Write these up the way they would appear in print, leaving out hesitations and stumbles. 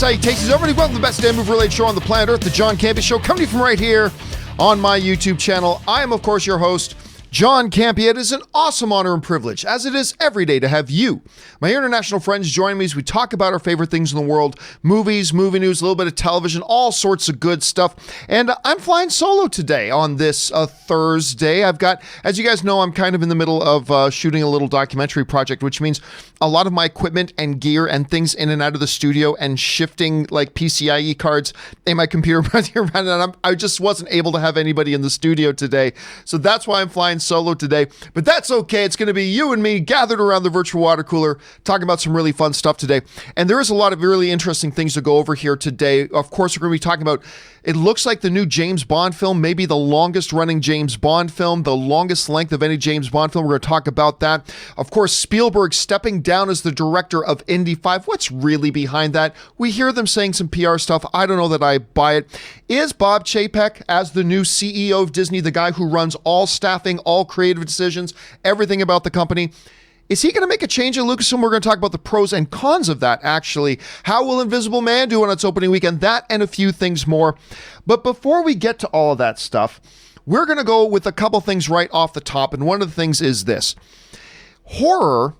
Salutations, everybody. Welcome to the best damn movie-related show on the planet Earth, the John Campea Show, coming to you from right here on my YouTube channel. I am, of course, your host, John Campea. It is an awesome honor and privilege, as it is every day, to have you, my international friends, join me as we talk about our favorite things in the world, movies, movie news, a little bit of television, all sorts of good stuff. And I'm flying solo today on this Thursday. I've got, as you guys know, I'm kind of in the middle of shooting a little documentary project, which means a lot of my equipment and gear and things in and out of the studio and shifting like PCIe cards in my computer around, and I just wasn't able to have anybody in the studio today. So that's why I'm flying solo today, but that's okay. It's going to be you and me gathered around the virtual water cooler talking about some really fun stuff today. And there is a lot of really interesting things to go over here today. Of course, we're going to be talking about, it looks like the new James Bond film, maybe the longest running James Bond film, the longest length of any James Bond film. We're going to talk about that. Of course, Spielberg stepping down as the director of Indy 5. What's really behind that? We hear them saying some PR stuff. I don't know that I buy it. Is Bob Chapek, as the new CEO of Disney, the guy who runs all staffing, all creative decisions, everything about the company, is he going to make a change in Lucasfilm? We're going to talk about the pros and cons of that, actually. How will Invisible Man do on its opening weekend? That and a few things more. But before we get to all of that stuff, we're going to go with a couple things right off the top. And one of the things is this. Horror,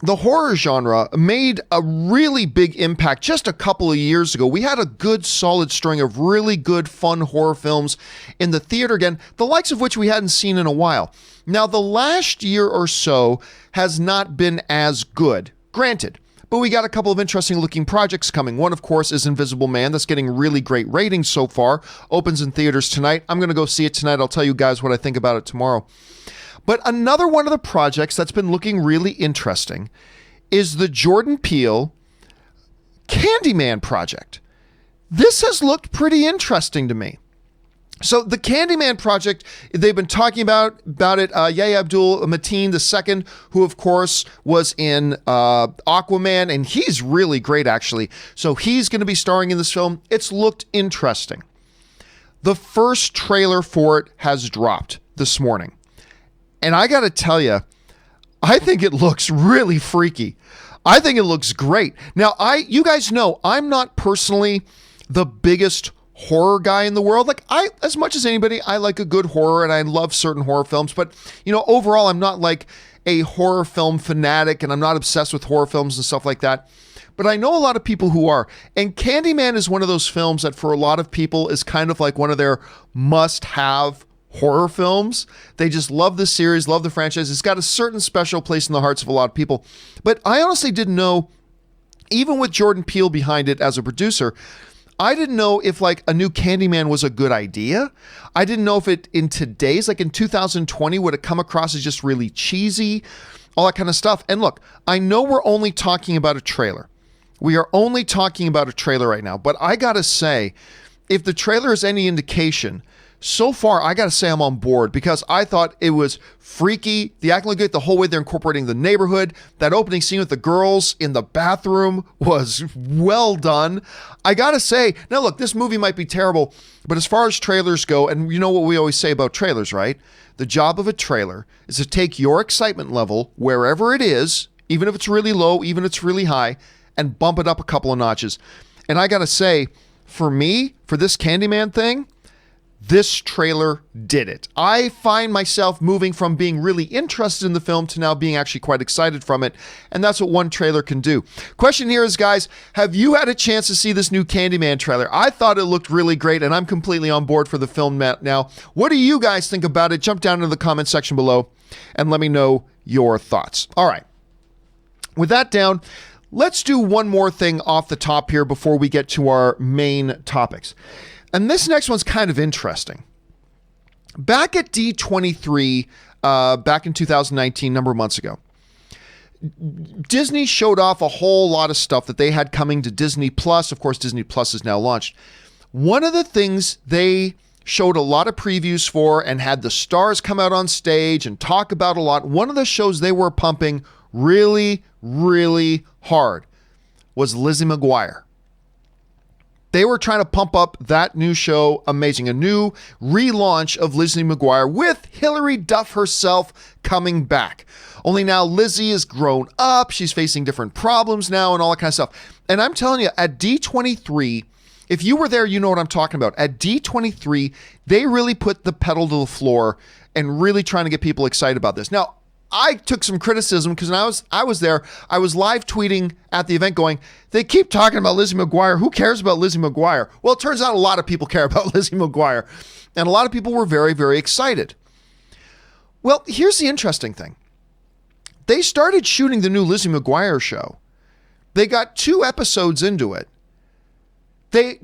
the horror genre, made a really big impact just a couple of years ago. We had a good, solid string of really good, fun horror films in the theater again, the likes of which we hadn't seen in a while. Now, the last year or so has not been as good, granted, but we got a couple of interesting looking projects coming. One, of course, is Invisible Man. That's getting really great ratings so far. Opens in theaters tonight. I'm going to go see it tonight. I'll tell you guys what I think about it tomorrow. But another one of the projects that's been looking really interesting is the Jordan Peele CANDYMAN project. This has looked pretty interesting to me. So the CANDYMAN project, they've been talking about it. Yahya Abdul-Mateen II, who of course was in Aquaman, and he's really great actually. So he's going to be starring in this film. It's looked interesting. The first trailer for it has dropped this morning. And I got to tell you, I think it looks really freaky. I think it looks great. Now, you guys know I'm not personally the biggest horror guy in the world. Like, as much as anybody, I like a good horror and I love certain horror films, but overall, I'm not like a horror film fanatic and I'm not obsessed with horror films and stuff like that. But I know a lot of people who are, and CANDYMAN is one of those films that for a lot of people is kind of like one of their must-have horror films. They just love the series, love the franchise. It's got a certain special place in the hearts of a lot of people. But I honestly didn't know, even with Jordan Peele behind it as a producer, I didn't know if like a new CANDYMAN was a good idea. I didn't know if it in today's, like in 2020, would it come across as just really cheesy, all that kind of stuff. And look, I know we're only talking about a trailer. We are only talking about a trailer right now, but I gotta say, if the trailer is any indication, so far, I got to say I'm on board because I thought it was freaky. The acting looked good the whole way they're incorporating the neighborhood. That opening scene with the girls in the bathroom was well done. I got to say, now look, this movie might be terrible, but as far as trailers go, and you know what we always say about trailers, right? The job of a trailer is to take your excitement level wherever it is, even if it's really low, even if it's really high, and bump it up a couple of notches. And I got to say, for me, for this CANDYMAN thing, this trailer did it. I find myself moving from being really interested in the film to now being actually quite excited from it. And that's what one trailer can do. Question here is, guys, have you had a chance to see this new CANDYMAN trailer? I thought it looked really great, and I'm completely on board for the film now. What do you guys think about it? Jump down into the comment section below and let me know your thoughts. All right. With that down, let's do one more thing off the top here before we get to our main topics. And this next one's kind of interesting. Back at D23, back in 2019, a number of months ago, Disney showed off a whole lot of stuff that they had coming to Disney Plus. Of course, Disney Plus is now launched. One of the things they showed a lot of previews for and had the stars come out on stage and talk about a lot, one of the shows they were pumping really, really hard was Lizzie Mcguire. They were trying to pump up that new show, amazing. A new relaunch of Lizzie McGuire with Hilary Duff herself coming back. Only now Lizzie is grown up. She's facing different problems now and all that kind of stuff. And I'm telling you, at D23, if you were there, you know what I'm talking about. At D23, they really put the pedal to the floor and really trying to get people excited about this. Now, I took some criticism because when I was there, I was live tweeting at the event going, they keep talking about Lizzie McGuire. Who cares about Lizzie McGuire? Well, it turns out a lot of people care about Lizzie McGuire. And a lot of people were very, very excited. Well, here's the interesting thing. They started shooting the new Lizzie McGuire show. They got 2 episodes into it.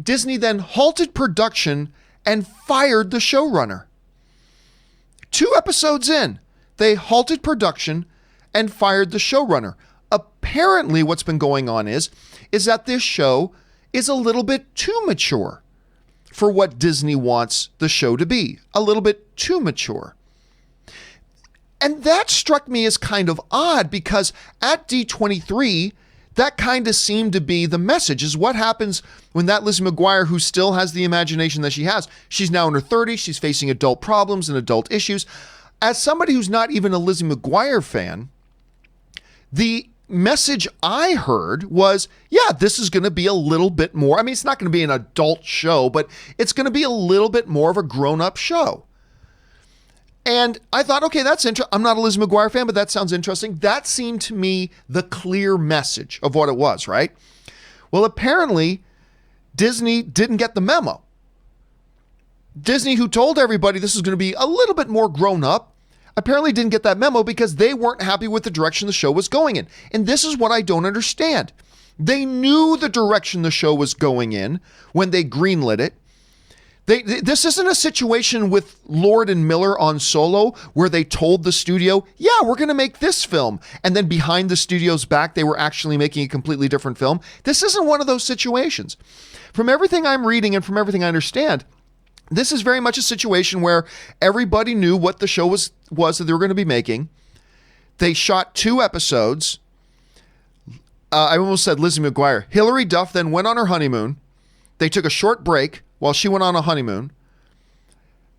Disney then halted production and fired the showrunner. 2 episodes in, they halted production and fired the showrunner. Apparently what's been going on is that this show is a little bit too mature for what Disney wants the show to be. A little bit too mature. And that struck me as kind of odd because at D23, that kind of seemed to be the message, is what happens when that Lizzie McGuire, who still has the imagination that she has, she's now in her 30s, she's facing adult problems and adult issues. As somebody who's not even a Lizzie McGuire fan, the message I heard was, yeah, this is going to be a little bit more. I mean, it's not going to be an adult show, but it's going to be a little bit more of a grown-up show. And I thought, okay, that's interesting. I'm not a Lizzie McGuire fan, but that sounds interesting. That seemed to me the clear message of what it was, right? Well, apparently, Disney didn't get the memo. Disney, who told everybody this is going to be a little bit more grown up, apparently didn't get that memo because they weren't happy with the direction the show was going in. And this is what I don't understand. They knew the direction the show was going in when they greenlit it. This isn't a situation with Lord and Miller on Solo where they told the studio, yeah, we're going to make this film. And then behind the studio's back, they were actually making a completely different film. This isn't one of those situations. From everything I'm reading and from everything I understand, this is very much a situation where everybody knew what the show was that they were going to be making. They shot 2 episodes. I almost said Lizzie McGuire. Hilary Duff then went on her honeymoon. They took a short break while she went on a honeymoon,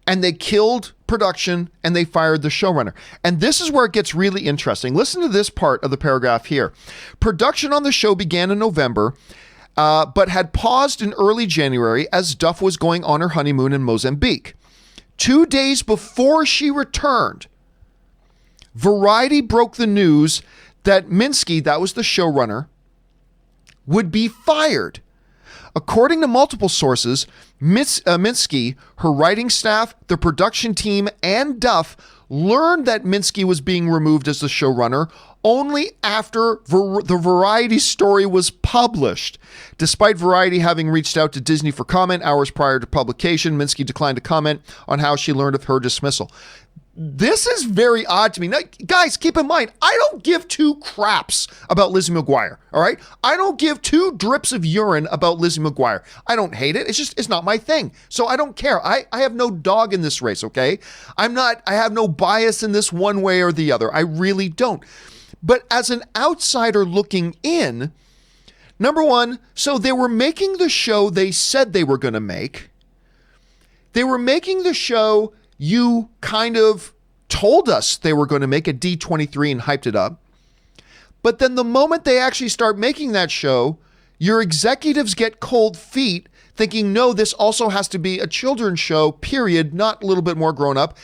and they killed production and they fired the showrunner. And this is where it gets really interesting. Listen to this part of the paragraph here. Production on the show began in November, but had paused in early January as Duff was going on her honeymoon in Mozambique. 2 days before she returned, Variety broke the news that Minsky, that was the showrunner, would be fired. According to multiple sources, Minsky, her writing staff, the production team, and Duff learned that Minsky was being removed as the showrunner only after the Variety story was published. Despite Variety having reached out to Disney for comment hours prior to publication, Minsky declined to comment on how she learned of her dismissal. This is very odd to me. Now, guys, keep in mind, I don't give 2 craps about Lizzie McGuire, all right? I don't give 2 drips of urine about Lizzie McGuire. I don't hate it. It's not my thing. So I don't care. I have no dog in this race, okay? I have no bias in this one way or the other. I really don't. But as an outsider looking in, number one, so they were making the show they said they were going to make. They were making the show you kind of told us they were going to make at D23 and hyped it up. But then the moment they actually start making that show, your executives get cold feet thinking, no, this also has to be a children's show, period, not a little bit more grown up.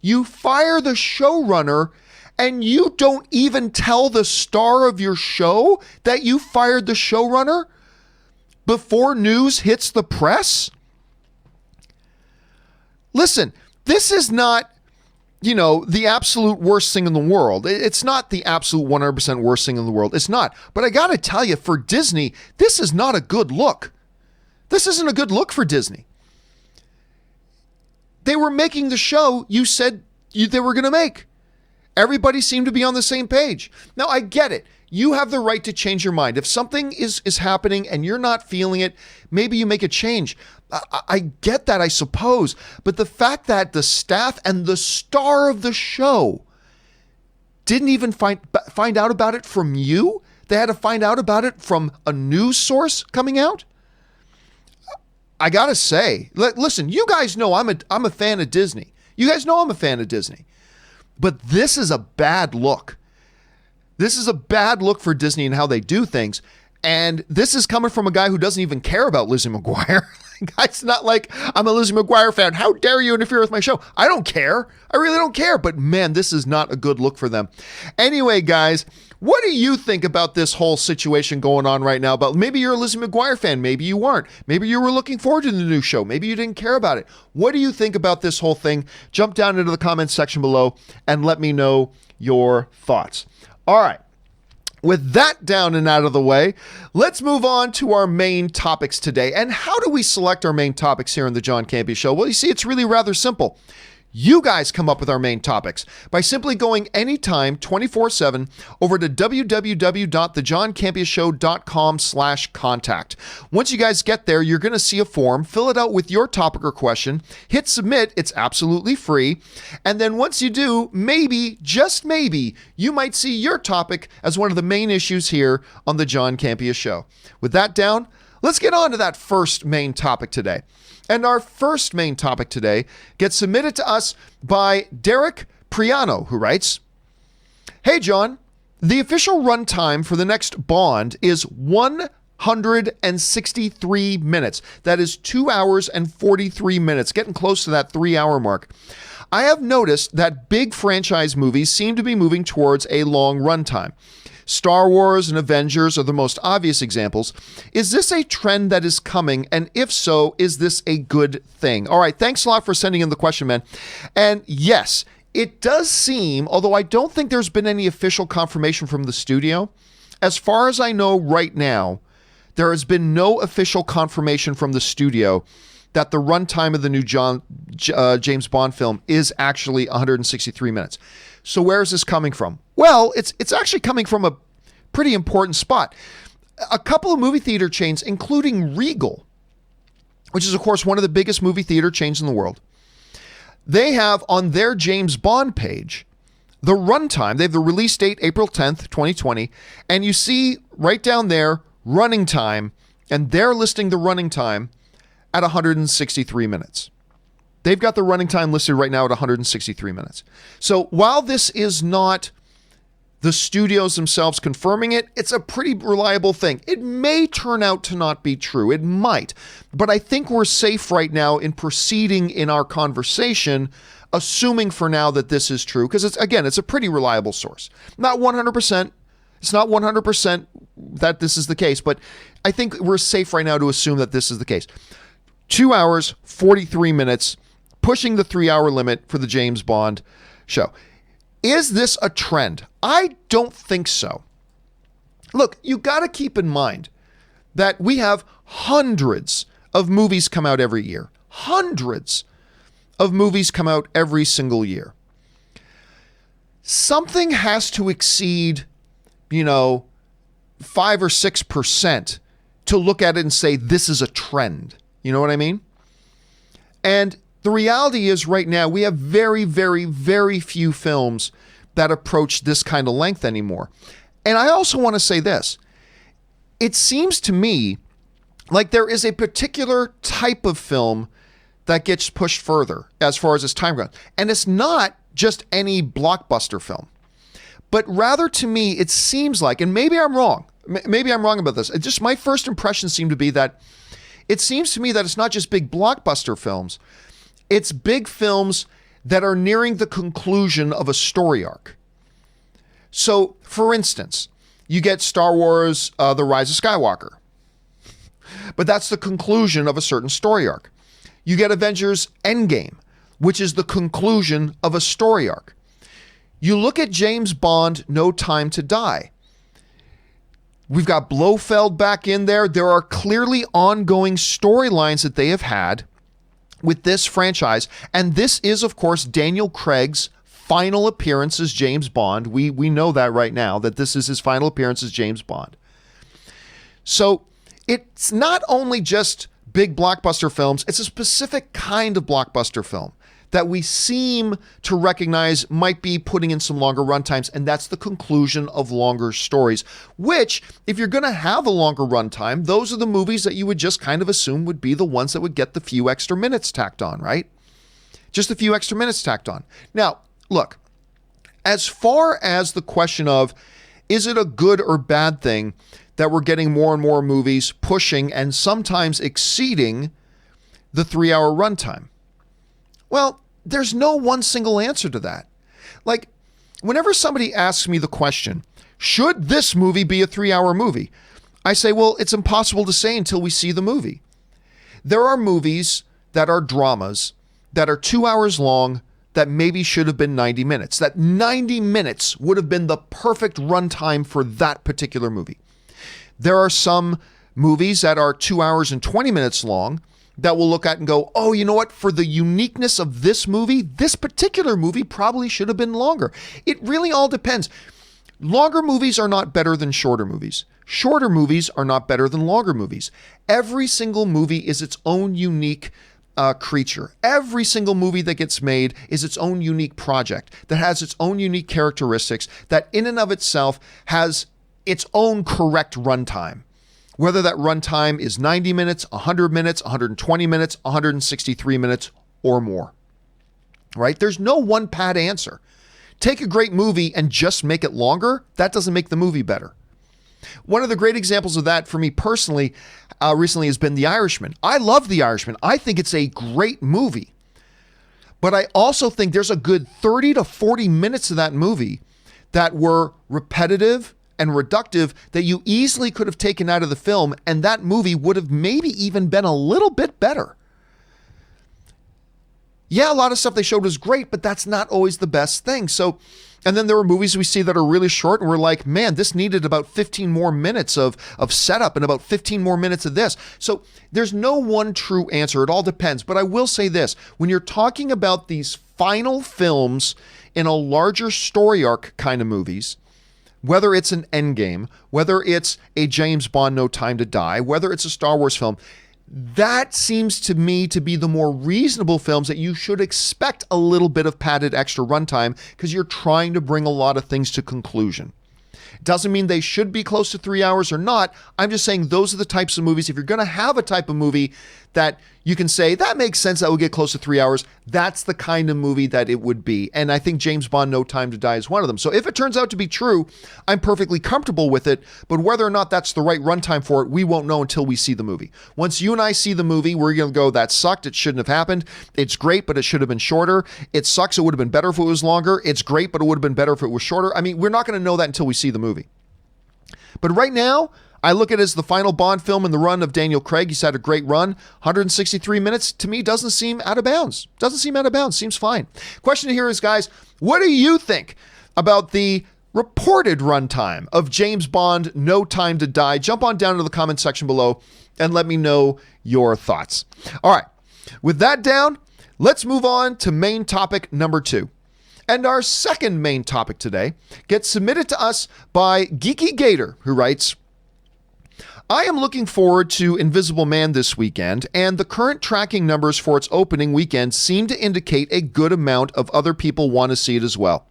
You fire the showrunner and you don't even tell the star of your show that you fired the showrunner before news hits the press? Listen, this is not, the absolute worst thing in the world. It's not the absolute 100% worst thing in the world. It's not. But I got to tell you, for Disney, this is not a good look. This isn't a good look for Disney. They were making the show you said they were going to make. Everybody seemed to be on the same page. Now, I get it. You have the right to change your mind. If something is happening and you're not feeling it, maybe you make a change. I get that, I suppose. But the fact that the staff and the star of the show didn't even find out about it from you, they had to find out about it from a news source coming out. I gotta say, listen, you guys know I'm a fan of Disney. You guys know I'm a fan of Disney. But this is a bad look. This is a bad look for Disney and how they do things. And this is coming from a guy who doesn't even care about Lizzie McGuire. It's not like I'm a Lizzie McGuire fan. How dare you interfere with my show? I don't care. I really don't care. But man, this is not a good look for them. Anyway, guys, what do you think about this whole situation going on right now? But maybe you're a Lizzie McGuire fan. Maybe you weren't. Maybe you were looking forward to the new show. Maybe you didn't care about it. What do you think about this whole thing? Jump down into the comments section below and let me know your thoughts. All right. With that down and out of the way, let's move on to our main topics today. And how do we select our main topics here on the John Campea Show? Well, you see, it's really rather simple. You guys come up with our main topics by simply going anytime 24/7 over to www.thejohncampeashow.com/contact. Once you guys get there, you're going to see a form. Fill it out with your topic or question. Hit submit. It's absolutely free. And then once you do, maybe, just maybe, you might see your topic as one of the main issues here on the John Campea Show. With that down, let's get on to that first main topic today. And our first main topic today gets submitted to us by Derek Priano, who writes, "Hey, John, the official runtime for the next Bond is 163 minutes. That is 2 hours and 43 minutes, getting close to that 3-hour mark. I have noticed that big franchise movies seem to be moving towards a long runtime. Star Wars and Avengers are the most obvious examples. Is this a trend that is coming? And if so, is this a good thing?" All right, thanks a lot for sending in the question, man. And yes, it does seem, although I don't think there's been any official confirmation from the studio, as far as I know right now, there has been no official confirmation from the studio that the runtime of the new James Bond film is actually 163 minutes. So where is this coming from? Well, it's actually coming from a pretty important spot. A couple of movie theater chains, including Regal, which is, of course, one of the biggest movie theater chains in the world, they have on their James Bond page the runtime. They have the release date, April 10th, 2020, and you see right down there, running time, and they're listing the running time at 163 minutes. They've got the running time listed right now at 163 minutes. So while this is not the studios themselves confirming it, it's a pretty reliable thing. It may turn out to not be true. It might. But I think we're safe right now in proceeding in our conversation, assuming for now that this is true, because it's a pretty reliable source. Not 100%. It's not 100% that this is the case, but I think we're safe right now to assume that this is the case. 2 hours, 43 minutes, pushing the 3-hour limit for the James Bond show. Is this a trend? I don't think so. Look, you got to keep in mind that we have hundreds of movies come out every year. Hundreds of movies come out every single year. Something has to exceed, 5 or 6% to look at it and say, this is a trend. You know what I mean? And the reality is right now we have very, very, very few films that approach this kind of length anymore. And I also want to say this. It seems to me like there is a particular type of film that gets pushed further as far as its time goes. And it's not just any blockbuster film. But rather to me, it seems like, and maybe I'm wrong. Maybe I'm wrong about this. It just, my first impression seemed to be that it seems to me that it's not just big blockbuster films. It's big films that are nearing the conclusion of a story arc. So, for instance, you get Star Wars, The Rise of Skywalker. But that's the conclusion of a certain story arc. You get Avengers Endgame, which is the conclusion of a story arc. You look at James Bond, No Time to Die. We've got Blofeld back in there. There are clearly ongoing storylines that they have had with this franchise. And this is, of course, Daniel Craig's final appearance as James Bond. We know that right now, that this is his final appearance as James Bond. So it's not only just big blockbuster films, it's a specific kind of blockbuster film that we seem to recognize might be putting in some longer runtimes, and that's the conclusion of longer stories, which, if you're going to have a longer runtime, those are the movies that you would just kind of assume would be the ones that would get the few extra minutes tacked on, right? Just a few extra minutes tacked on. Now, look, as far as the question of, is it a good or bad thing that we're getting more and more movies pushing and sometimes exceeding the 3-hour runtime? Well, there's no one single answer to that. Like, whenever somebody asks me the question, should this movie be a 3-hour movie? I say, well, it's impossible to say until we see the movie. There are movies that are dramas that are 2 hours long that maybe should have been 90 minutes. That 90 minutes would have been the perfect runtime for that particular movie. There are some movies that are 2 hours and 20 minutes long that we'll look at and go, oh, you know what? For the uniqueness of this movie, this particular movie probably should have been longer. It really all depends. Longer movies are not better than shorter movies. Shorter movies are not better than longer movies. Every single movie is its own unique creature. Every single movie that gets made is its own unique project that has its own unique characteristics that in and of itself has its own correct runtime. Whether that runtime is 90 minutes, 100 minutes, 120 minutes, 163 minutes, or more. Right? There's no one pat answer. Take a great movie and just make it longer. That doesn't make the movie better. One of the great examples of that for me personally recently has been The Irishman. I love The Irishman. I think it's a great movie. But I also think there's a good 30 to 40 minutes of that movie that were repetitive and reductive that you easily could have taken out of the film, and that movie would have maybe even been a little bit better. Yeah, a lot of stuff they showed was great, but that's not always the best thing. So, and then there were movies we see that are really short, and we're like, man, this needed about 15 more minutes of setup and about 15 more minutes of this. So there's no one true answer. It all depends. But I will say this, when you're talking about these final films in a larger story arc kind of movies, whether it's an Endgame, whether it's a James Bond No Time to Die, whether it's a Star Wars film, that seems to me to be the more reasonable films that you should expect a little bit of padded extra runtime because you're trying to bring a lot of things to conclusion. Doesn't mean they should be close to 3 hours or not. I'm just saying those are the types of movies. If you're going to have a type of movie that you can say, that makes sense, that will get close to 3 hours, that's the kind of movie that it would be. And I think James Bond No Time to Die is one of them. So if it turns out to be true, I'm perfectly comfortable with it. But whether or not that's the right runtime for it, we won't know until we see the movie. Once you and I see the movie, we're going to go, that sucked. It shouldn't have happened. It's great, but it should have been shorter. It sucks. It would have been better if it was longer. It's great, but it would have been better if it was shorter. I mean, we're not going to know that until we see the movie. But right now, I look at it as the final Bond film in the run of Daniel Craig. He's had a great run. 163 minutes, to me, doesn't seem out of bounds. Doesn't seem out of bounds. Seems fine. Question here is, guys, what do you think about the reported runtime of James Bond No Time to Die? Jump on down to the comment section below and let me know your thoughts. All right. With that down, let's move on to main topic number 2. And our second main topic today gets submitted to us by Geeky Gator, who writes, I am looking forward to Invisible Man this weekend, and the current tracking numbers for its opening weekend seem to indicate a good amount of other people want to see it as well.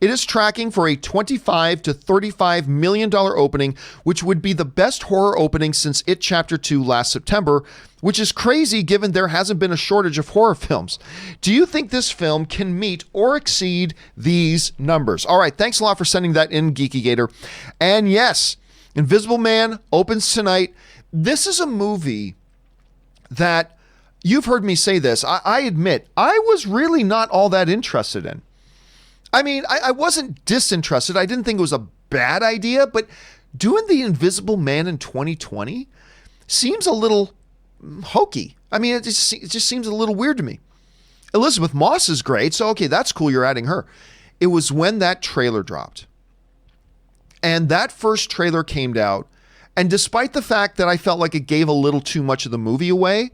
It is tracking for a $25 to $35 million opening, which would be the best horror opening since It Chapter 2 last September, which is crazy given there hasn't been a shortage of horror films. Do you think this film can meet or exceed these numbers? All right, thanks a lot for sending that in, Geeky Gator. And yes, Invisible Man opens tonight. This is a movie that, you've heard me say this, I admit, I was really not all that interested in. I mean, I wasn't disinterested. I didn't think it was a bad idea, but doing The Invisible Man in 2020 seems a little hokey. I mean, it just seems a little weird to me. Elizabeth Moss is great, so okay, that's cool, you're adding her. It was when that trailer dropped. And that first trailer came out, and despite the fact that I felt like it gave a little too much of the movie away,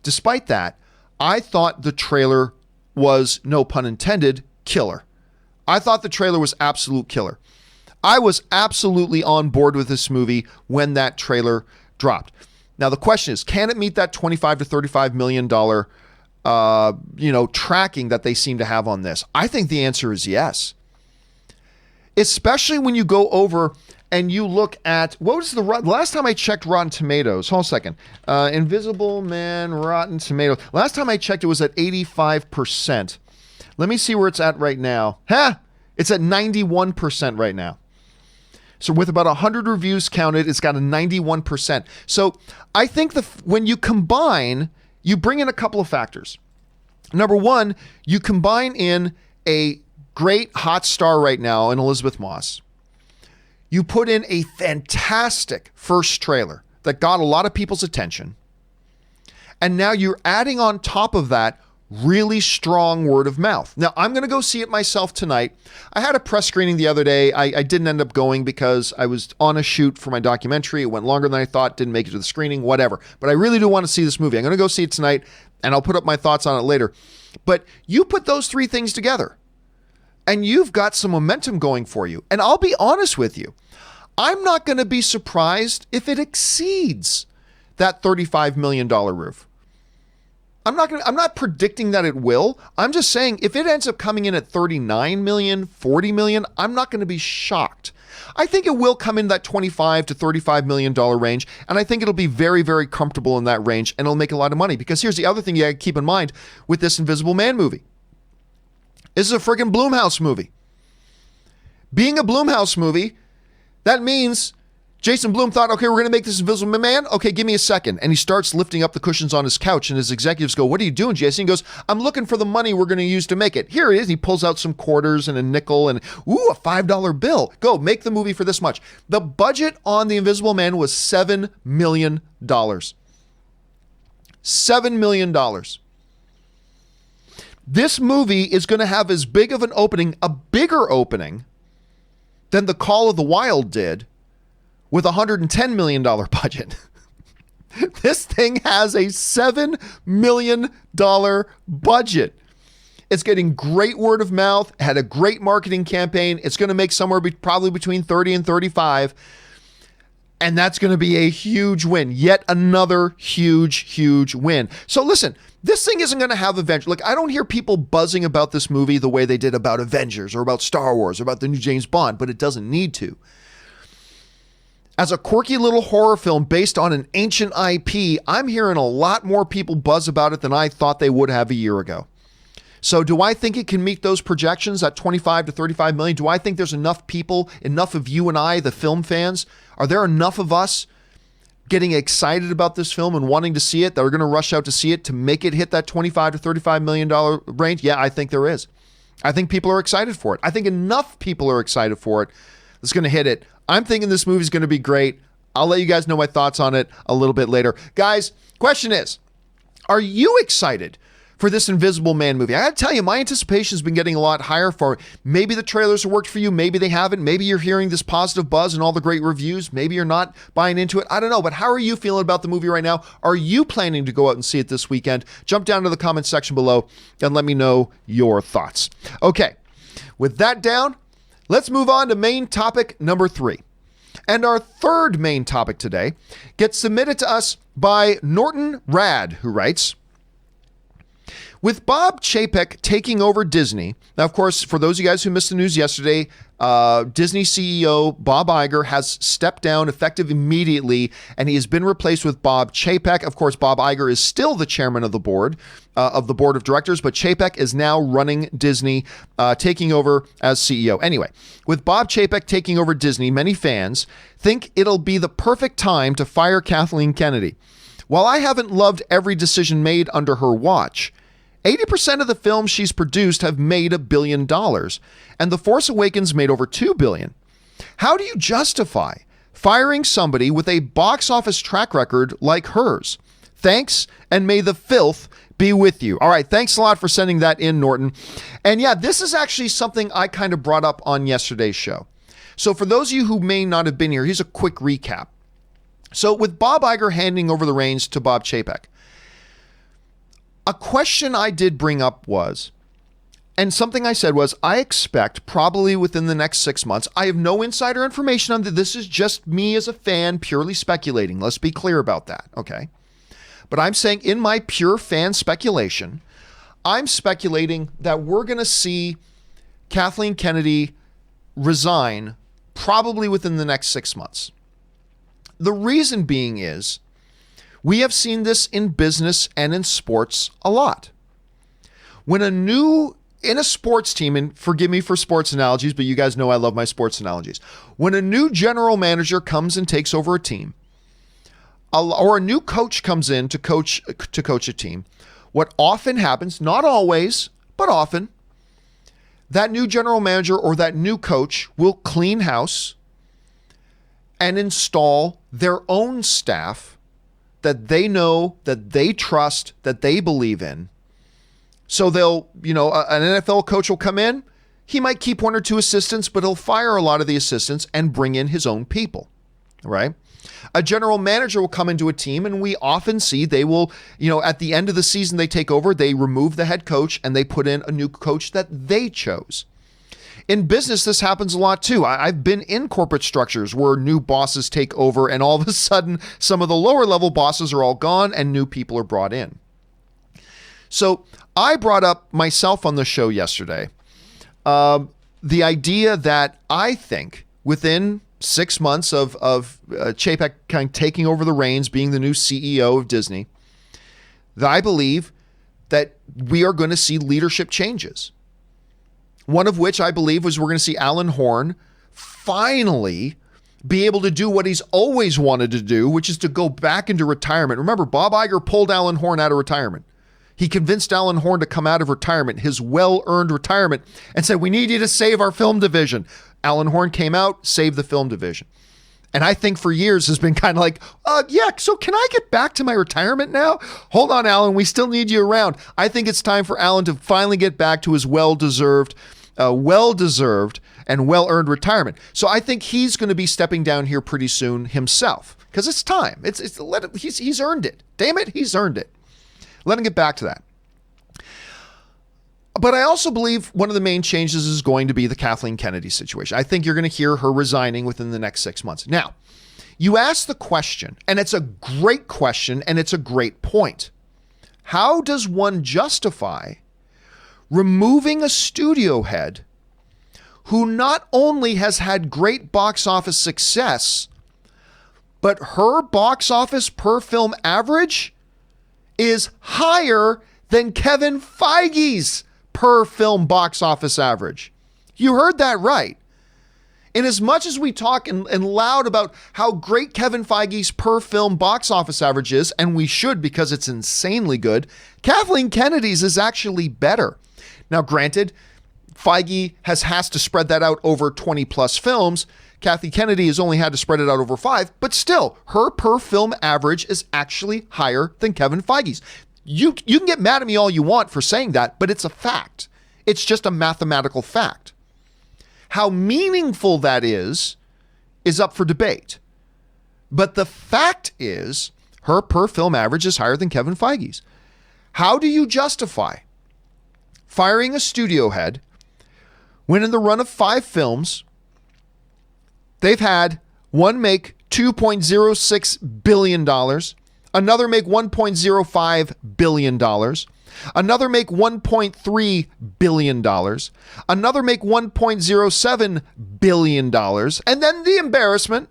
despite that, I thought the trailer was, no pun intended, killer. I thought the trailer was absolute killer. I was absolutely on board with this movie when that trailer dropped. Now the question is, can it meet that $25 to $35 million tracking that they seem to have on this? I think the answer is yes. Especially when you go over and you look at, what was the last time I checked Rotten Tomatoes? Hold on a second. Invisible Man, Rotten Tomatoes. Last time I checked, it was at 85%. Let me see where it's at right now. It's at 91% right now. So with about 100 reviews counted, it's got a 91%. So I think when you combine, you bring in a couple of factors. Number one, you combine in a great hot star right now in Elizabeth Moss. You put in a fantastic first trailer that got a lot of people's attention. And now you're adding on top of that really strong word of mouth. Now, I'm going to go see it myself tonight. I had a press screening the other day. I didn't end up going because I was on a shoot for my documentary. It went longer than I thought, didn't make it to the screening, whatever. But I really do want to see this movie. I'm going to go see it tonight, and I'll put up my thoughts on it later. But you put those three things together, and you've got some momentum going for you. And I'll be honest with you, I'm not going to be surprised if it exceeds that $35 million roof. I'm not predicting that it will. I'm just saying if it ends up coming in at 39 million, 40 million, I'm not going to be shocked. I think it will come in that $25 to $35 million range, and I think it'll be very, very comfortable in that range, and it'll make a lot of money. Because here's the other thing you got to keep in mind with this Invisible Man movie. This is a friggin' Blumhouse movie. Being a Blumhouse movie, that means Jason Blum thought, okay, we're going to make this Invisible Man. Okay, give me a second. And he starts lifting up the cushions on his couch, and his executives go, what are you doing, Jason? He goes, I'm looking for the money we're going to use to make it. Here it is. He pulls out some quarters and a nickel and, a $5 bill. Go, make the movie for this much. The budget on The Invisible Man was $7 million. $7 million. This movie is going to have as big of an opening, a bigger opening, than The Call of the Wild did, with a $110 million budget. This thing has a $7 million budget. It's getting great word of mouth, had a great marketing campaign. It's going to make somewhere probably between 30 and 35. And that's going to be a huge win. Yet another huge, huge win. So listen, this thing isn't going to have Avengers. Look, I don't hear people buzzing about this movie the way they did about Avengers or about Star Wars or about the new James Bond, but it doesn't need to. As a quirky little horror film based on an ancient IP, I'm hearing a lot more people buzz about it than I thought they would have a year ago. So do I think it can meet those projections at 25 to 35 million? Do I think there's enough people, enough of you and I, the film fans? Are there enough of us getting excited about this film and wanting to see it that are going to rush out to see it to make it hit that 25 to $35 million range? Yeah, I think there is. I think people are excited for it. I think enough people are excited for it that's going to hit it. I'm thinking this movie's going to be great. I'll let you guys know my thoughts on it a little bit later. Guys, question is, are you excited for this Invisible Man movie? I gotta tell you, my anticipation has been getting a lot higher for it. Maybe the trailers have worked for you. Maybe they haven't. Maybe you're hearing this positive buzz and all the great reviews. Maybe you're not buying into it. I don't know. But how are you feeling about the movie right now? Are you planning to go out and see it this weekend? Jump down to the comment section below and let me know your thoughts. Okay, with that down, let's move on to main topic number 3. And our third main topic today gets submitted to us by Norton Rad, who writes, with Bob Chapek taking over Disney. Now, of course, for those of you guys who missed the news yesterday, Disney CEO Bob Iger has stepped down effective immediately, and he has been replaced with Bob Chapek. Of course, Bob Iger is still the chairman of the board of directors, but Chapek is now running Disney, taking over as CEO. Anyway, with Bob Chapek taking over Disney, many fans think it'll be the perfect time to fire Kathleen Kennedy. While I haven't loved every decision made under her watch, 80% of the films she's produced have made $1 billion, and The Force Awakens made over $2 billion. How do you justify firing somebody with a box office track record like hers? Thanks, and may the filth be with you. All right, thanks a lot for sending that in, Norton. And yeah, this is actually something I kind of brought up on yesterday's show. So for those of you who may not have been here, here's a quick recap. So with Bob Iger handing over the reins to Bob Chapek, a question I did bring up was, and something I said was, I expect probably within the next 6 months, I have no insider information on that. This is just me as a fan purely speculating. Let's be clear about that, okay? But I'm saying in my pure fan speculation, I'm speculating that we're going to see Kathleen Kennedy resign probably within the next 6 months. The reason being is we have seen this in business and in sports a lot. When in a sports team, and forgive me for sports analogies, but you guys know I love my sports analogies. When a new general manager comes and takes over a team, or a new coach comes in to coach a team, what often happens, not always, but often, that new general manager or that new coach will clean house and install their own staff that they know, that they trust, that they believe in. So they'll, an NFL coach will come in, he might keep one or two assistants, but he'll fire a lot of the assistants and bring in his own people, right? A general manager will come into a team, and we often see they will, at the end of the season they take over, they remove the head coach and they put in a new coach that they chose. In business, this happens a lot too. I've been in corporate structures where new bosses take over and all of a sudden some of the lower level bosses are all gone and new people are brought in. So I brought up myself on the show yesterday, the idea that I think within 6 months of Chapek kind of taking over the reins, being the new CEO of Disney, that I believe that we are going to see leadership changes. One of which I believe was we're going to see Alan Horn finally be able to do what he's always wanted to do, which is to go back into retirement. Remember, Bob Iger pulled Alan Horn out of retirement. He convinced Alan Horn to come out of retirement, his well-earned retirement, and said, we need you to save our film division. Alan Horn came out, saved the film division. And I think for years has been kind of like, so can I get back to my retirement now? Hold on, Alan, we still need you around. I think it's time for Alan to finally get back to his well-deserved and well-earned retirement. So I think he's going to be stepping down here pretty soon himself because it's time. He's earned it. Damn it, he's earned it. Let him get back to that. But I also believe one of the main changes is going to be the Kathleen Kennedy situation. I think you're going to hear her resigning within the next 6 months. Now, you ask the question, and it's a great question, and it's a great point. How does one justify removing a studio head who not only has had great box office success, but her box office per film average is higher than Kevin Feige's per film box office average? You heard that right. And as much as we talk and loud about how great Kevin Feige's per film box office average is, and we should because it's insanely good, Kathleen Kennedy's is actually better. Now, granted, Feige has to spread that out over 20 plus films. Kathy Kennedy has only had to spread it out over 5, but still, her per film average is actually higher than Kevin Feige's. You can get mad at me all you want for saying that, but it's a fact. It's just a mathematical fact. How meaningful that is up for debate. But the fact is, her per film average is higher than Kevin Feige's. How do you justify firing a studio head when in the run of 5 films, they've had one make $2.06 billion, another make $1.05 billion, another make $1.3 billion, another make $1.07 billion, and then the embarrassment,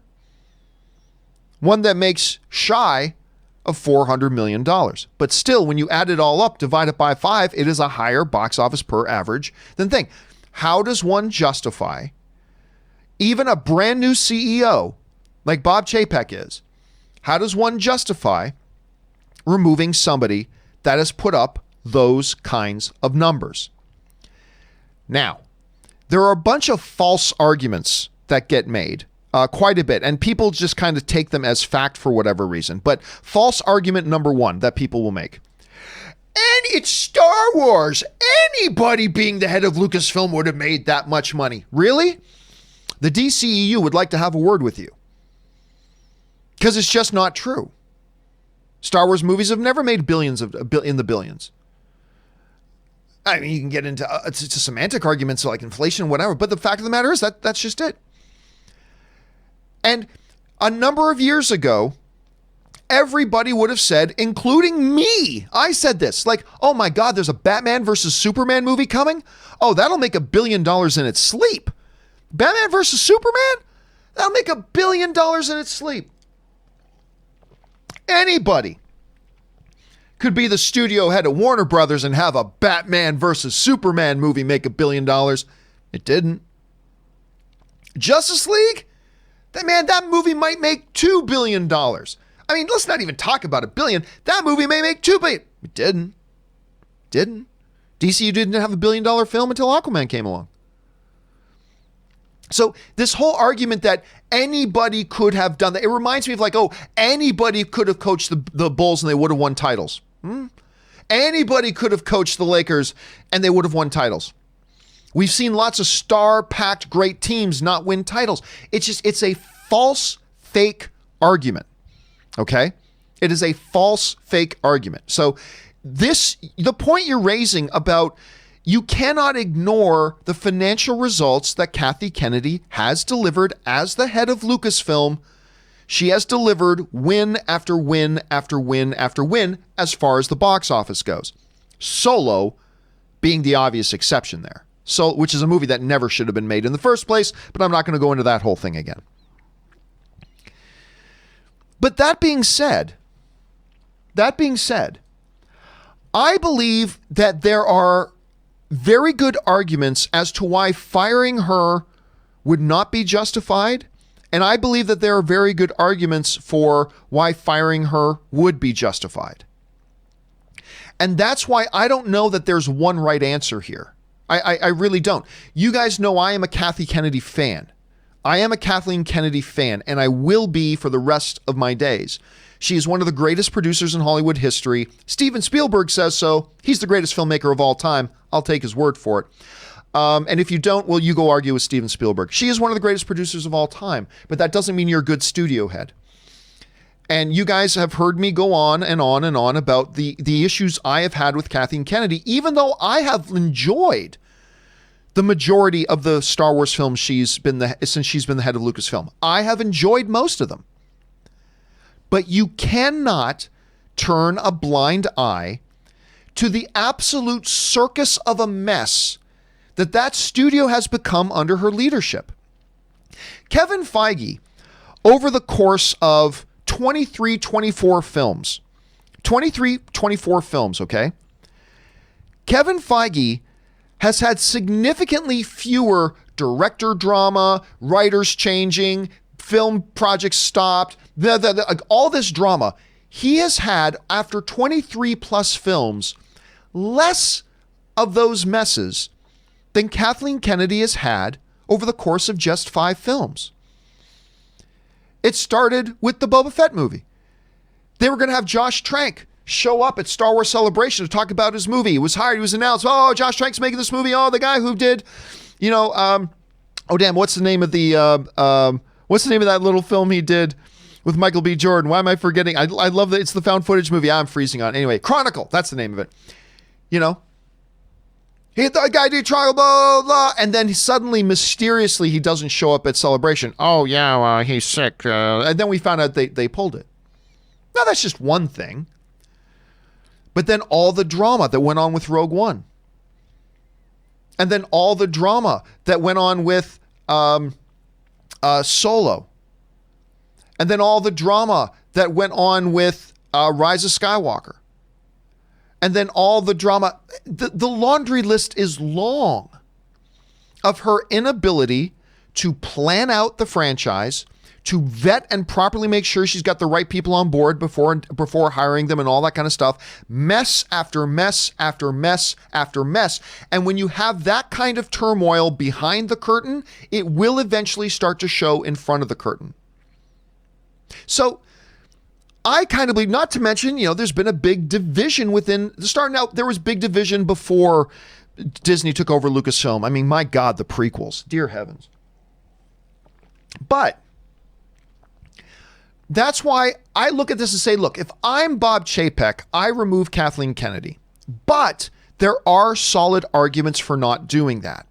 one that makes shy of $400 million. But still, when you add it all up, divide it by 5, it is a higher box office per average than thing. How does one justify, even a brand new CEO like Bob Chapek is, how does one justify removing somebody that has put up those kinds of numbers? Now, there are a bunch of false arguments that get made, quite a bit, and people just kind of take them as fact for whatever reason. But false argument number 1 that people will make. And it's Star Wars. Anybody being the head of Lucasfilm would have made that much money. Really? The DCEU would like to have a word with you. Because it's just not true. Star Wars movies have never made billions in the billions. I mean, you can get into it's a semantic arguments like inflation, whatever, but the fact of the matter is that's just it. And a number of years ago, everybody would have said, including me. I said this, like, oh my God, there's a Batman versus Superman movie coming. Oh, that'll make $1 billion in its sleep. Batman versus Superman? That'll make $1 billion in its sleep. Anybody could be the studio head of Warner Brothers and have a Batman versus Superman movie make $1 billion. It didn't. Justice League? That movie might make $2 billion. I mean, let's not even talk about $1 billion. That movie may make $2 billion. It didn't. DCU didn't have $1 billion film until Aquaman came along. So this whole argument that anybody could have done that, it reminds me of like, oh, anybody could have coached the Bulls and they would have won titles. Anybody could have coached the Lakers and they would have won titles. We've seen lots of star-packed great teams not win titles. It's a false, fake argument. Okay? It is a false, fake argument. So the point you're raising about you cannot ignore the financial results that Kathy Kennedy has delivered as the head of Lucasfilm. She has delivered win after win after win after win as far as the box office goes. Solo being the obvious exception there. So, which is a movie that never should have been made in the first place, but I'm not going to go into that whole thing again. But that being said, I believe that there are very good arguments as to why firing her would not be justified. And I believe that there are very good arguments for why firing her would be justified. And that's why I don't know that there's one right answer here. I really don't. You guys know I am a Kathy Kennedy fan. I am a Kathleen Kennedy fan, and I will be for the rest of my days. She is one of the greatest producers in Hollywood history. Steven Spielberg says so. He's the greatest filmmaker of all time. I'll take his word for it. And if you don't, well, you go argue with Steven Spielberg. She is one of the greatest producers of all time, but that doesn't mean you're a good studio head. And you guys have heard me go on and on and on about the issues I have had with Kathleen Kennedy, even though I have enjoyed the majority of the Star Wars films since she's been the head of Lucasfilm. I have enjoyed most of them. But you cannot turn a blind eye to the absolute circus of a mess that studio has become under her leadership. Kevin Feige, over the course of 24 films, okay? Kevin Feige has had significantly fewer director drama, writers changing, film projects stopped, all this drama. He has had, after 23 plus films, less of those messes than Kathleen Kennedy has had over the course of just 5 films. It started with the Boba Fett movie. They were going to have Josh Trank show up at Star Wars Celebration to talk about his movie. He was hired. He was announced. Oh, Josh Trank's making this movie. Oh, the guy who did, what's the name of that little film he did with Michael B. Jordan? Why am I forgetting? I love that it's the found footage movie. I'm freezing on. Anyway, Chronicle. That's the name of it. The guy did trial, blah, blah, blah, and then suddenly, mysteriously, he doesn't show up at Celebration. Oh, yeah, he's sick. And then we found out they pulled it. Now, that's just one thing. But then all the drama that went on with Rogue One. And then all the drama that went on with Solo. And then all the drama that went on with Rise of Skywalker. And then all the drama. The laundry list is long of her inability to plan out the franchise, to vet and properly make sure she's got the right people on board before hiring them and all that kind of stuff. Mess after mess after mess after mess. And when you have that kind of turmoil behind the curtain, it will eventually start to show in front of the curtain. So I kind of believe, not to mention, there's been a big division within the Star. Now, there was big division before Disney took over Lucasfilm. I mean, my God, the prequels. Dear heavens. But that's why I look at this and say, look, if I'm Bob Chapek, I remove Kathleen Kennedy. But there are solid arguments for not doing that.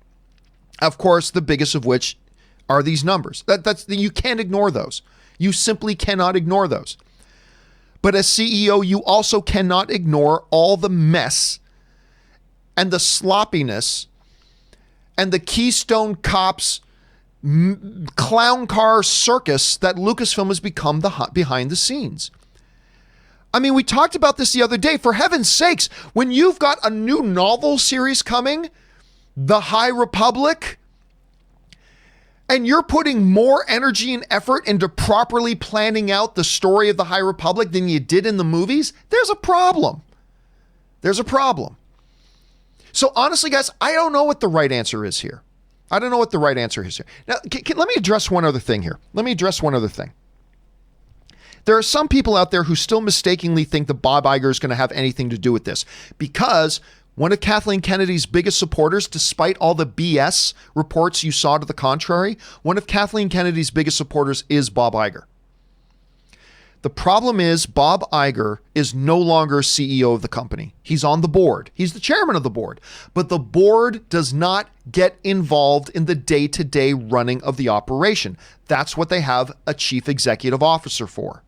Of course, the biggest of which are these numbers. You can't ignore those. You simply cannot ignore those. But as CEO, you also cannot ignore all the mess and the sloppiness and the Keystone Cops clown car circus that Lucasfilm has become behind the scenes. I mean, we talked about this the other day. For heaven's sakes, when you've got a new novel series coming, The High Republic, and you're putting more energy and effort into properly planning out the story of the High Republic than you did in the movies, there's a problem. There's a problem. So honestly, guys, I don't know what the right answer is here. I don't know what the right answer is here. Now, let me address one other thing here. There are some people out there who still mistakenly think that Bob Iger is going to have anything to do with this, because one of Kathleen Kennedy's biggest supporters, despite all the BS reports you saw to the contrary, one of Kathleen Kennedy's biggest supporters is Bob Iger. The problem is Bob Iger is no longer CEO of the company. He's on the board. He's the chairman of the board. But the board does not get involved in the day-to-day running of the operation. That's what they have a chief executive officer for.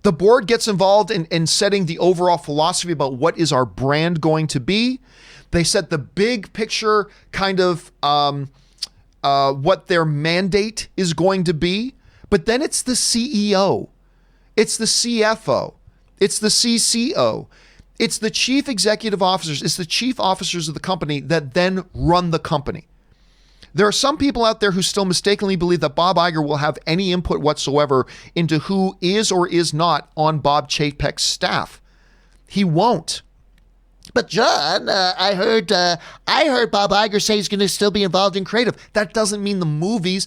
The board gets involved in setting the overall philosophy about what is our brand going to be. They set the big picture kind of what their mandate is going to be. But then it's the CEO, it's the CFO, it's the CCO, it's the chief executive officers, it's the chief officers of the company that then run the company. There are some people out there who still mistakenly believe that Bob Iger will have any input whatsoever into who is or is not on Bob Chapek's staff. He won't. But John, I heard Bob Iger say he's going to still be involved in creative. That doesn't mean the movies.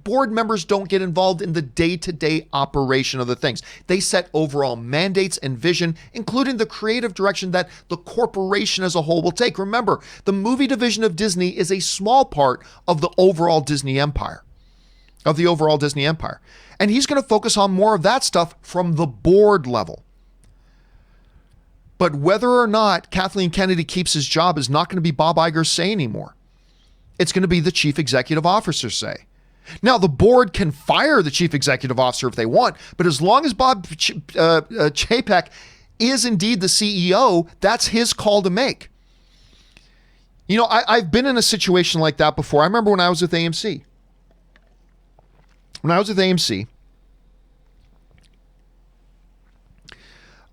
Board members don't get involved in the day-to-day operation of the things. They set overall mandates and vision, including the creative direction that the corporation as a whole will take. Remember, the movie division of Disney is a small part of the overall Disney empire. And he's going to focus on more of that stuff from the board level. But whether or not Kathleen Kennedy keeps his job is not going to be Bob Iger's say anymore. It's going to be the chief executive officer's say. Now, the board can fire the chief executive officer if they want, but as long as Bob Chapek is indeed the CEO, that's his call to make. You know, I've been in a situation like that before. I remember when I was with AMC.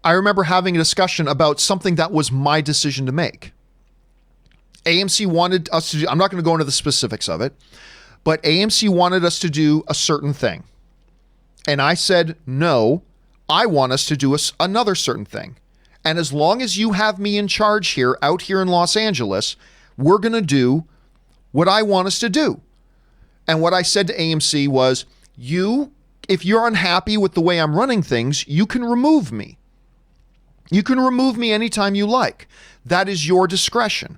I remember having a discussion about something that was my decision to make. AMC wanted us to do, I'm not going to go into the specifics of it, but AMC wanted us to do a certain thing. And I said, no, I want us to do another certain thing. And as long as you have me in charge here, out here in Los Angeles, we're going to do what I want us to do. And what I said to AMC was, if you're unhappy with the way I'm running things, you can remove me. You can remove me anytime you like. That is your discretion.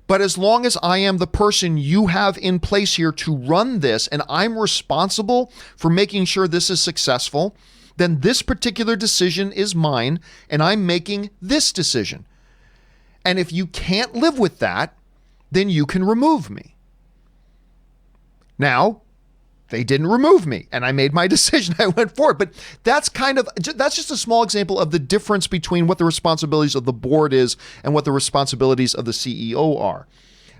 But as long as I am the person you have in place here to run this, and I'm responsible for making sure this is successful, then this particular decision is mine, and I'm making this decision. And if you can't live with that, then you can remove me. Now, they didn't remove me, and I made my decision. I went forward. But that's just a small example of the difference between what the responsibilities of the board is and what the responsibilities of the CEO are.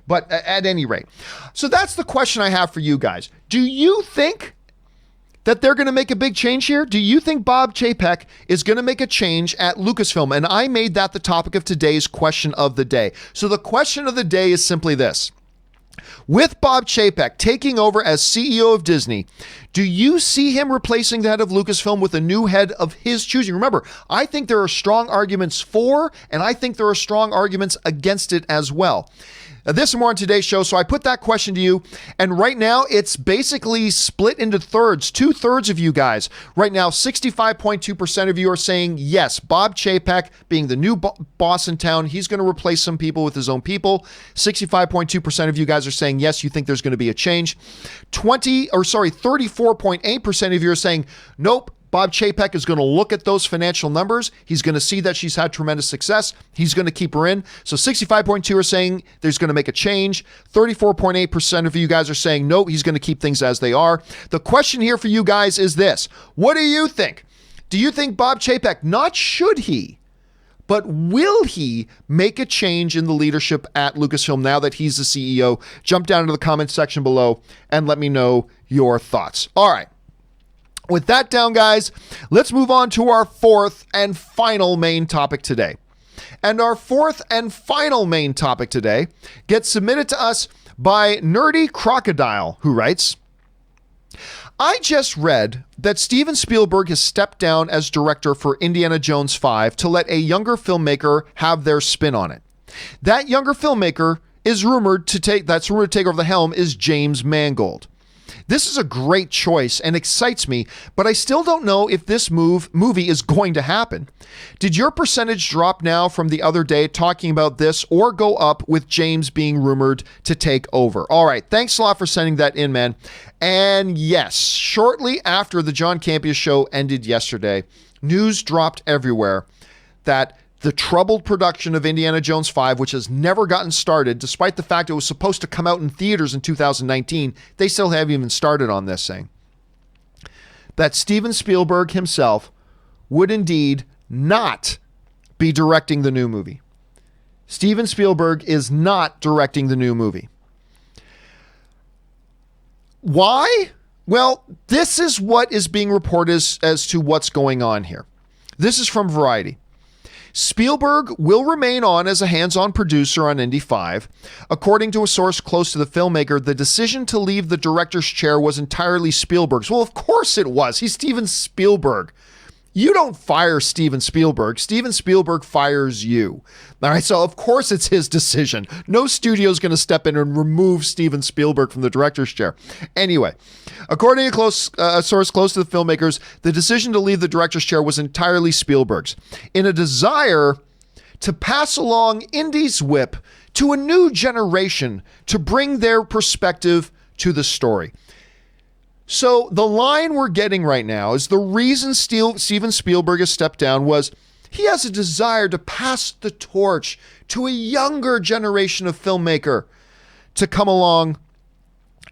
But at any rate, so that's the question I have for you guys. Do you think that they're going to make a big change here? Do you think Bob Chapek is going to make a change at Lucasfilm? And I made that the topic of today's question of the day. So the question of the day is simply this. With Bob Chapek taking over as CEO of Disney, do you see him replacing the head of Lucasfilm with a new head of his choosing? Remember, I think there are strong arguments for, and I think there are strong arguments against it as well. This and more on today's show. So I put that question to you, and right now it's basically split into thirds. 2/3 of you guys right now, 65.2% of you are saying yes, Bob Chapek being the new boss in town, he's going to replace some people with his own people. 65.2% of you guys are saying yes, you think there's going to be a change. 34.8% of you are saying nope. Bob Chapek is going to look at those financial numbers. He's going to see that she's had tremendous success. He's going to keep her in. So 65.2 are saying there's going to make a change. 34.8% of you guys are saying, no, he's going to keep things as they are. The question here for you guys is this. What do you think? Do you think Bob Chapek, not should he, but will he make a change in the leadership at Lucasfilm now that he's the CEO? Jump down into the comments section below and let me know your thoughts. All right. With that down, guys, let's move on to our fourth and final main topic today. And our fourth and final main topic today gets submitted to us by Nerdy Crocodile, who writes, I just read that Steven Spielberg has stepped down as director for Indiana Jones 5 to let a younger filmmaker have their spin on it. That younger filmmaker is rumored to take over the helm is James Mangold. This is a great choice and excites me, but I still don't know if this movie is going to happen. Did your percentage drop now from the other day talking about this, or go up with James being rumored to take over? All right, thanks a lot for sending that in, man. And yes, shortly after the John Campea Show ended yesterday, news dropped everywhere that the troubled production of Indiana Jones 5, which has never gotten started, despite the fact it was supposed to come out in theaters in 2019, they still haven't even started on this thing, that Steven Spielberg himself would indeed not be directing the new movie. Steven Spielberg is not directing the new movie. Why? Well, this is what is being reported as to what's going on here. This is from Variety. Spielberg will remain on as a hands-on producer on Indy 5. According to a source close to the filmmaker, the decision to leave the director's chair was entirely Spielberg's. Well, of course it was. He's Steven Spielberg. You don't fire Steven Spielberg. Steven Spielberg fires you. All right, so of course it's his decision. No studio's going to step in and remove Steven Spielberg from the director's chair. Anyway, according to a source close to the filmmakers, the decision to leave the director's chair was entirely Spielberg's, in a desire to pass along Indy's whip to a new generation to bring their perspective to the story. So the line we're getting right now is the reason Steven Spielberg has stepped down was he has a desire to pass the torch to a younger generation of filmmaker to come along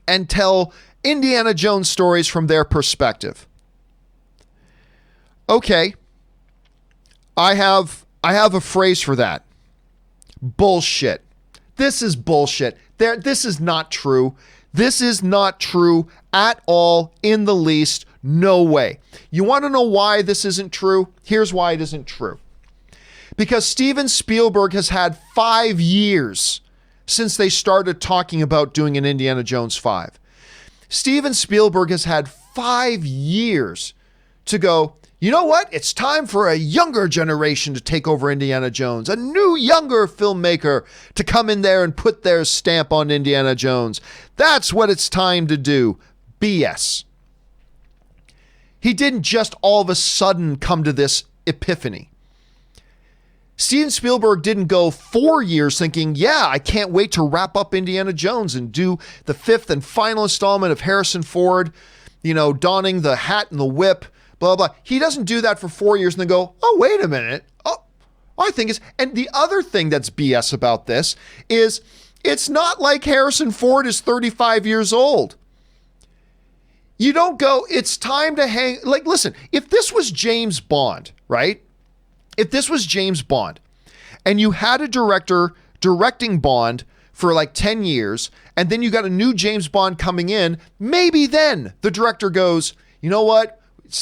and tell Indiana Jones stories from their perspective. Okay, I have a phrase for that. Bullshit. This is bullshit. This is not true. This is not true at all, in the least. No way. You want to know why this isn't true? Here's why it isn't true. Because Steven Spielberg has had 5 years since they started talking about doing an Indiana Jones 5. Steven Spielberg has had 5 years to go, you know what? It's time for a younger generation to take over Indiana Jones. A new, younger filmmaker to come in there and put their stamp on Indiana Jones. That's what it's time to do. BS. He didn't just all of a sudden come to this epiphany. Steven Spielberg didn't go 4 years thinking, yeah, I can't wait to wrap up Indiana Jones and do the 5th and final installment of Harrison Ford, donning the hat and the whip. Blah, blah. He doesn't do that for 4 years and then go, oh, wait a minute. Oh, I think it's... And the other thing that's BS about this is it's not like Harrison Ford is 35 years old. You don't go, it's time to hang... Like, listen, if this was James Bond, right? If this was James Bond and you had a director directing Bond for like 10 years and then you got a new James Bond coming in, maybe then the director goes, you know what?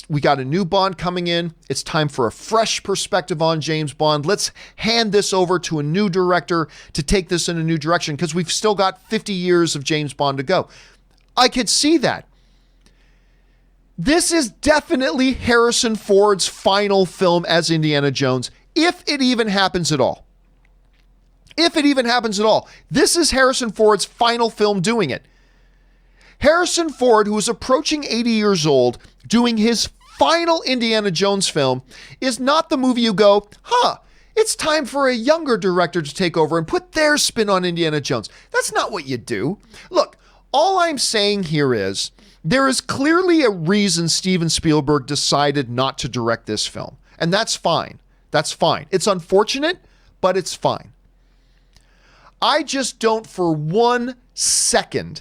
We got a new Bond coming in. It's time for a fresh perspective on James Bond. Let's hand this over to a new director to take this in a new direction because we've still got 50 years of James Bond to go. I could see that. This is definitely Harrison Ford's final film as Indiana Jones, if it even happens at all. If it even happens at all. This is Harrison Ford's final film doing it. Harrison Ford, who is approaching 80 years old, doing his final Indiana Jones film, is not the movie you go, it's time for a younger director to take over and put their spin on Indiana Jones. That's not what you do. Look, all I'm saying here is there is clearly a reason Steven Spielberg decided not to direct this film, and that's fine. That's fine. It's unfortunate, but it's fine. I just don't for 1 second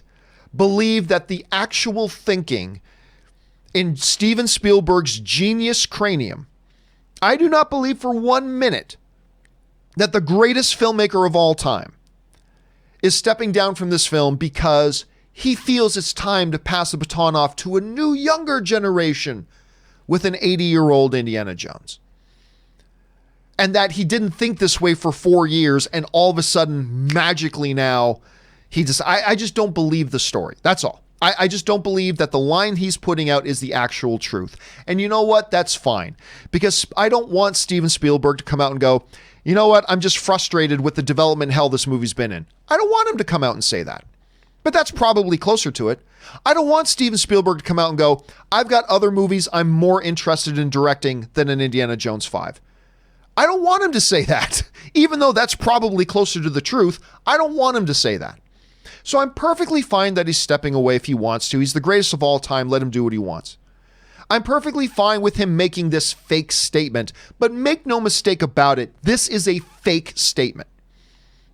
believe that the actual thinking in Steven Spielberg's genius cranium, I do not believe for 1 minute that the greatest filmmaker of all time is stepping down from this film because he feels it's time to pass the baton off to a new, younger generation with an 80-year-old Indiana Jones. And that he didn't think this way for 4 years, and all of a sudden, magically now, I just don't believe the story. That's all. I just don't believe that the line he's putting out is the actual truth. And you know what? That's fine. Because I don't want Steven Spielberg to come out and go, you know what? I'm just frustrated with the development hell this movie's been in. I don't want him to come out and say that. But that's probably closer to it. I don't want Steven Spielberg to come out and go, I've got other movies I'm more interested in directing than an Indiana Jones 5. I don't want him to say that. Even though that's probably closer to the truth, I don't want him to say that. So I'm perfectly fine that he's stepping away if he wants to. He's the greatest of all time. Let him do what he wants. I'm perfectly fine with him making this fake statement, but make no mistake about it, this is a fake statement.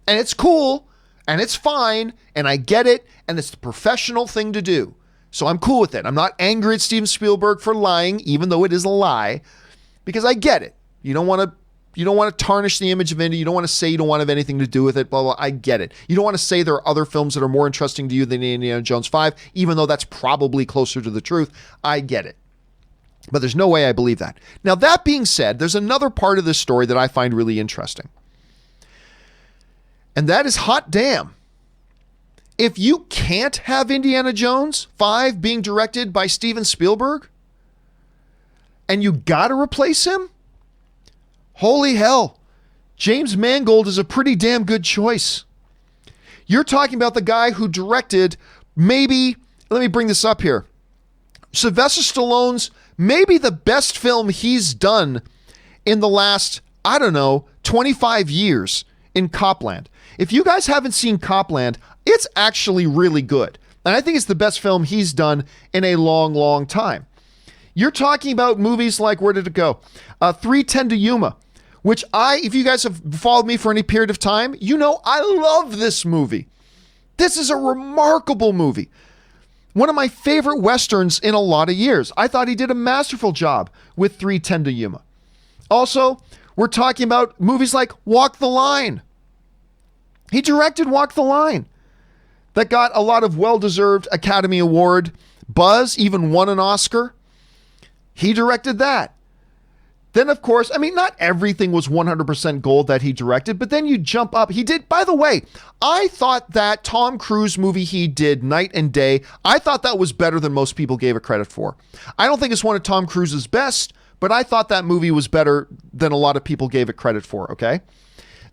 And it's cool, and it's fine, and I get it, and it's the professional thing to do. So I'm cool with it. I'm not angry at Steven Spielberg for lying, even though it is a lie, because I get it. You don't want to tarnish the image of Indy. You don't want to say you don't want to have anything to do with it, blah, blah. I get it. You don't want to say there are other films that are more interesting to you than Indiana Jones 5, even though that's probably closer to the truth. I get it. But there's no way I believe that. Now, that being said, there's another part of this story that I find really interesting. And that is, hot damn. If you can't have Indiana Jones 5 being directed by Steven Spielberg, and you got to replace him, holy hell, James Mangold is a pretty damn good choice. You're talking about the guy who directed maybe, let me bring this up here, Sylvester Stallone's maybe the best film he's done in the last, 25 years in Copland. If you guys haven't seen Copland, it's actually really good. And I think it's the best film he's done in a long, long time. You're talking about movies like, where did it go? 3:10 to Yuma, which if you guys have followed me for any period of time, you know I love this movie. This is a remarkable movie. One of my favorite Westerns in a lot of years. I thought he did a masterful job with 3:10 to Yuma. Also, we're talking about movies like Walk the Line. He directed Walk the Line. That got a lot of well-deserved Academy Award buzz, even won an Oscar. He directed that. Then, of course, not everything was 100% gold that he directed, but then you jump up. He did, by the way, I thought that Tom Cruise movie he did, Night and Day, I thought that was better than most people gave it credit for. I don't think it's one of Tom Cruise's best, but I thought that movie was better than a lot of people gave it credit for, okay?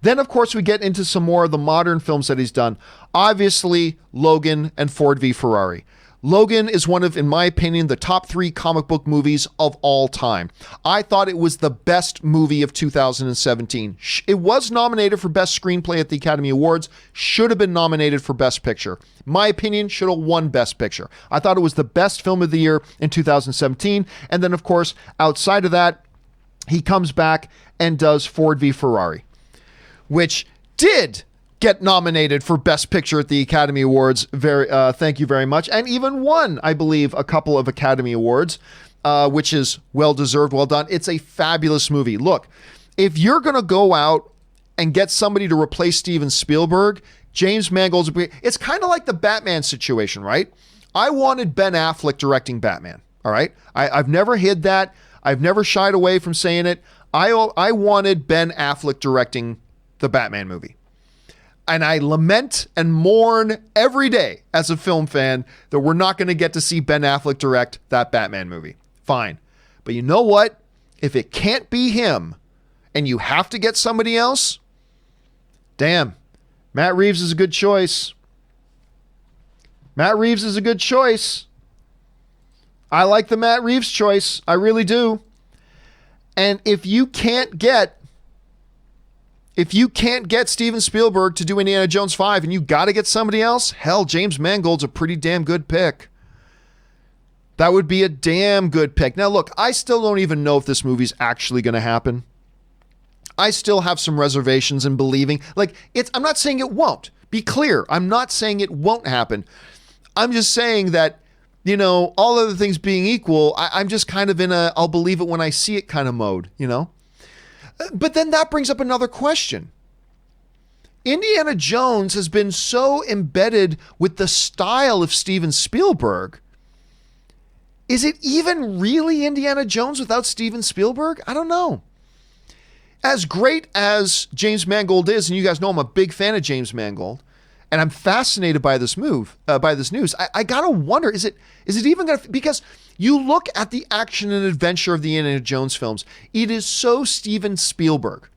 Then, of course, we get into some more of the modern films that he's done. Obviously, Logan and Ford v. Ferrari. Logan is one of, in my opinion, the top 3 comic book movies of all time. I thought it was the best movie of 2017. It was nominated for Best Screenplay at the Academy Awards. Should have been nominated for Best Picture. My opinion, should have won Best Picture. I thought it was the best film of the year in 2017. And then, of course, outside of that, he comes back and does Ford v. Ferrari, which did get nominated for Best Picture at the Academy Awards. Thank you very much. And even won, I believe, a couple of Academy Awards, which is well-deserved, well done. It's a fabulous movie. Look, if you're going to go out and get somebody to replace Steven Spielberg, James Mangold's, it's kind of like the Batman situation, right? I wanted Ben Affleck directing Batman, all right? I've never hid that. I've never shied away from saying it. I wanted Ben Affleck directing the Batman movie. And I lament and mourn every day as a film fan that we're not going to get to see Ben Affleck direct that Batman movie. Fine. But you know what? If it can't be him and you have to get somebody else, damn, Matt Reeves is a good choice. Matt Reeves is a good choice. I like the Matt Reeves choice. I really do. And if you can't get Steven Spielberg to do Indiana Jones 5 and you got to get somebody else, hell, James Mangold's a pretty damn good pick. That would be a damn good pick. Now, look, I still don't even know if this movie's actually going to happen. I still have some reservations in believing. I'm not saying it won't. Be clear. I'm not saying it won't happen. I'm just saying that all other things being equal, I'm just kind of in a I'll believe it when I see it kind of mode, But then that brings up another question. Indiana Jones has been so embedded with the style of Steven Spielberg. Is it even really Indiana Jones without Steven Spielberg? I don't know. As great as James Mangold is, and you guys know I'm a big fan of James Mangold, and I'm fascinated by this news. I gotta wonder, is it even gonna? Because you look at the action and adventure of the Indiana Jones films, it is so Steven Spielberg.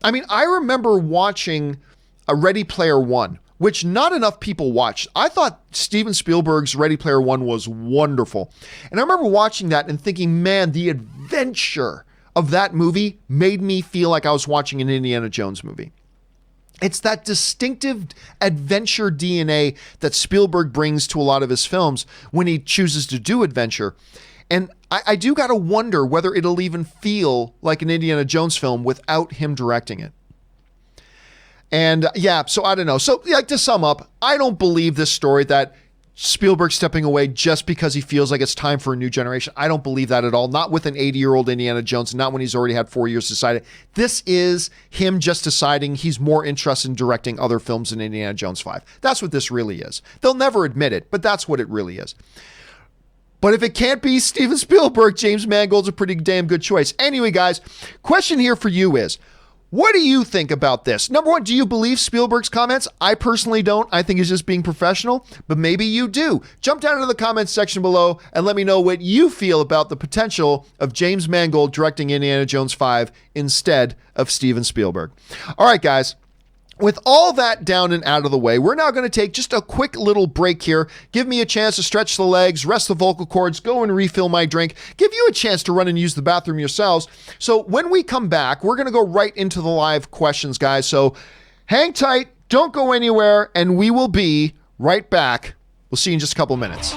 I mean, I remember watching a Ready Player One, which not enough people watched. I thought Steven Spielberg's Ready Player One was wonderful, and I remember watching that and thinking, man, the adventure of that movie made me feel like I was watching an Indiana Jones movie. It's that distinctive adventure DNA that Spielberg brings to a lot of his films when he chooses to do adventure. And I do got to wonder whether it'll even feel like an Indiana Jones film without him directing it. And so I don't know. So to sum up, I don't believe this story that Spielberg stepping away just because he feels like it's time for a new generation. I don't believe that at all. Not with an 80-year-old Indiana Jones, not when he's already had 4 years to decide it. This is him just deciding he's more interested in directing other films than Indiana Jones 5. That's what this really is. They'll never admit it, but that's what it really is. But if it can't be Steven Spielberg, James Mangold's a pretty damn good choice. Anyway, guys, question here for you is, what do you think about this? Number one, do you believe Spielberg's comments? I personally don't. I think he's just being professional, but maybe you do. Jump down into the comments section below and let me know what you feel about the potential of James Mangold directing Indiana Jones 5 instead of Steven Spielberg. All right, guys. With all that down and out of the way, we're now going to take just a quick little break here. Give me a chance to stretch the legs, rest the vocal cords, go and refill my drink, give you a chance to run and use the bathroom yourselves. So when we come back, we're going to go right into the live questions, guys. So hang tight, don't go anywhere, and we will be right back. We'll see you in just a couple minutes.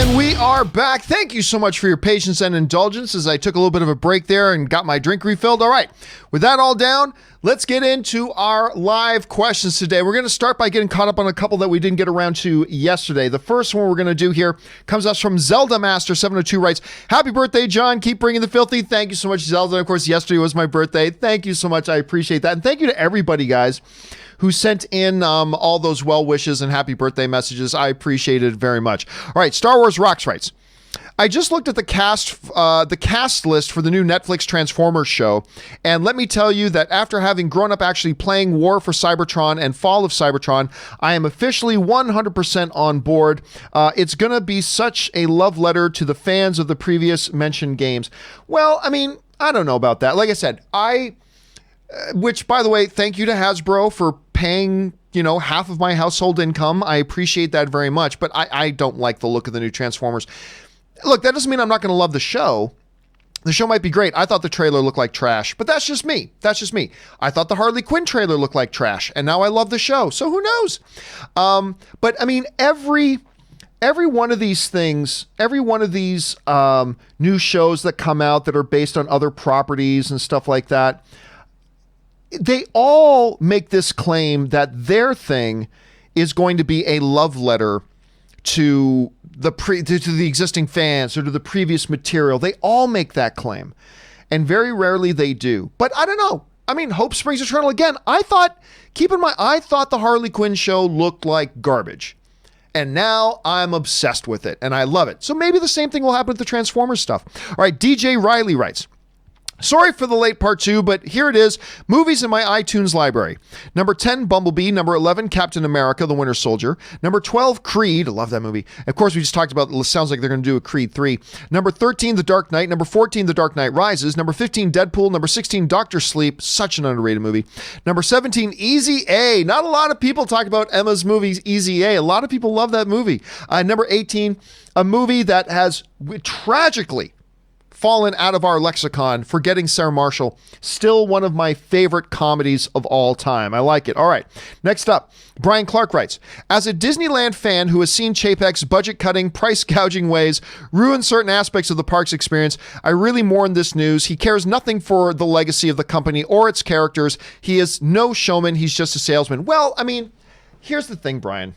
And we are back. Thank you so much for your patience and indulgence as I took a little bit of a break there and got my drink refilled. All right, with that all down, let's get into our live questions today. We're going to start by getting caught up on a couple that we didn't get around to yesterday. The first one we're going to do here comes us from Zelda Master 702 writes, "Happy birthday, John. Keep bringing the filthy." Thank you so much, Zelda. Of course, yesterday was my birthday. Thank you so much. I appreciate that. And thank you to everybody, guys, who sent in all those well wishes and happy birthday messages. I appreciate it very much. All right, Star Wars Rocks writes, "I just looked at the cast list for the new Netflix Transformers show, and let me tell you that after having grown up actually playing War for Cybertron and Fall of Cybertron, I am officially 100% on board. It's going to be such a love letter to the fans of the previous mentioned games." Well, I mean, I don't know about that. Like I said, which, by the way, thank you to Hasbro for paying, half of my household income. I appreciate that very much, but I don't like the look of the new Transformers. Look, that doesn't mean I'm not going to love the show. The show might be great. I thought the trailer looked like trash, but that's just me. I thought the Harley Quinn trailer looked like trash, and now I love the show, so who knows? But I mean, every one of these things, every one of these new shows that come out that are based on other properties and stuff like that, they all make this claim that their thing is going to be a love letter to the existing fans or to the previous material. They all make that claim, and very rarely they do. But I don't know. I mean, hope springs eternal. Again, I thought the Harley Quinn show looked like garbage, and now I'm obsessed with it, and I love it. So maybe the same thing will happen with the Transformers stuff. All right, DJ Riley writes, "Sorry for the late part 2, but here it is. Movies in my iTunes library. Number 10, Bumblebee. Number 11, Captain America, The Winter Soldier. Number 12, Creed." I love that movie. Of course, we just talked about, it sounds like they're going to do a Creed 3. Number 13, The Dark Knight. Number 14, The Dark Knight Rises. Number 15, Deadpool. Number 16, Doctor Sleep. Such an underrated movie. Number 17, Easy A. Not a lot of people talk about Emma's movies, Easy A. A lot of people love that movie. Number 18, a movie that has tragically fallen out of our lexicon, Forgetting Sarah Marshall. Still one of my favorite comedies of all time. I like it. All right. Next up, Brian Clark writes, "As a Disneyland fan who has seen Chapek's budget-cutting, price-gouging ways ruin certain aspects of the park's experience, I really mourn this news. He cares nothing for the legacy of the company or its characters. He is no showman. He's just a salesman." Well, I mean, here's the thing, Brian.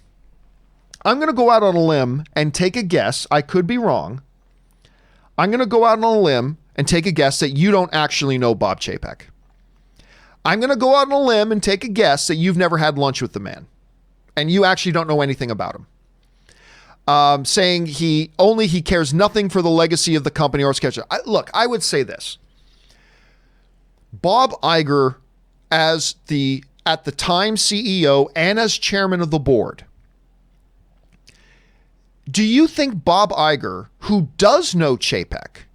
I'm going to go out on a limb and take a guess. I could be wrong. I'm going to go out on a limb and take a guess that you don't actually know Bob Chapek. I'm going to go out on a limb and take a guess that you've never had lunch with the man and you actually don't know anything about him. Saying he cares nothing for the legacy of the company or its character. Look, I would say this. Bob Iger, at the time CEO and as chairman of the board, do you think Bob Iger, who does know Chapek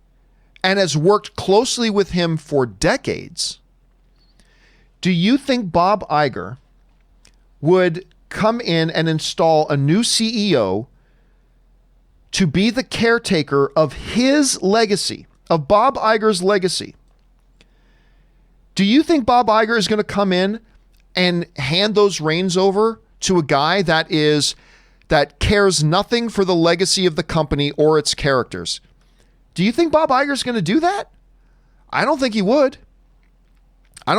and has worked closely with him for decades, do you think Bob Iger would come in and install a new CEO to be the caretaker of his legacy, of Bob Iger's legacy? Do you think Bob Iger is going to come in and hand those reins over to a guy that cares nothing for the legacy of the company or its characters? Do you think Bob Iger's going to do that? I don't think he would. I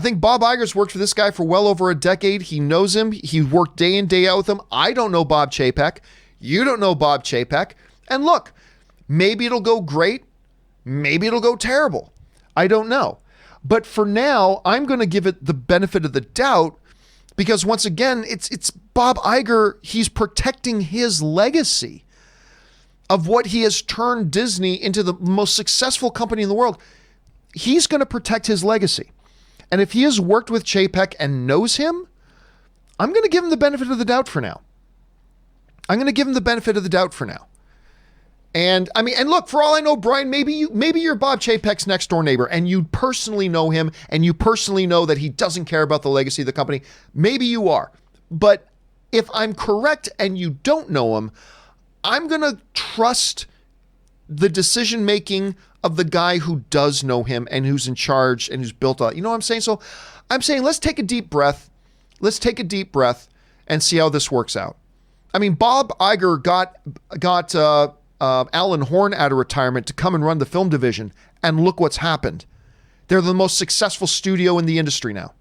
think Bob Iger's worked for this guy for well over a decade. He knows him. He worked day in, day out with him. I don't know Bob Chapek. You don't know Bob Chapek. And look, maybe it'll go great. Maybe it'll go terrible. I don't know. But for now, I'm going to give it the benefit of the doubt, because once again, it's Bob Iger. He's protecting his legacy of what he has turned Disney into the most successful company in the world. He's going to protect his legacy. And if he has worked with Chapek and knows him, I'm going to give him the benefit of the doubt for now. And I mean, and look, for all I know, Brian, maybe you're Bob Chapek's next door neighbor and you personally know him and you personally know that he doesn't care about the legacy of the company. Maybe you are. But if I'm correct and you don't know him, I'm going to trust the decision-making of the guy who does know him and who's in charge and who's built up. You know what I'm saying? So I'm saying, let's take a deep breath. And see how this works out. I mean, Bob Iger got Alan Horn out of retirement to come and run the film division, and look what's happened. They're the most successful studio in the industry now.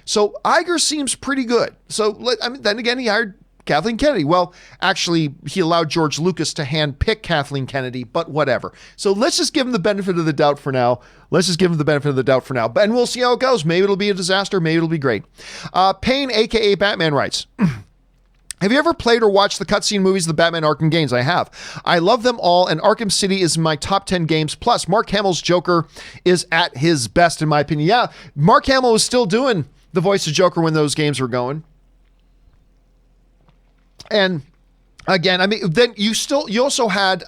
So Iger seems pretty good. So then again, he hired Kathleen Kennedy. Well, actually, he allowed George Lucas to handpick Kathleen Kennedy, but whatever. So let's just give him the benefit of the doubt for now. And we'll see how it goes. Maybe it'll be a disaster. Maybe it'll be great. Payne, a.k.a. Batman, writes, have you ever played or watched the cutscene movies of the Batman Arkham games? I have. I love them all, and Arkham City is my top 10 games. Plus, Mark Hamill's Joker is at his best, in my opinion. Yeah, Mark Hamill was still doing the voice of Joker when those games were going. And again, I mean, then you also had,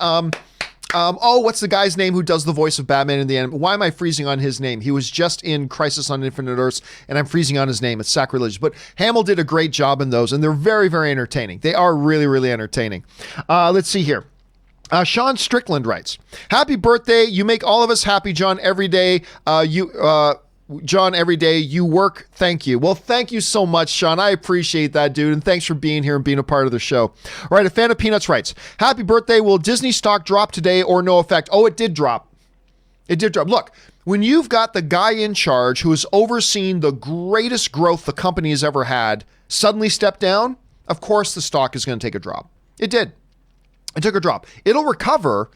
what's the guy's name who does the voice of Batman in the end? Why am I freezing on his name? He was just in Crisis on Infinite Earths, and I'm freezing on his name. It's sacrilegious. But Hamill did a great job in those, and they're very, very entertaining. They are really, really entertaining. Let's see here. Sean Strickland writes, happy birthday. You make all of us happy, John, every day. John, every day you work. Thank you. Well, thank you so much, Sean. I appreciate that, dude. And thanks for being here and being a part of the show. All right. A fan of Peanuts writes, happy birthday. Will Disney stock drop today or no effect? Oh, it did drop. It did drop. Look, when you've got the guy in charge who has overseen the greatest growth the company has ever had suddenly step down, of course the stock is going to take a drop. It did. It took a drop. It'll recover.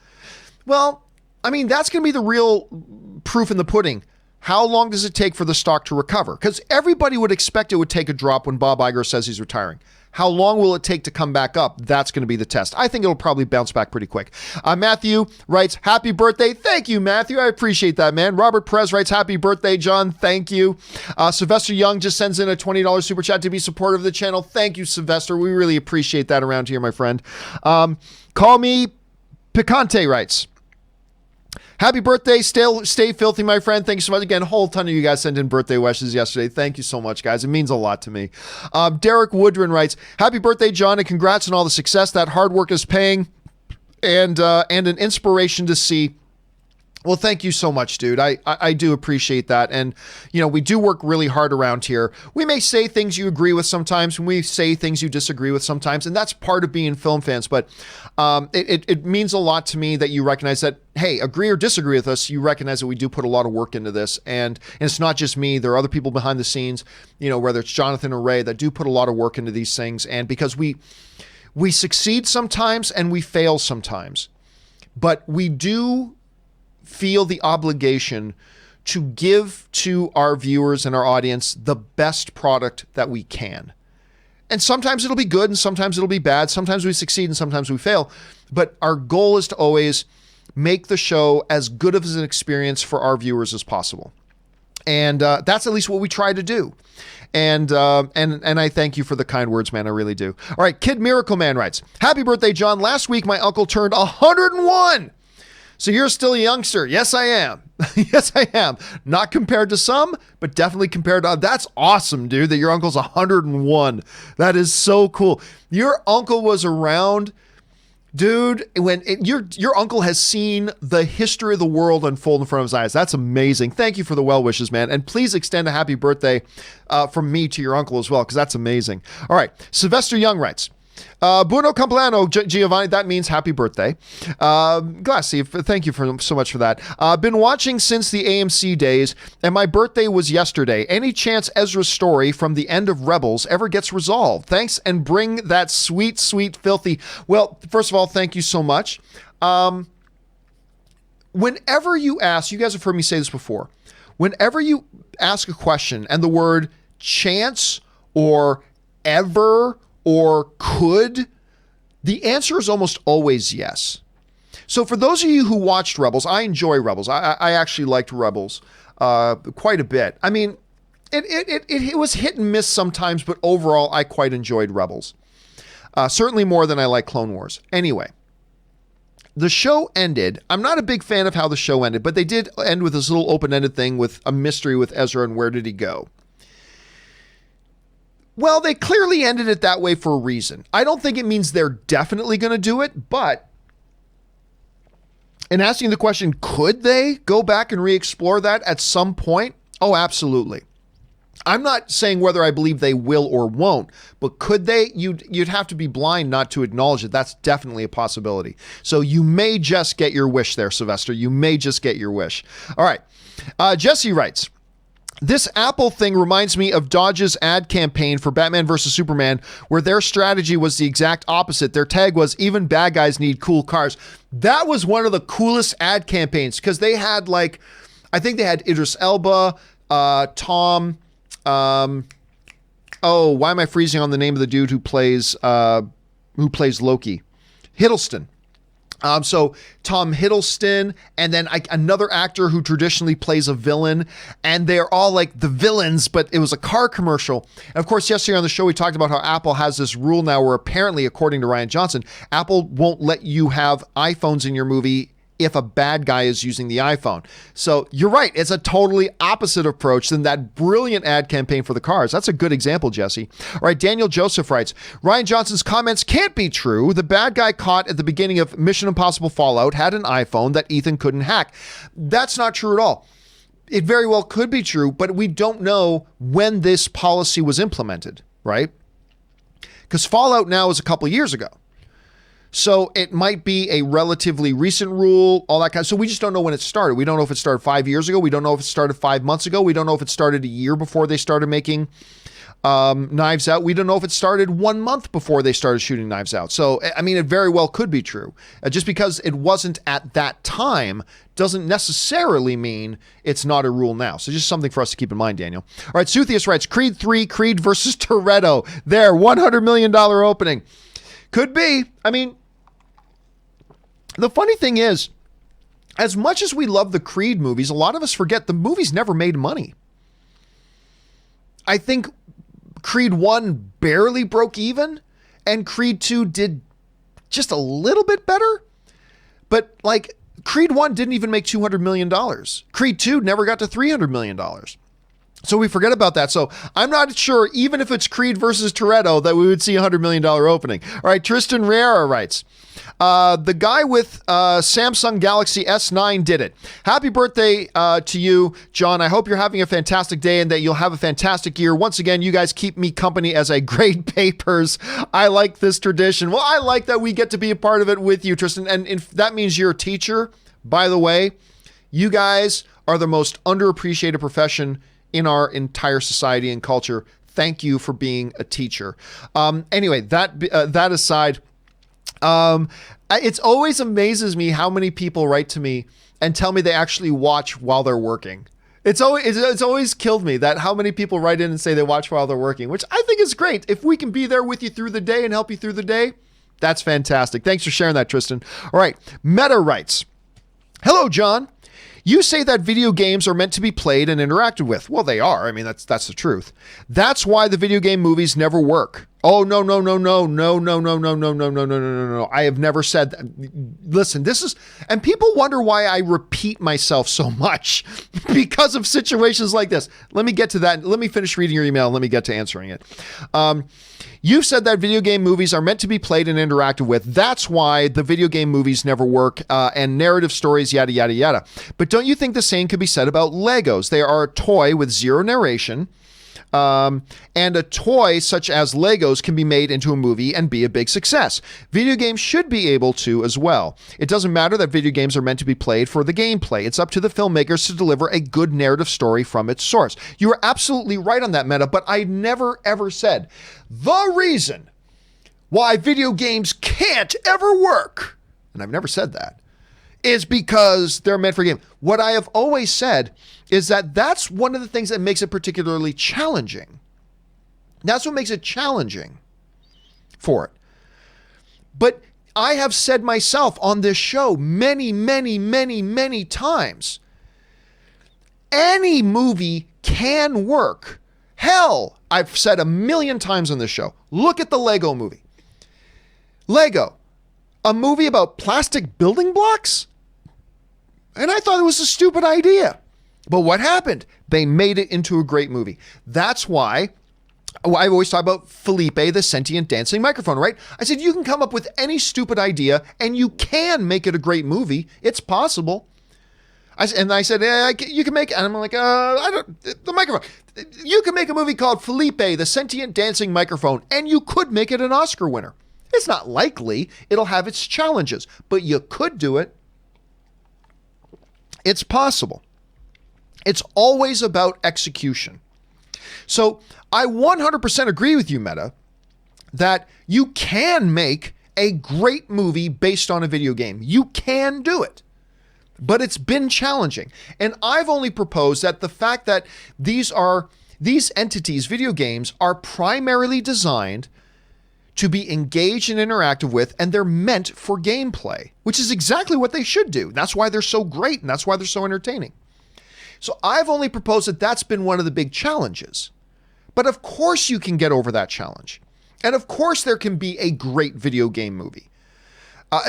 Well, I mean, that's going to be the real proof in the pudding. How long does it take for the stock to recover? Because everybody would expect it would take a drop when Bob Iger says he's retiring. How long will it take to come back up? That's going to be the test. I think it'll probably bounce back pretty quick. Matthew writes, happy birthday. Thank you, Matthew. I appreciate that, man. Robert Perez writes, happy birthday, John. Thank you. Sylvester Young just sends in a $20 super chat to be supportive of the channel. Thank you, Sylvester. We really appreciate that around here, my friend. Call me Picante writes, happy birthday. Stay filthy, my friend. Thank you so much. Again, a whole ton of you guys sent in birthday wishes yesterday. Thank you so much, guys. It means a lot to me. Derek Woodrin writes, happy birthday, John, and congrats on all the success. That hard work is paying, and an inspiration to see. Well, thank you so much, dude. I do appreciate that. And, you know, we do work really hard around here. We may say things you agree with sometimes, and we say things you disagree with sometimes, and that's part of being film fans. But it means a lot to me that you recognize that, hey, agree or disagree with us, you recognize that we do put a lot of work into this. And it's not just me. There are other people behind the scenes, you know, whether it's Jonathan or Ray, that do put a lot of work into these things. And because we succeed sometimes and we fail sometimes, but we do feel the obligation to give to our viewers and our audience the best product that we can. And sometimes it'll be good and sometimes it'll be bad. Sometimes we succeed and sometimes we fail. But our goal is to always make the show as good of an experience for our viewers as possible. And that's at least what we try to do. And I thank you for the kind words, man. I really do. All right. Kid Miracle Man writes, happy birthday, John. Last week, my uncle turned 101. So you're still a youngster. Yes, I am. Yes, I am. Not compared to some, but definitely compared to, that's awesome, dude, that your uncle's 101. That is so cool. Your uncle was around, dude, when your uncle has seen the history of the world unfold in front of his eyes. That's amazing. Thank you for the well wishes, man. And please extend a happy birthday from me to your uncle as well, because that's amazing. All right. Sylvester Young writes, Buono Compleanno, Giovanni, that means happy birthday. Glassy, thank you so much for that. Been watching since the AMC days, and my birthday was yesterday. Any chance Ezra's story from the end of Rebels ever gets resolved? Thanks, and bring that sweet, sweet, filthy. Well, first of all, thank you so much. Whenever you ask, you guys have heard me say this before, whenever you ask a question and the word chance or ever or could, the answer is almost always yes. So for those of you who watched Rebels, I enjoy Rebels. I actually liked Rebels quite a bit. I mean, it was hit and miss sometimes, but overall, I quite enjoyed Rebels. Certainly more than I like Clone Wars. Anyway, the show ended. I'm not a big fan of how the show ended, but they did end with this little open-ended thing with a mystery with Ezra and where did he go. Well, they clearly ended it that way for a reason. I don't think it means they're definitely going to do it, but in asking the question, could they go back and re-explore that at some point? Oh, absolutely. I'm not saying whether I believe they will or won't, but could they? You'd have to be blind not to acknowledge it. That's definitely a possibility. So you may just get your wish there, Sylvester. You may just get your wish. All right. Jesse writes, this Apple thing reminds me of Dodge's ad campaign for Batman vs. Superman, where their strategy was the exact opposite. Their tag was, even bad guys need cool cars. That was one of the coolest ad campaigns because they had I think they had Idris Elba, Tom... why am I freezing on the name of the dude who plays Loki? Hiddleston. So Tom Hiddleston, and then another actor who traditionally plays a villain, and they're all like the villains, but it was a car commercial. And of course, yesterday on the show, we talked about how Apple has this rule now where apparently, according to Ryan Johnson, Apple won't let you have iPhones in your movie if a bad guy is using the iPhone. So you're right. It's a totally opposite approach than that brilliant ad campaign for the cars. That's a good example, Jesse. All right. Daniel Joseph writes, Ryan Johnson's comments can't be true. The bad guy caught at the beginning of Mission Impossible Fallout had an iPhone that Ethan couldn't hack. That's not true at all. It very well could be true, but we don't know when this policy was implemented, right? Because Fallout now is a couple years ago. So it might be a relatively recent rule, all that kind of, so we just don't know when it started. We don't know if it started 5 years ago. We don't know if it started 5 months ago. We don't know if it started a year before they started making Knives Out. We don't know if it started 1 month before they started shooting Knives Out. So, I mean, it very well could be true. Just because it wasn't at that time doesn't necessarily mean it's not a rule now. So just something for us to keep in mind, Daniel. All right, Suthius writes, Creed 3, Creed versus Toretto. There, $100 million opening. Could be. I mean, the funny thing is, as much as we love the Creed movies, a lot of us forget the movies never made money. I think Creed 1 barely broke even, and Creed 2 did just a little bit better. But Creed 1 didn't even make $200 million. Creed 2 never got to $300 million. So we forget about that. So I'm not sure, even if it's Creed versus Toretto, that we would see a $100 million opening. All right, Tristan Riera writes, the guy with Samsung Galaxy S9 did it. Happy birthday to you, John. I hope you're having a fantastic day and that you'll have a fantastic year. Once again, you guys keep me company as I grade papers. I like this tradition. Well, I like that we get to be a part of it with you, Tristan. And if that means you're a teacher, by the way, you guys are the most underappreciated profession in our entire society and culture. Thank you for being a teacher. Anyway, that aside, it always amazes me how many people write to me and tell me they actually watch while they're working. It's always killed me that how many people write in and say they watch while they're working, which I think is great. If we can be there with you through the day and help you through the day, that's fantastic. Thanks for sharing that, Tristan. All right. Meta writes, hello, John. You say that video games are meant to be played and interacted with. Well, they are. I mean, that's the truth. That's why the video game movies never work. Oh, no. I have never said that. Listen, this is, and people wonder why I repeat myself so much because of situations like this. Let me get to that. Let me finish reading your email and let me get to answering it. You said that video game movies are meant to be played and interacted with. That's why the video game movies never work, and narrative stories, yada, yada, yada. But don't you think the same could be said about Legos? They are a toy with zero narration, and a toy such as Legos can be made into a movie and be a big success. Video games should be able to as well. It doesn't matter that video games are meant to be played for the gameplay. It's up to the filmmakers to deliver a good narrative story from its source. You are absolutely right on that, Meta, but I never ever said the reason why video games can't ever work, and I've never said that, is because they're meant for game. What I have always said is that that's one of the things that makes it particularly challenging. That's what makes it challenging for it. But I have said myself on this show many times, any movie can work. Hell, I've said a million times on this show, look at the Lego movie. Lego, a movie about plastic building blocks? And I thought it was a stupid idea. But what happened? They made it into a great movie. That's why I always talk about Felipe, the sentient dancing microphone, right? I said, you can come up with any stupid idea and you can make it a great movie. It's possible. I said, yeah, you can make it. And I'm like, I don't, the microphone. You can make a movie called Felipe, the Sentient Dancing Microphone, and you could make it an Oscar winner. It's not likely. It'll have its challenges, but you could do it. It's possible. It's always about execution. So I 100% agree with you, Meta, that you can make a great movie based on a video game. You can do it, but it's been challenging. And I've only proposed that the fact that these entities, video games, are primarily designed to be engaged and interactive with, and they're meant for gameplay, which is exactly what they should do. That's why they're so great, and that's why they're so entertaining. So I've only proposed that that's been one of the big challenges. But of course you can get over that challenge. And of course there can be a great video game movie.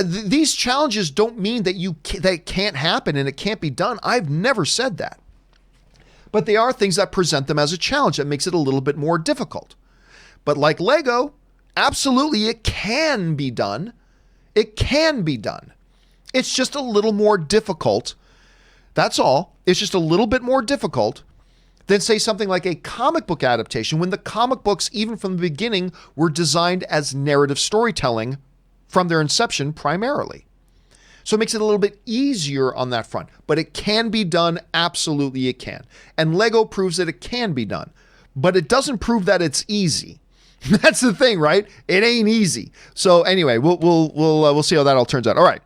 These challenges don't mean that that it can't happen and it can't be done. I've never said that. But they are things that present them as a challenge that makes it a little bit more difficult. But like Lego, absolutely it can be done. It can be done. It's just a little more difficult. That's all. It's just a little bit more difficult than, say, something like a comic book adaptation, when the comic books, even from the beginning, were designed as narrative storytelling from their inception primarily. So it makes it a little bit easier on that front, but it can be done. Absolutely it can. And Lego proves that it can be done, but it doesn't prove that it's easy. That's the thing, right? It ain't easy. So anyway, we'll see how that all turns out. All right.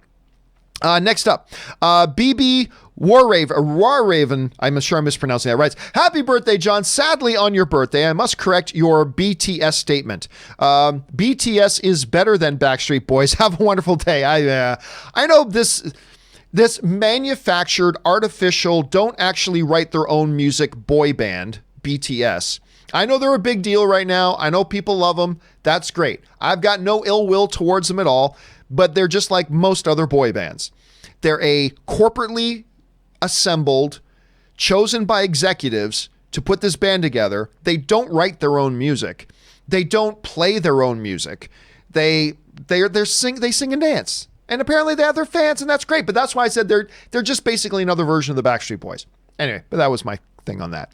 Next up, BB Warraven, I'm sure I'm mispronouncing that, writes, happy birthday, John. Sadly, on your birthday, I must correct your BTS statement. BTS is better than Backstreet Boys. Have a wonderful day. I know this manufactured, artificial, don't actually write their own music boy band, BTS. I know they're a big deal right now. I know people love them. That's great. I've got no ill will towards them at all, but they're just like most other boy bands. They're a corporately assembled, chosen by executives to put this band together. They don't write their own music. They don't play their own music. They sing and dance. And apparently they have their fans, and that's great. But that's why I said they're just basically another version of the Backstreet Boys. Anyway, but that was my thing on that.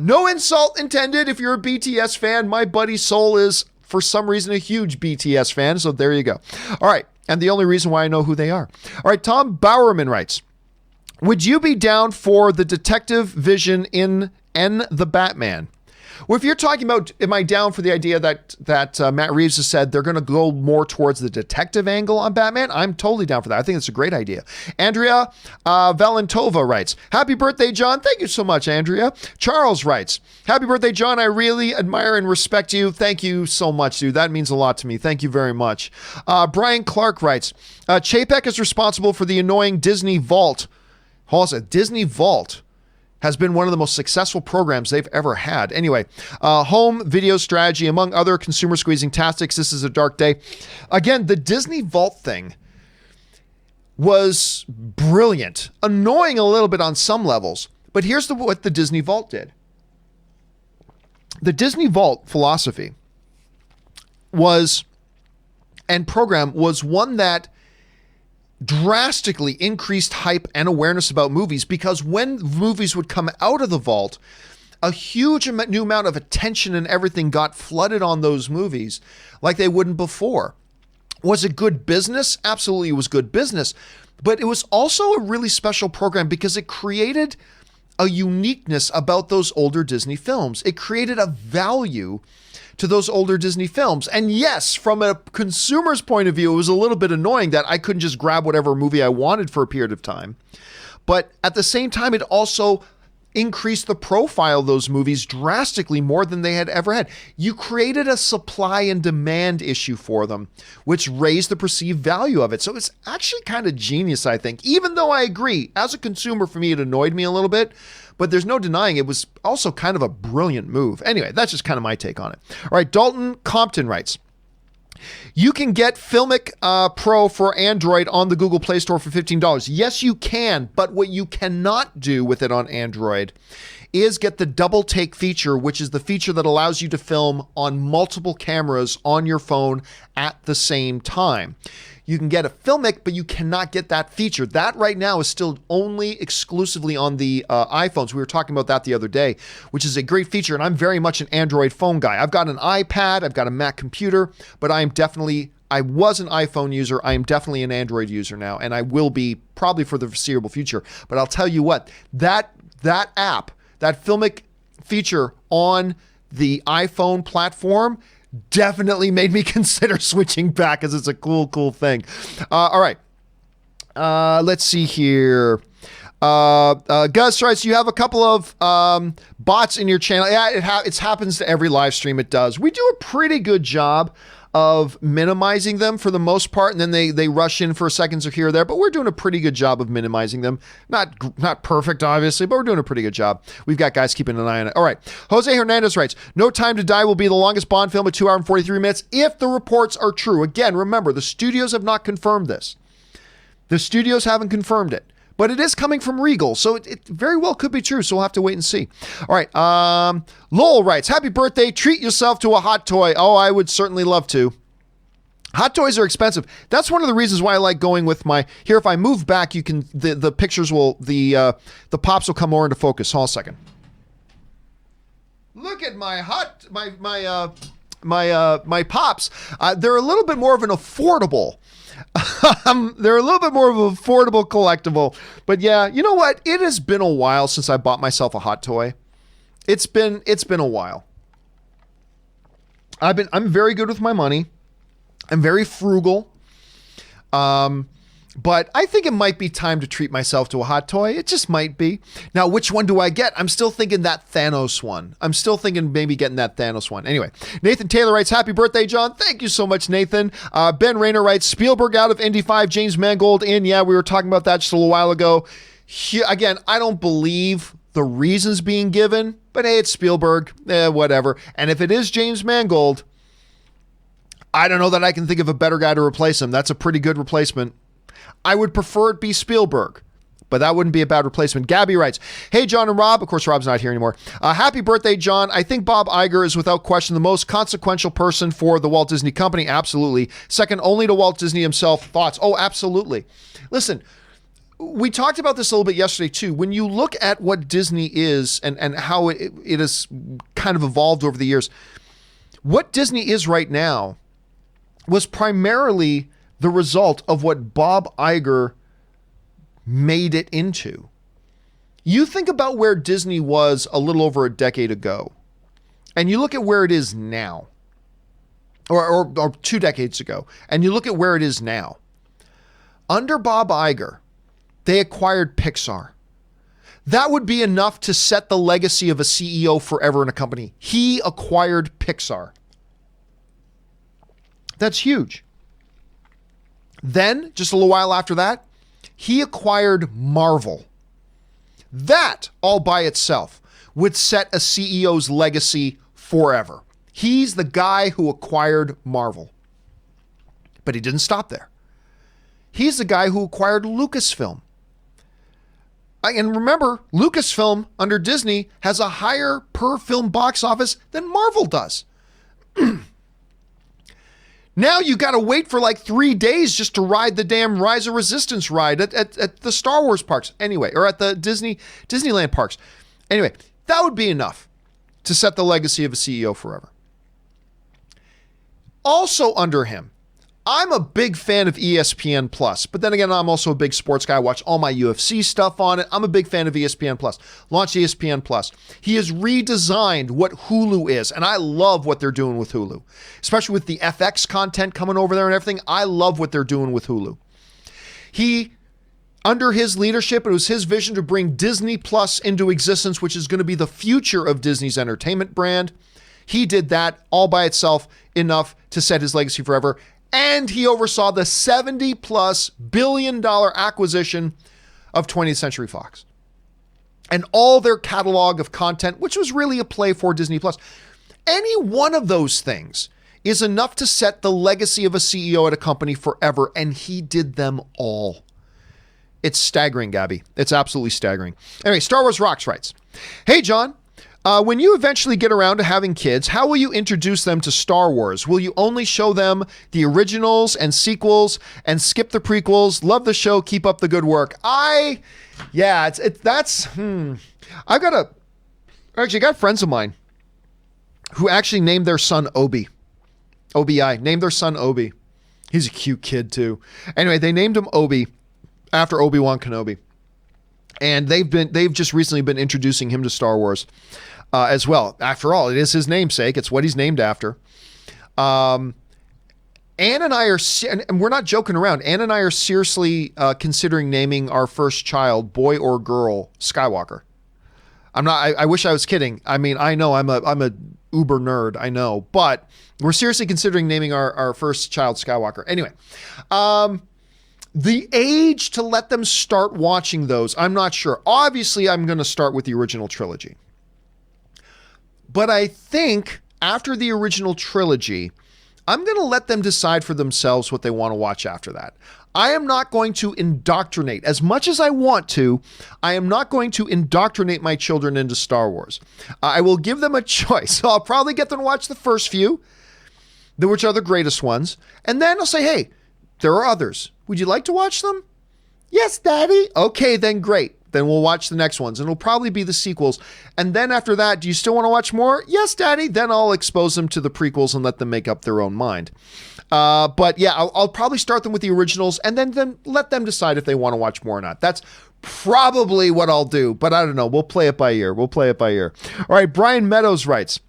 No insult intended if you're a BTS fan. My buddy Soul is, for some reason, a huge BTS fan. So there you go. All right. And the only reason why I know who they are. All right. Tom Bowerman writes, would you be down for the detective vision in the Batman? Well, if you're talking about, am I down for the idea that Matt Reeves has said they're going to go more towards the detective angle on Batman? I'm totally down for that. I think it's a great idea. Andrea Valentova writes, happy birthday, John. Thank you so much, Andrea. Charles writes, happy birthday, John. I really admire and respect you. Thank you so much, dude. That means a lot to me. Thank you very much. Brian Clark writes, Chapek is responsible for the annoying Disney Vault. Hold on, Disney Vault has been one of the most successful programs they've ever had. Anyway, home video strategy, among other consumer squeezing tactics. This is a dark day. Again, the Disney Vault thing was brilliant, annoying a little bit on some levels. But here's what the Disney Vault did. The Disney Vault philosophy and program was one that drastically increased hype and awareness about movies, because when movies would come out of the vault, a huge new amount of attention and everything got flooded on those movies like they wouldn't before. Was it good business? Absolutely, it was good business. But it was also a really special program because it created a uniqueness about those older Disney films. It created a value to those older Disney films. And yes, from a consumer's point of view, it was a little bit annoying that I couldn't just grab whatever movie I wanted for a period of time. But at the same time, it also increased the profile of those movies drastically more than they had ever had. You created a supply and demand issue for them, which raised the perceived value of it. So it's actually kind of genius, I think, even though I agree, as a consumer, for me, it annoyed me a little bit. But there's no denying it was also kind of a brilliant move. Anyway, that's just kind of my take on it. All right, Dalton Compton writes, you can get Filmic Pro for Android on the Google Play Store for $15. Yes, you can, but what you cannot do with it on Android is get the double take feature, which is the feature that allows you to film on multiple cameras on your phone at the same time. You can get a filmic, but you cannot get that feature. That right now is still only exclusively on the iPhones. We were talking about that the other day, which is a great feature. And I'm very much an Android phone guy. I've got an iPad, I've got a Mac computer, but I was an iPhone user. I am definitely an Android user now, and I will be probably for the foreseeable future. But I'll tell you what, that app, that filmic feature on the iPhone platform definitely made me consider switching back, because it's a cool thing. All right. Let's see here. Gus writes, you have a couple of bots in your channel. Yeah, it happens to every live stream. It does. We do a pretty good job of minimizing them for the most part, and then they rush in for seconds or here or there, but we're doing a pretty good job of minimizing them. Not perfect, obviously, but we're doing a pretty good job. We've got guys keeping an eye on it. All right. Jose Hernandez writes, No Time to Die will be the longest Bond film at 2 hours and 43 minutes if the reports are true. Again, remember, the studios have not confirmed this. The studios haven't confirmed it, but it is coming from Regal, so it very well could be true, so we'll have to wait and see. All right. Lowell writes, happy birthday. Treat yourself to a hot toy. Oh, I would certainly love to. Hot toys are expensive. That's one of the reasons why I like going with my, here, if I move back, you can, the pictures will, the pops will come more into focus. Hold on a second. Look at my my pops. They're a little bit more of an affordable. They're a little bit more of an affordable collectible, but yeah, you know what? It has been a while since I bought myself a hot toy. It's been a while. I'm very good with my money. I'm very frugal. But I think it might be time to treat myself to a hot toy. It just might be. Now, which one do I get? I'm still thinking that Thanos one. I'm still thinking maybe getting that Thanos one. Anyway, Nathan Taylor writes, happy birthday, John. Thank you so much, Nathan. Ben Rayner writes, Spielberg out of Indy 5, James Mangold in. Yeah, we were talking about that just a little while ago. Again, I don't believe the reasons being given, but hey, it's Spielberg. Whatever. And if it is James Mangold, I don't know that I can think of a better guy to replace him. That's a pretty good replacement. I would prefer it be Spielberg, but that wouldn't be a bad replacement. Gabby writes, hey, John and Rob. Of course, Rob's not here anymore. Happy birthday, John. I think Bob Iger is without question the most consequential person for the Walt Disney Company. Absolutely. Second only to Walt Disney himself. Thoughts? Oh, absolutely. Listen, we talked about this a little bit yesterday, too. When you look at what Disney is and how it has kind of evolved over the years, what Disney is right now was primarily the result of what Bob Iger made it into. You think about where Disney was a little over a decade ago, and you look at where it is now, or 2 decades ago, and you look at where it is now. Under Bob Iger, they acquired Pixar. That would be enough to set the legacy of a CEO forever in a company. He acquired Pixar. That's huge. Then, just a little while after that, he acquired Marvel. That, all by itself, would set a CEO's legacy forever. He's the guy who acquired Marvel. But he didn't stop there. He's the guy who acquired Lucasfilm. And remember, Lucasfilm, under Disney, has a higher per-film box office than Marvel does. Now you got to wait for like 3 days just to ride the damn Rise of Resistance ride at the Star Wars parks. Anyway, or at the Disneyland parks. Anyway, that would be enough to set the legacy of a CEO forever. Also under him, I'm a big fan of ESPN Plus, but then again, I'm also a big sports guy. I watch all my UFC stuff on it. I'm a big fan of ESPN Plus. Launch ESPN Plus. He has redesigned what Hulu is, and I love what they're doing with Hulu, especially with the FX content coming over there and everything. I love what they're doing with Hulu. Under his leadership, it was his vision to bring Disney Plus into existence, which is going to be the future of Disney's entertainment brand. He did that all by itself enough to set his legacy forever. And he oversaw the $70+ billion acquisition of 20th Century Fox and all their catalog of content, which was really a play for Disney Plus. Any one of those things is enough to set the legacy of a CEO at a company forever, and he did them all. It's staggering, Gabby. It's absolutely staggering. Anyway, Star Wars Rocks writes, hey, John, When you eventually get around to having kids, how will you introduce them to Star Wars? Will you only show them the originals and sequels and skip the prequels? Love the show. Keep up the good work. I got friends of mine who actually named their son Obi. OBI, named their son Obi. He's a cute kid too. Anyway, they named him Obi after Obi-Wan Kenobi. And they've just recently been introducing him to Star Wars as well. After all, it is his namesake. It's what he's named after. Anne and I are, and we're not joking around. Anne and I are seriously considering naming our first child, boy or girl, Skywalker. I'm not. I wish I was kidding. I mean, I know I'm a uber nerd. I know, but we're seriously considering naming our first child Skywalker. Anyway, the age to let them start watching those, I'm not sure. Obviously, I'm going to start with the original trilogy, but I think after the original trilogy, I'm going to let them decide for themselves what they want to watch after that. I am not going to indoctrinate. As much as I want to, I am not going to indoctrinate my children into Star Wars. I will give them a choice. So I'll probably get them to watch the first few, which are the greatest ones. And then I'll say, hey, there are others. Would you like to watch them? Yes, Daddy. Okay, then great. Then we'll watch the next ones, and it'll probably be the sequels. And then after that, do you still want to watch more? Yes, Daddy. Then I'll expose them to the prequels and let them make up their own mind. But yeah, I'll probably start them with the originals and then let them decide if they want to watch more or not. That's probably what I'll do, but I don't know. We'll play it by ear. All right, Brian Meadows writes,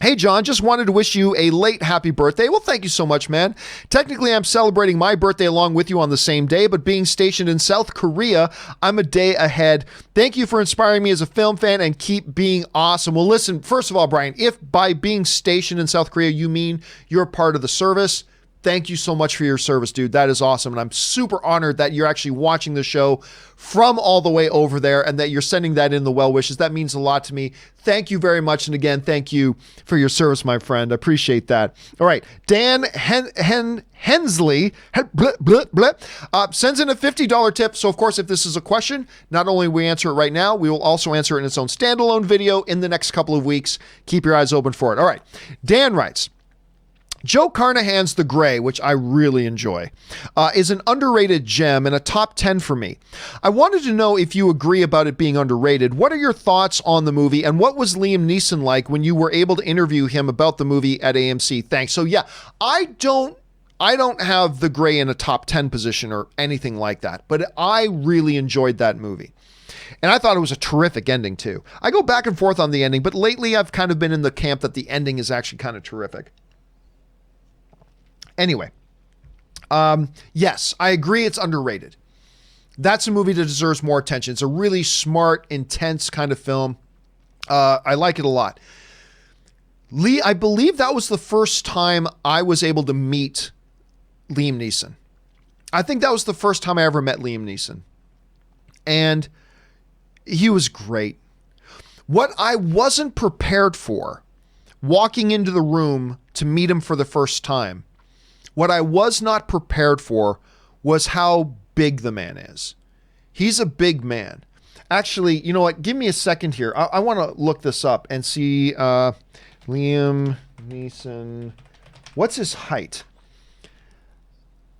hey, John, just wanted to wish you a late happy birthday. Well, thank you so much, man. Technically, I'm celebrating my birthday along with you on the same day, but being stationed in South Korea, I'm a day ahead. Thank you for inspiring me as a film fan and keep being awesome. Well, listen, first of all, Brian, if by being stationed in South Korea, you mean you're part of the service, thank you so much for your service, dude. That is awesome. And I'm super honored that you're actually watching the show from all the way over there and that you're sending that in the well wishes. That means a lot to me. Thank you very much. And again, thank you for your service, my friend. I appreciate that. All right. Dan Hensley sends in a $50 tip. So, of course, if this is a question, not only will we answer it right now, we will also answer it in its own standalone video in the next couple of weeks. Keep your eyes open for it. All right. Dan writes, Joe Carnahan's The Gray, which I really enjoy, is an underrated gem and a top 10 for me. I wanted to know if you agree about it being underrated. What are your thoughts on the movie, and what was Liam Neeson like when you were able to interview him about the movie at AMC? Thanks. So yeah, I don't have The Gray in a top 10 position or anything like that, but I really enjoyed that movie. And I thought it was a terrific ending too. I go back and forth on the ending, but lately I've kind of been in the camp that the ending is actually kind of terrific. Anyway, yes, I agree it's underrated. That's a movie that deserves more attention. It's a really smart, intense kind of film. I like it a lot. I believe that was the first time I was able to meet Liam Neeson. I think that was the first time I ever met Liam Neeson. And he was great. What I wasn't prepared for, walking into the room to meet him for the first time, what I was not prepared for was how big the man is. He's a big man. Actually, you know what? Give me a second here. I want to look this up and see Liam Neeson. What's his height?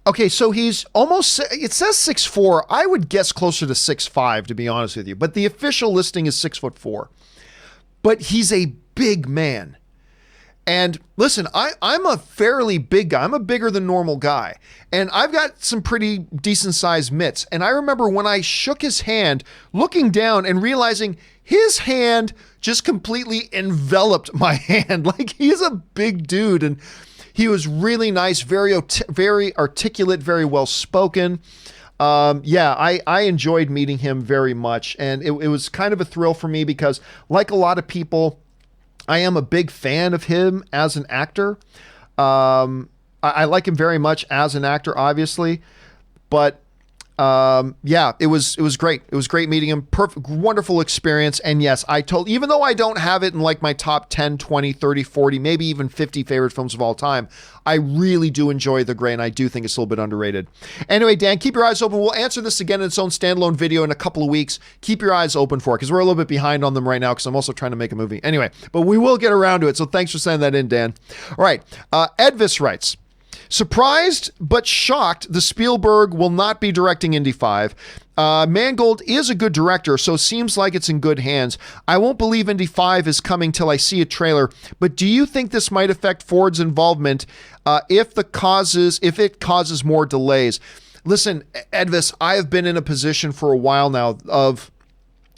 Okay, so he's almost, it says 6'4". I would guess closer to 6'5", to be honest with you. But the official listing is 6'4". But he's a big man. And listen, I'm a fairly big guy. I'm a bigger than normal guy. And I've got some pretty decent sized mitts. And I remember when I shook his hand, looking down and realizing his hand just completely enveloped my hand. Like, he's a big dude. And he was really nice, very articulate, very well spoken. Yeah, I enjoyed meeting him very much. And it was kind of a thrill for me because, like a lot of people, I am a big fan of him as an actor. I like him very much as an actor, obviously, but Yeah, it was great. It was great meeting him. Perfect, wonderful experience. And yes, even though I don't have it in like my top 10, 20, 30, 40, maybe even 50 favorite films of all time, I really do enjoy The Grey, and I do think it's a little bit underrated. Anyway, Dan, keep your eyes open. We'll answer this again in its own standalone video in a couple of weeks. Keep your eyes open for it, because we're a little bit behind on them right now, because I'm also trying to make a movie. Anyway, but we will get around to it, so thanks for sending that in, Dan. All right, Edvis writes, surprised but shocked the Spielberg will not be directing Indy 5. Mangold is a good director, so it seems like it's in good hands. I won't believe Indy 5 is coming till I see a trailer, but do you think this might affect Ford's involvement if it causes more delays? Listen, Edvis, I have been in a position for a while now of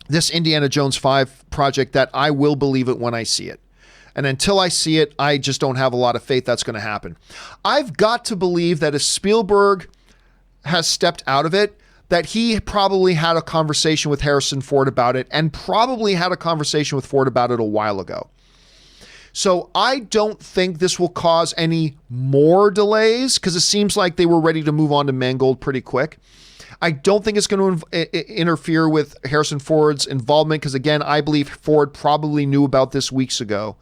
this Indiana Jones 5 project that I will believe it when I see it. And until I see it, I just don't have a lot of faith that's going to happen. I've got to believe that if Spielberg has stepped out of it, that he probably had a conversation with Harrison Ford about it, and probably had a conversation with Ford about it a while ago. So I don't think this will cause any more delays, because it seems like they were ready to move on to Mangold pretty quick. I don't think it's going to interfere with Harrison Ford's involvement, because again, I believe Ford probably knew about this weeks ago.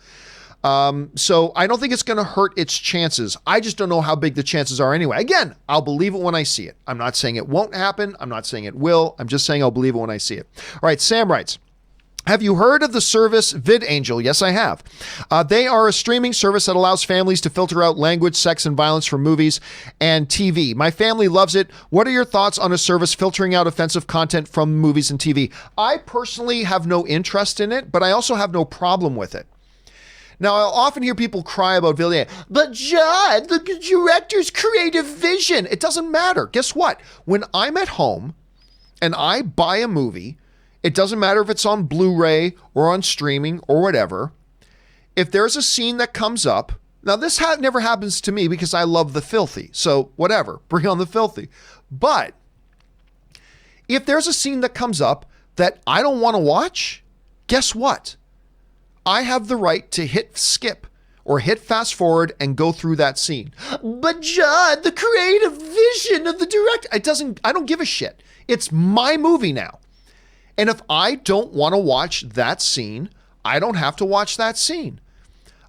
So I don't think it's going to hurt its chances. I just don't know how big the chances are anyway. Again, I'll believe it when I see it. I'm not saying it won't happen. I'm not saying it will. I'm just saying I'll believe it when I see it. All right, Sam writes, have you heard of the service VidAngel? Yes, I have. They are a streaming service that allows families to filter out language, sex, and violence from movies and TV. My family loves it. What are your thoughts on a service filtering out offensive content from movies and TV? I personally have no interest in it, but I also have no problem with it. Now, I'll often hear people cry about VidAngel, but John, the director's creative vision. It doesn't matter. Guess what? When I'm at home and I buy a movie, it doesn't matter if it's on Blu-ray or on streaming or whatever. If there's a scene that comes up, now this never happens to me because I love the filthy. So whatever, bring on the filthy. But if there's a scene that comes up that I don't want to watch, guess what? I have the right to hit skip or hit fast forward and go through that scene. But John, the creative vision of the director, I don't give a shit. It's my movie now. And if I don't want to watch that scene, I don't have to watch that scene.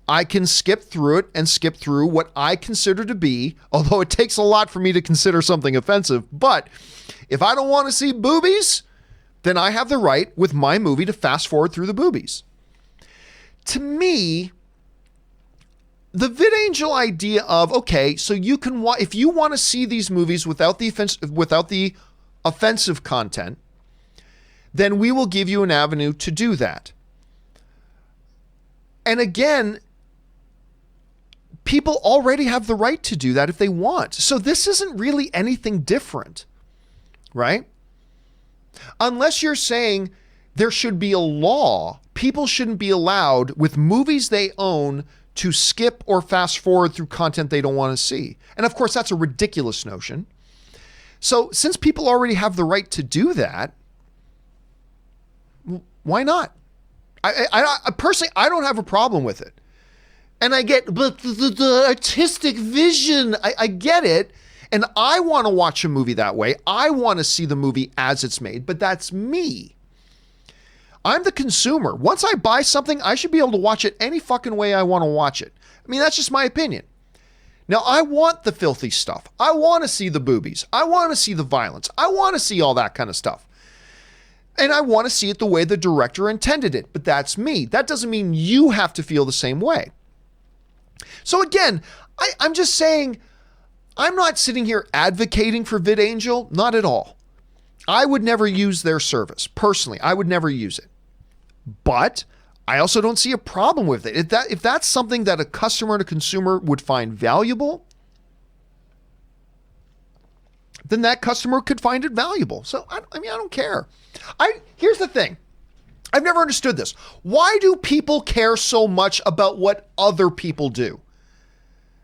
I can skip through it and skip through what I consider to be, although it takes a lot for me to consider something offensive, but if I don't want to see boobies, then I have the right with my movie to fast forward through the boobies. To me, the VidAngel idea of, okay, so you can if you want to see these movies without the offensive content, then we will give you an avenue to do that. And again, people already have the right to do that if they want. So this isn't really anything different, right? Unless you're saying there should be a law, people shouldn't be allowed with movies they own to skip or fast forward through content they don't want to see. And of course, that's a ridiculous notion. So since people already have the right to do that, why not? I personally, I don't have a problem with it. And I get, but the artistic vision, I get it. And I want to watch a movie that way. I want to see the movie as it's made, but that's me. I'm the consumer. Once I buy something, I should be able to watch it any fucking way I want to watch it. I mean, that's just my opinion. Now, I want the filthy stuff. I want to see the boobies. I want to see the violence. I want to see all that kind of stuff. And I want to see it the way the director intended it, but that's me. That doesn't mean you have to feel the same way. So again, I'm just saying, I'm not sitting here advocating for VidAngel, not at all. I would never use their service. Personally, I would never use it. But I also don't see a problem with it. If that's something that a customer and a consumer would find valuable, then that customer could find it valuable. So, I don't care. Here's the thing. I've never understood this. Why do people care so much about what other people do?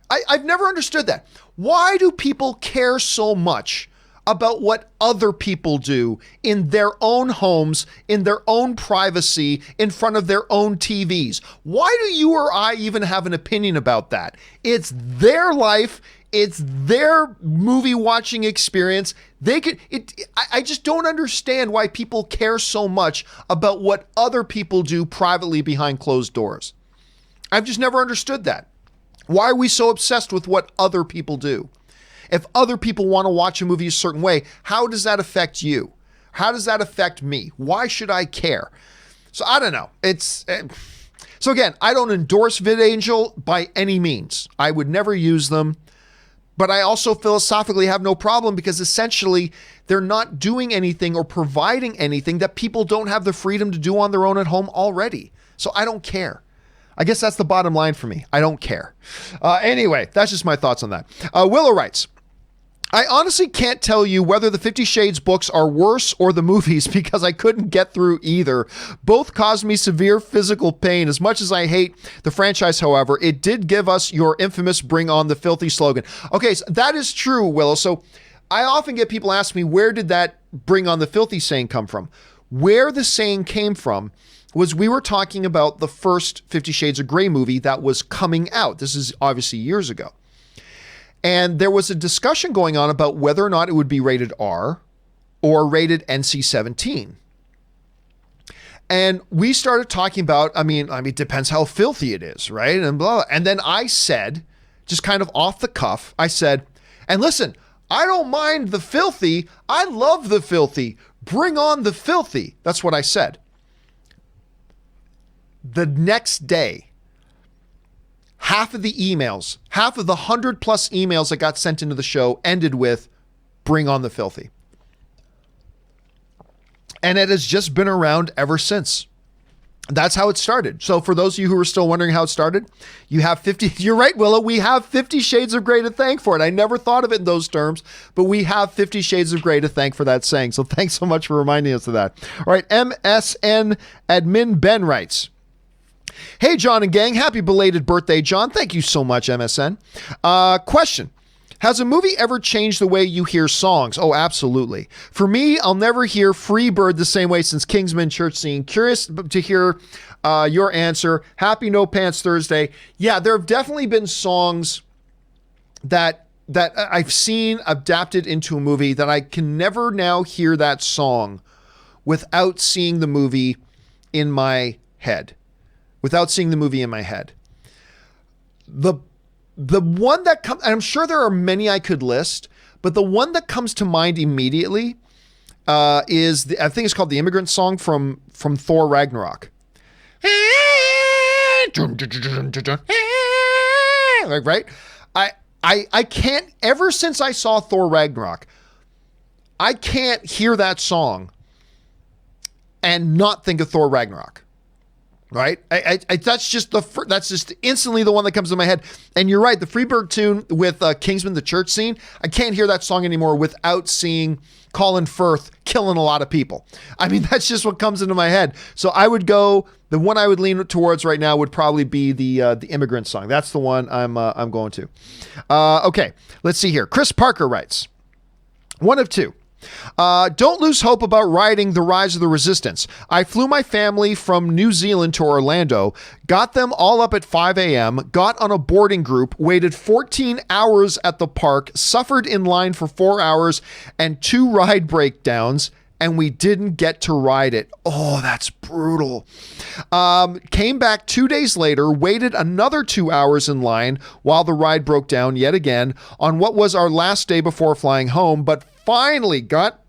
I've never understood that. Why do people care so much about what other people do in their own homes, in their own privacy, in front of their own TVs? Why do you or I even have an opinion about that? It's their life. It's their movie watching experience. I just don't understand why people care so much about what other people do privately behind closed doors. I've just never understood that. Why are we so obsessed with what other people do? If other people want to watch a movie a certain way, how does that affect you? How does that affect me? Why should I care? So I don't know. So again, I don't endorse VidAngel by any means. I would never use them. But I also philosophically have no problem because essentially they're not doing anything or providing anything that people don't have the freedom to do on their own at home already. So I don't care. I guess that's the bottom line for me. I don't care. Anyway, that's just my thoughts on that. Willow writes, I honestly can't tell you whether the 50 Shades books are worse or the movies because I couldn't get through either. Both caused me severe physical pain. As much as I hate the franchise, however, it did give us your infamous "Bring on the Filthy" slogan. Okay, so that is true, Willow. So I often get people ask me, where did that "Bring on the Filthy" saying come from? Where the saying came from was we were talking about the first 50 Shades of Grey movie that was coming out. This is obviously years ago. And there was a discussion going on about whether or not it would be rated R or rated NC-17. And we started talking about, I mean, it depends how filthy it is, right? And blah, blah. And then I said, just kind of off the cuff, I said, and listen, I don't mind the filthy. I love the filthy. Bring on the filthy. That's what I said. The next day, half of the 100 plus emails that got sent into the show ended with "Bring on the filthy." And it has just been around ever since. That's how it started. So for those of you who are still wondering how it started, you have 50, you're right, Willow, we have 50 Shades of Grey to thank for it. I never thought of it in those terms, but we have 50 Shades of Grey to thank for that saying. So thanks so much for reminding us of that. All right, MSN admin Ben writes, hey, John and gang, happy belated birthday, John. Thank you so much, MSN. Question. Has a movie ever changed the way you hear songs? Oh, absolutely. For me, I'll never hear Free Bird the same way since Kingsman Church Scene. Curious to hear your answer. Happy No Pants Thursday. Yeah, there have definitely been songs that I've seen adapted into a movie that I can never now hear that song without seeing the movie in my head. The one that comes, I'm sure there are many I could list, but the one that comes to mind immediately is I think it's called the Immigrant Song from Thor Ragnarok. Right? I can't, ever since I saw Thor Ragnarok, I can't hear that song and not think of Thor Ragnarok. Right? That's just instantly the one that comes to my head. And you're right. The Freebird tune with Kingsman, the church scene, I can't hear that song anymore without seeing Colin Firth killing a lot of people. I mean, that's just what comes into my head. So I would go, the one I would lean towards right now would probably be the Immigrant Song. That's the one I'm going to. Okay, let's see here. Chris Parker writes, one of two. Don't lose hope about riding the rise of the resistance. I flew my family from New Zealand to Orlando, got them all up at 5 a.m., got on a boarding group, waited 14 hours at the park, suffered in line for 4 hours and 2 ride breakdowns, and we didn't get to ride it. Oh, that's brutal. Came back 2 days later, waited another 2 hours in line while the ride broke down yet again on what was our last day before flying home, but finally got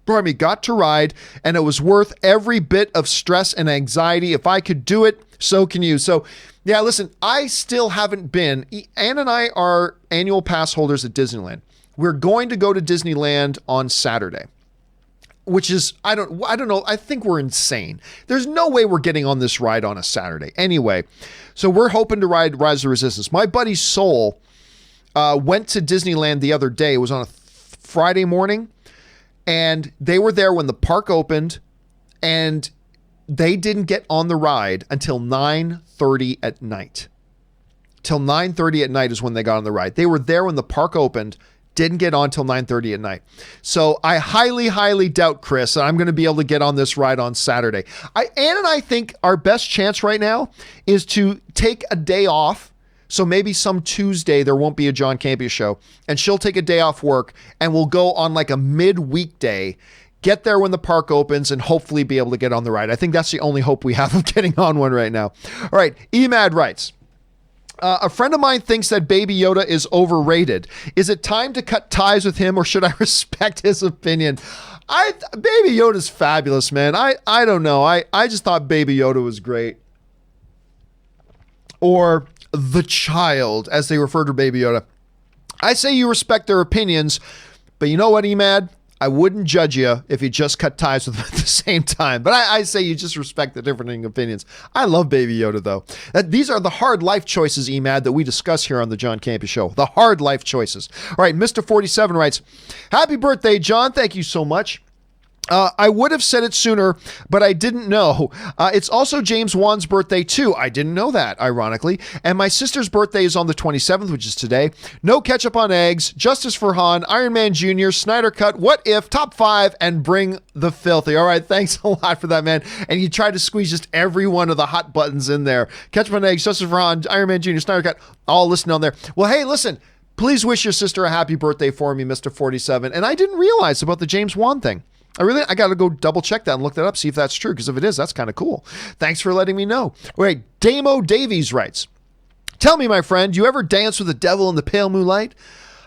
to ride, and it was worth every bit of stress and anxiety. If I could do it, so can you. So yeah, listen, I still haven't been. Ann and I are annual pass holders at Disneyland. We're going to go to Disneyland on Saturday, which is, I don't know. I think we're insane. There's no way we're getting on this ride on a Saturday. Anyway, so we're hoping to ride Rise of the Resistance. My buddy Soul went to Disneyland the other day. It was on a Friday morning, and they were there when the park opened, and they didn't get on the ride until 9:30 at night. Till 9:30 at night is when they got on the ride. They were there when the park opened, didn't get on till 9:30 at night. So I highly, highly doubt, Chris, that I'm going to be able to get on this ride on Saturday. Ann and I think our best chance right now is to take a day off So maybe some Tuesday there won't be a John Campea show, and she'll take a day off work and we'll go on like a mid-weekday, get there when the park opens, and hopefully be able to get on the ride. I think that's the only hope we have of getting on one right now. All right, Emad writes, a friend of mine thinks that Baby Yoda is overrated. Is it time to cut ties with him, or should I respect his opinion? Baby Yoda's fabulous, man. I don't know. I just thought Baby Yoda was great. Or the child, as they refer to Baby Yoda. I say you respect their opinions, but you know what, Emad? I wouldn't judge you if you just cut ties with them at the same time. But I say you just respect the differing opinions. I love Baby Yoda, though. These are the hard life choices, Emad, that we discuss here on the John Campea Show. The hard life choices. All right, Mr. 47 writes, happy birthday, John. Thank you so much. I would have said it sooner, but I didn't know. It's also James Wan's birthday too. I didn't know that, ironically. And my sister's birthday is on the 27th, which is today. No ketchup on eggs, Justice for Han, Iron Man Jr., Snyder Cut, What If, Top 5, and Bring the Filthy. All right, thanks a lot for that, man. And you tried to squeeze just every one of the hot buttons in there. Ketchup on eggs, Justice for Han, Iron Man Jr., Snyder Cut, all listed on there. Well, hey, listen, please wish your sister a happy birthday for me, Mr. 47. And I didn't realize about the James Wan thing. I got to go double check that and look that up, see if that's true, because if it is, that's kind of cool. Thanks for letting me know. All right, Damo Davies writes, tell me, my friend, you ever dance with the devil in the pale moonlight?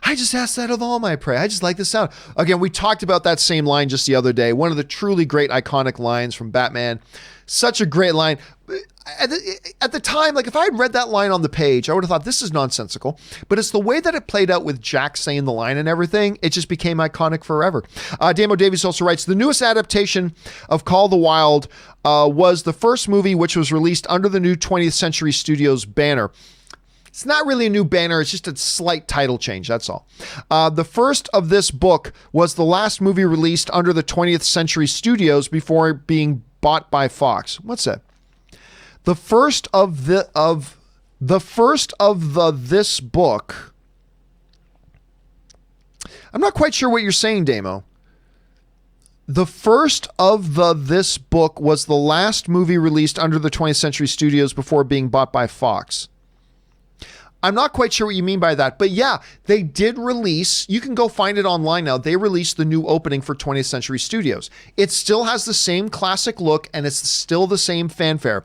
I just ask that of all my prey. I just like the sound. Again, we talked about that same line just the other day. One of the truly great iconic lines from Batman. Such a great line. At the time, like if I had read that line on the page, I would have thought this is nonsensical, but it's the way that it played out with Jack saying the line and everything. It just became iconic forever. Damo Davies also writes, the newest adaptation of Call the Wild was the first movie which was released under the new 20th Century Studios banner. It's not really a new banner. It's just a slight title change. That's all. The first of this book was the last movie released under the 20th Century Studios before being bought by Fox. What's that? The first of this book. I'm not quite sure what you're saying, Damo. The first of this book was the last movie released under the 20th Century Studios before being bought by Fox. I'm not quite sure what you mean by that, but yeah, they did release, you can go find it online now. They released the new opening for 20th Century Studios. It still has the same classic look and it's still the same fanfare.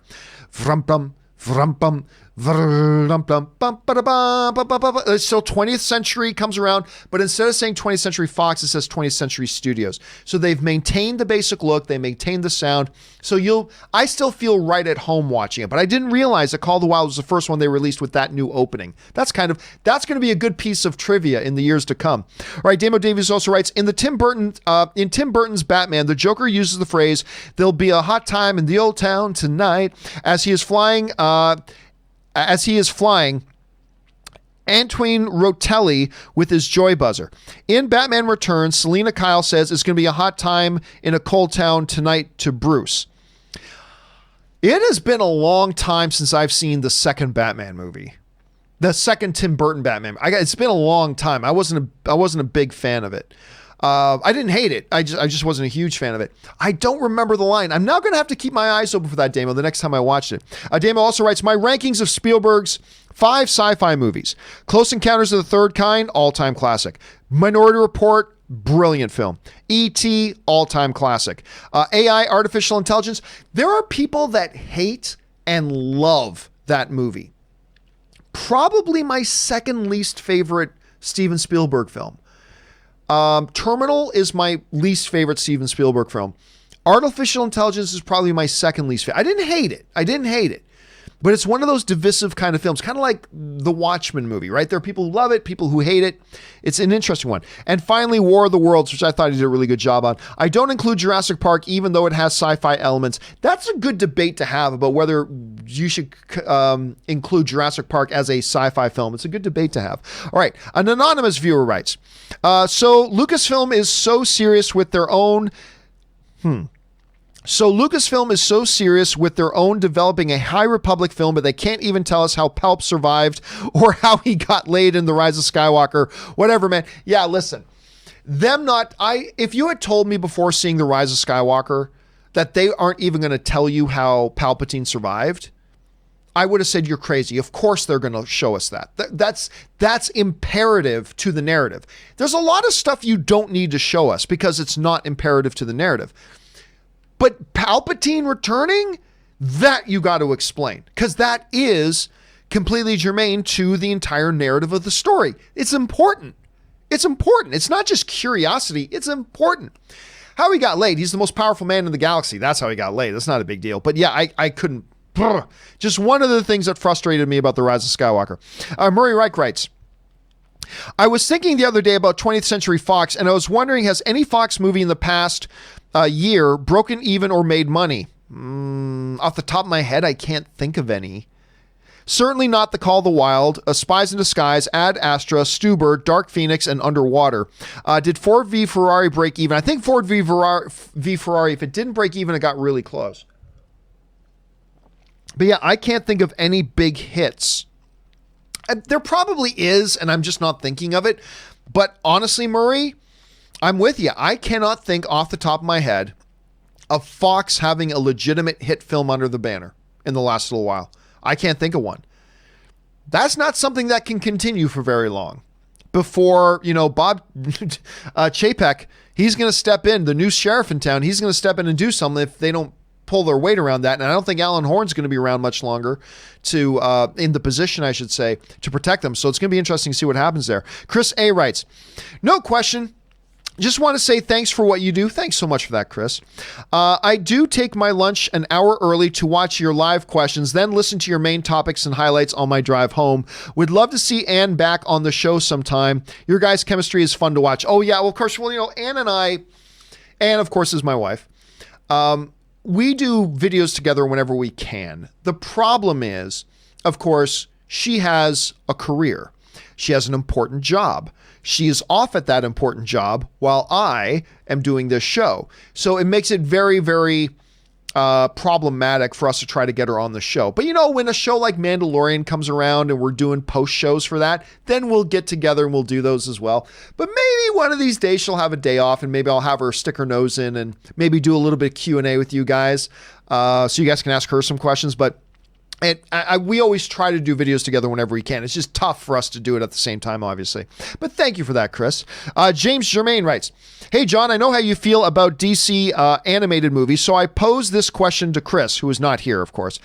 Vroom-pum, vroom-pum, vroom-pum, bum-ba-da-bum. It's still 20th Century comes around, but instead of saying 20th Century Fox, it says 20th Century Studios. So they've maintained the basic look, they maintained the sound. So I still feel right at home watching it, but I didn't realize that Call of the Wild was the first one they released with that new opening. That's going to be a good piece of trivia in the years to come. All right, Damo Davies also writes, in Tim Burton's Batman, the Joker uses the phrase, there'll be a hot time in the old town tonight, as he is flying, Antoine Rotelli with his joy buzzer. In Batman Returns, Selena Kyle says it's going to be a hot time in a cold town tonight to Bruce. It has been a long time since I've seen the second Batman movie. The second Tim Burton Batman. It's been a long time. I wasn't a big fan of it. I didn't hate it. I just wasn't a huge fan of it. I don't remember the line. I'm now going to have to keep my eyes open for that, Damo, the next time I watched it. Damo also writes, my rankings of Spielberg's 5 sci-fi movies. Close Encounters of the Third Kind, all-time classic. Minority Report, brilliant film. E.T., all-time classic. AI, Artificial Intelligence. There are people that hate and love that movie. Probably my second least favorite Steven Spielberg film. Terminal is my least favorite Steven Spielberg film. Artificial Intelligence is probably my second least favorite. I didn't hate it. But it's one of those divisive kind of films, kind of like the Watchmen movie, right? There are people who love it, people who hate it. It's an interesting one. And finally, War of the Worlds, which I thought he did a really good job on. I don't include Jurassic Park, even though it has sci-fi elements. That's a good debate to have about whether you should include Jurassic Park as a sci-fi film. It's a good debate to have. All right. An anonymous viewer writes, so Lucasfilm is so serious with their own... So Lucasfilm is so serious with their own developing a High Republic film, but they can't even tell us how Palp survived or how he got laid in The Rise of Skywalker. Whatever, man. Yeah, listen. If you had told me before seeing The Rise of Skywalker that they aren't even going to tell you how Palpatine survived, I would have said, you're crazy. Of course they're going to show us that. That's imperative to the narrative. There's a lot of stuff you don't need to show us because it's not imperative to the narrative. But Palpatine returning, that you got to explain, because that is completely germane to the entire narrative of the story. It's important. It's important. It's not just curiosity. It's important. How he got laid. He's the most powerful man in the galaxy. That's how he got laid. That's not a big deal. But yeah, I couldn't. Just one of the things that frustrated me about The Rise of Skywalker. Murray Reich writes, I was thinking the other day about 20th Century Fox, and I was wondering, has any Fox movie in the past year broken even or made money? Off the top of my head, I can't think of any. Certainly not The Call of the Wild, A Spies in Disguise, Ad Astra, Stuber, Dark Phoenix, and Underwater. Did Ford v Ferrari break even? I think Ford v Ferrari, if it didn't break even, it got really close. But yeah, I can't think of any big hits. There probably is, and I'm just not thinking of it. But honestly, Murray, I'm with you. I cannot think off the top of my head of Fox having a legitimate hit film under the banner in the last little while. I can't think of one. That's not something that can continue for very long. Before, Bob Chapek, he's going to step in, the new sheriff in town, he's going to step in and do something if they don't pull their weight around that. And I don't think Alan Horn's going to be around much longer to, in the position, I should say, to protect them. So it's going to be interesting to see what happens there. Chris A. writes, no question. Just want to say thanks for what you do. Thanks so much for that, Chris. I do take my lunch an hour early to watch your live questions, then listen to your main topics and highlights on my drive home. Would love to see Ann back on the show sometime. Your guys' chemistry is fun to watch. Oh, yeah. Well, of course, Ann and I, Ann, of course, is my wife. We do videos together whenever we can. The problem is, of course, she has a career. She has an important job. She is off at that important job while I am doing this show. So it makes it very, very problematic for us to try to get her on the show. But when a show like Mandalorian comes around and we're doing post shows for that, then we'll get together and we'll do those as well. But maybe one of these days she'll have a day off and maybe I'll have her stick her nose in and maybe do a little bit of Q&A with you guys. So you guys can ask her some questions. But we always try to do videos together whenever we can. It's just tough for us to do it at the same time, obviously. But thank you for that, Chris. James Germain writes, hey, John, I know how you feel about DC animated movies, so I pose this question to Chris, who is not here, of course.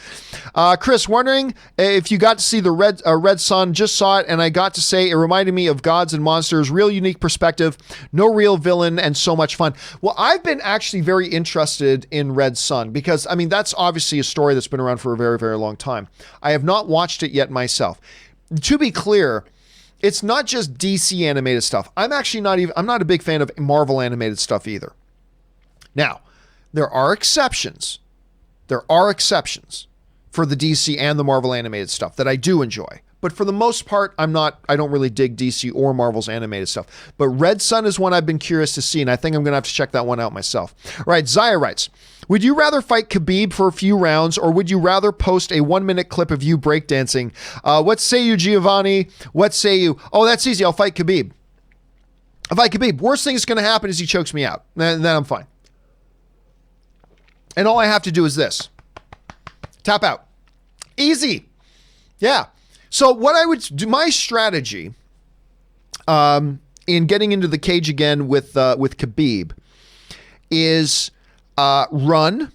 Chris, wondering if you got to see the Red Son, just saw it, and I got to say it reminded me of Gods and Monsters, real unique perspective, no real villain, and so much fun. Well, I've been actually very interested in Red Son because, that's obviously a story that's been around for a very, very long time. I have not watched it yet myself. To be clear, it's not just DC animated stuff. I'm not a big fan of Marvel animated stuff either. Now, there are exceptions. There are exceptions for the DC and the Marvel animated stuff that I do enjoy. But for the most part, I don't really dig DC or Marvel's animated stuff. But Red Son is one I've been curious to see, and I think I'm going to have to check that one out myself. All right, Zaya writes, would you rather fight Khabib for a few rounds, or would you rather post a 1-minute clip of you breakdancing? What say you, Giovanni? What say you? Oh, that's easy. I'll fight Khabib. I'll fight Khabib. Worst thing that's going to happen is he chokes me out. Then I'm fine. And all I have to do is this. Tap out. Easy. Yeah. So what I would do, my strategy in getting into the cage again with Khabib is run.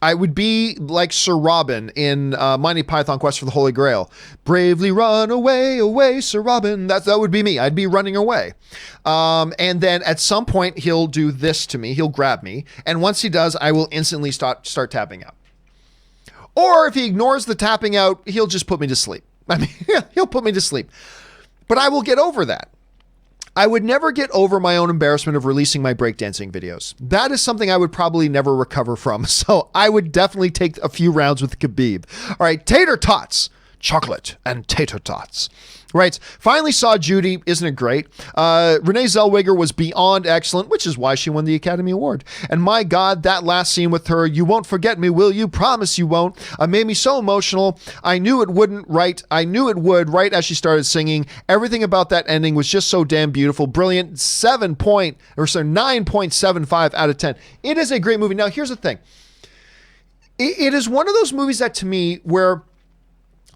I would be like Sir Robin in Monty Python Quest for the Holy Grail. Bravely run away, away, Sir Robin. That would be me. I'd be running away. And then at some point, he'll do this to me. He'll grab me. And once he does, I will instantly start tapping out. Or if he ignores the tapping out, he'll just put me to sleep. He'll put me to sleep. But I will get over that. I would never get over my own embarrassment of releasing my breakdancing videos. That is something I would probably never recover from. So I would definitely take a few rounds with Khabib. All right, tater tots. Chocolate and tater tots. Right. Finally saw Judy. Isn't it great? Renee Zellweger was beyond excellent, which is why she won the Academy Award. And my God, that last scene with her, you won't forget me, will you? Promise you won't. Made me so emotional. I knew it wouldn't, right? I knew it would right as she started singing. Everything about that ending was just so damn beautiful. Brilliant. 9.75 out of 10. It is a great movie. Now, here's the thing. It is one of those movies that to me where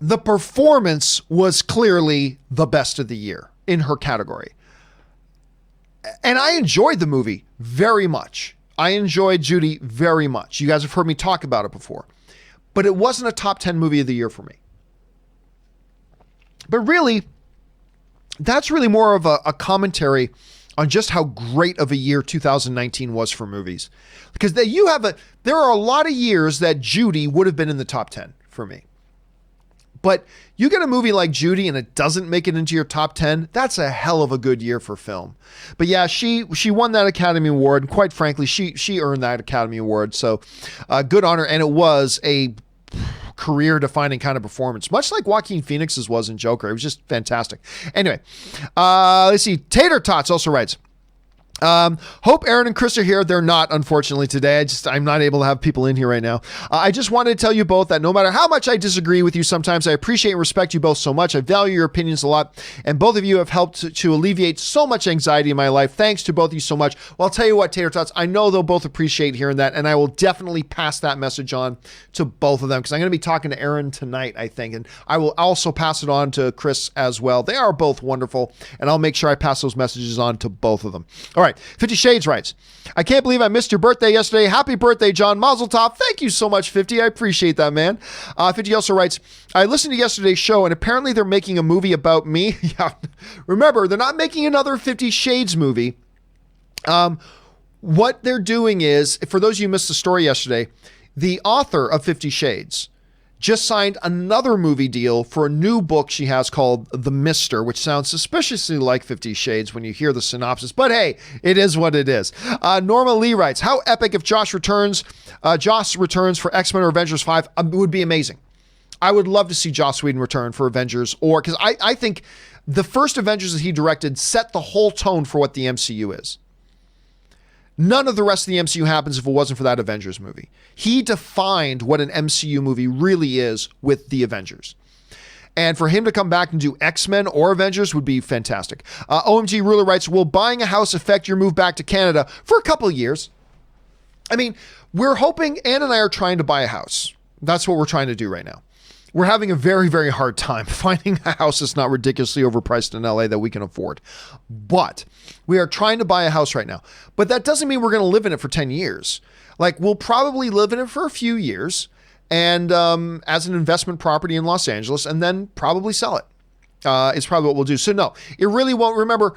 the performance was clearly the best of the year in her category. And I enjoyed the movie very much. I enjoyed Judy very much. You guys have heard me talk about it before. But it wasn't a top 10 movie of the year for me. But really, that's really more of a commentary on just how great of a year 2019 was for movies. Because there are a lot of years that Judy would have been in the top 10 for me. But you get a movie like Judy and it doesn't make it into your top 10, that's a hell of a good year for film. But yeah, she won that Academy Award. And quite frankly, she earned that Academy Award. So good on her. And it was a career-defining kind of performance, much like Joaquin Phoenix's was in Joker. It was just fantastic. Anyway, let's see. Tater Tots also writes, hope Aaron and Chris are here. They're not, unfortunately, today. I'm not able to have people in here right now. I just wanted to tell you both that no matter how much I disagree with you sometimes, I appreciate and respect you both so much. I value your opinions a lot, and both of you have helped to alleviate so much anxiety in my life. Thanks to both of you so much. Well, I'll tell you what, Tater Tots, I know they'll both appreciate hearing that, and I will definitely pass that message on to both of them, because I'm going to be talking to Aaron tonight, I think, and I will also pass it on to Chris as well. They are both wonderful, and I'll make sure I pass those messages on to both of them. All right. 50 Shades writes, I can't believe I missed your birthday yesterday. Happy birthday, John. Mazel tov. Thank you so much, 50. I appreciate that, man. 50 also writes, I listened to yesterday's show, and apparently they're making a movie about me. Yeah. Remember, they're not making another 50 Shades movie. What they're doing is, for those of you who missed the story yesterday, the author of 50 Shades just signed another movie deal for a new book she has called The Mister, which sounds suspiciously like 50 Shades when you hear the synopsis, but hey, it is what it is. Norma Lee writes, how epic if Josh returns for X-Men or Avengers 5. It would be amazing. I would love to see Joss Whedon return for Avengers, or because I think the first Avengers that he directed set the whole tone for what the MCU is. None of the rest of the MCU happens if it wasn't for that Avengers movie. He defined what an MCU movie really is with the Avengers. And for him to come back and do X-Men or Avengers would be fantastic. OMG Ruler writes, will buying a house affect your move back to Canada for a couple of years? I mean, we're hoping, Ann and I are trying to buy a house. That's what we're trying to do right now. We're having a very, very hard time finding a house that's not ridiculously overpriced in LA that we can afford. But we are trying to buy a house right now. But that doesn't mean we're going to live in it for 10 years. Like, we'll probably live in it for a few years and as an investment property in Los Angeles, and then probably sell it. Is probably what we'll do. So no, it really won't. Remember,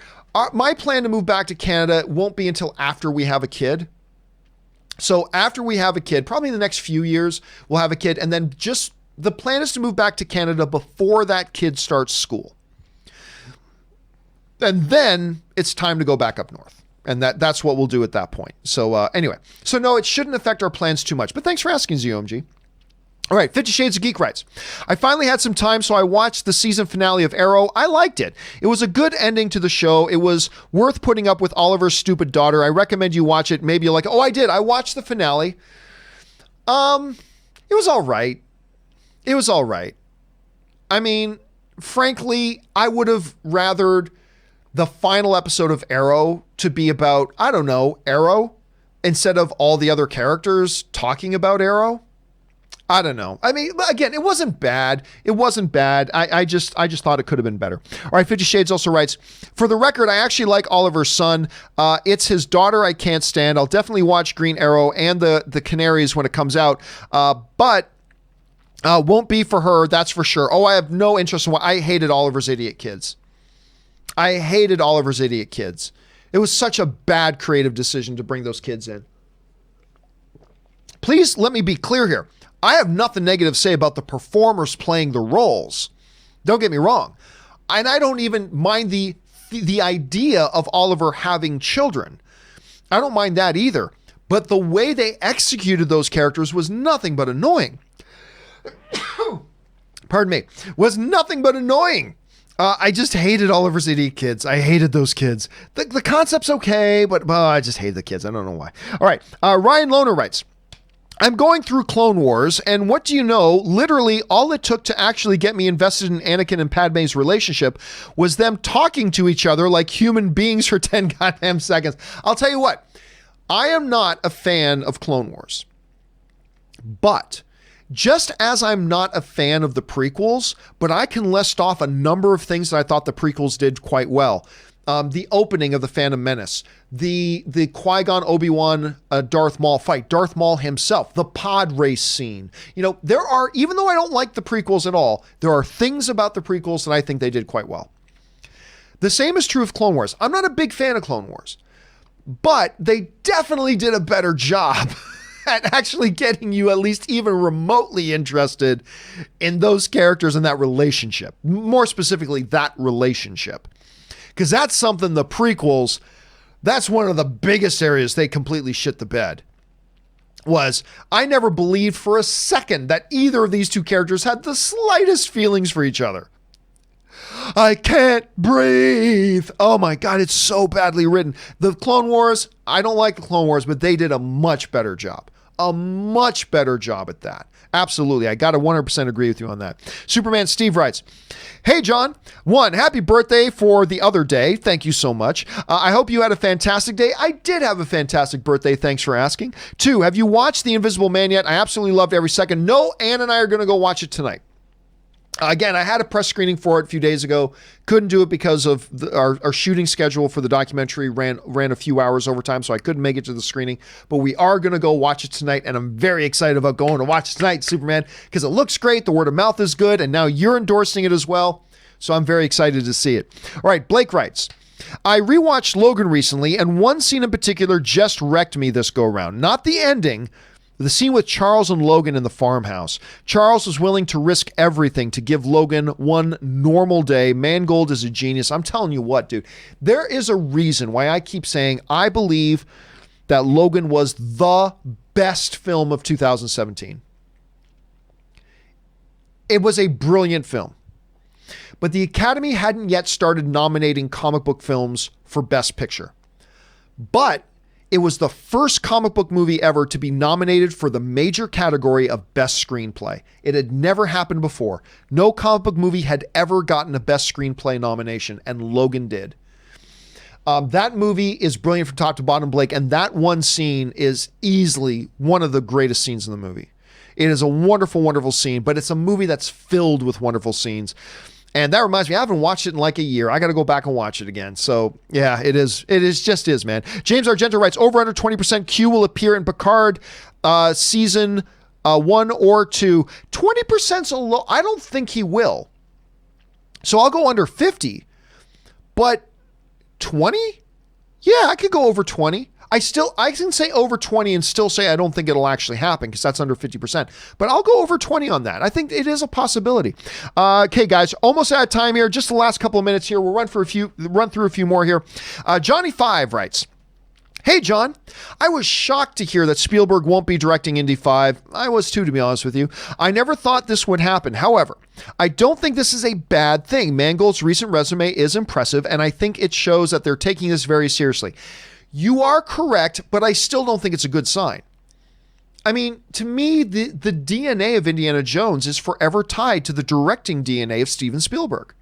my plan to move back to Canada won't be until after we have a kid. So after we have a kid, probably in the next few years, we'll have a kid, and then the plan is to move back to Canada before that kid starts school. And then it's time to go back up north. And that's what we'll do at that point. So anyway, so no, it shouldn't affect our plans too much. But thanks for asking, ZOMG. All right, 50 Shades of Geek writes, I finally had some time, so I watched the season finale of Arrow. I liked it. It was a good ending to the show. It was worth putting up with Oliver's stupid daughter. I recommend you watch it. Maybe you're like, oh, I did. I watched the finale. It was all right. It was all right. I mean, frankly, I would have rathered the final episode of Arrow to be about, I don't know, Arrow, instead of all the other characters talking about Arrow. I don't know. I mean, again, it wasn't bad. It wasn't bad. I just thought it could have been better. All right, 50 Shades also writes, for the record, I actually like Oliver's son. It's his daughter I can't stand. I'll definitely watch Green Arrow and the Canaries when it comes out. But won't be for her, that's for sure. Oh, I have no interest in I hated Oliver's Idiot Kids. I hated Oliver's Idiot Kids. It was such a bad creative decision to bring those kids in. Please let me be clear here. I have nothing negative to say about the performers playing the roles. Don't get me wrong. And I don't even mind the idea of Oliver having children. I don't mind that either. But the way they executed those characters was nothing but annoying. Pardon me. Was nothing but annoying. I just hated Oliver's Idiot Kids. I hated those kids. The concept's okay, but I just hated the kids. I don't know why. All right. Ryan Lohner writes, I'm going through Clone Wars, and what do you know? Literally, all it took to actually get me invested in Anakin and Padme's relationship was them talking to each other like human beings for 10 goddamn seconds. I'll tell you what, I am not a fan of Clone Wars, but Just as I'm not a fan of the prequels, but I can list off a number of things that I thought the prequels did quite well. The opening of The Phantom Menace, the Qui-Gon, Obi-Wan, Darth Maul fight, Darth Maul himself, the pod race scene. You know, there are, even though I don't like the prequels at all, there are things about the prequels that I think they did quite well. The same is true of Clone Wars. I'm not a big fan of Clone Wars, but they definitely did a better job at actually getting you at least even remotely interested in those characters and that relationship. More specifically, that relationship. Because that's something the prequels, that's one of the biggest areas they completely shit the bed. Was I never believed for a second that either of these two characters had the slightest feelings for each other. I can't breathe. Oh my God, it's so badly written. The Clone Wars, I don't like the Clone Wars, but they did a much better job. A much better job at that. Absolutely. I got to 100% agree with you on that. Superman Steve writes, hey, John. 1, happy birthday for the other day. Thank you so much. I hope you had a fantastic day. I did have a fantastic birthday. Thanks for asking. 2, have you watched The Invisible Man yet? I absolutely loved every second. No, Ann and I are going to go watch it tonight. Again, I had a press screening for it a few days ago. Couldn't do it because of our shooting schedule for the documentary ran a few hours over time, so I couldn't make it to the screening. But we are going to go watch it tonight, and I'm very excited about going to watch it tonight, Superman, because it looks great. The word of mouth is good, and now you're endorsing it as well. So I'm very excited to see it. All right, Blake writes, I rewatched Logan recently, and one scene in particular just wrecked me this go-around. Not the ending, the scene with Charles and Logan in the farmhouse. Charles was willing to risk everything to give Logan one normal day. Mangold is a genius. I'm telling you what, dude. There is a reason why I keep saying I believe that Logan was the best film of 2017. It was a brilliant film. But the Academy hadn't yet started nominating comic book films for Best Picture. But it was the first comic book movie ever to be nominated for the major category of Best Screenplay. It had never happened before. No comic book movie had ever gotten a Best Screenplay nomination, and Logan did. That movie is brilliant from top to bottom, Blake, and that one scene is easily one of the greatest scenes in the movie. It is a wonderful, wonderful scene, but it's a movie that's filled with wonderful scenes. And that reminds me, I haven't watched it in like a year. I got to go back and watch it again. So yeah, it is, man. James Argento writes, over under 20% Q will appear in Picard season 1 or 2. 20%'s a low. I don't think he will. So I'll go under 50, but 20? Yeah, I could go over 20. I can say over 20 and still say I don't think it'll actually happen because that's under 50%. But I'll go over 20 on that. I think it is a possibility. Okay, guys, almost out of time here. Just the last couple of minutes here. We'll run through a few more here. Johnny5 writes, hey, John, I was shocked to hear that Spielberg won't be directing Indy 5. I was too, to be honest with you. I never thought this would happen. However, I don't think this is a bad thing. Mangold's recent resume is impressive, and I think it shows that they're taking this very seriously. You are correct, but I still don't think it's a good sign. I mean, to me, the DNA of Indiana Jones is forever tied to the directing DNA of Steven Spielberg.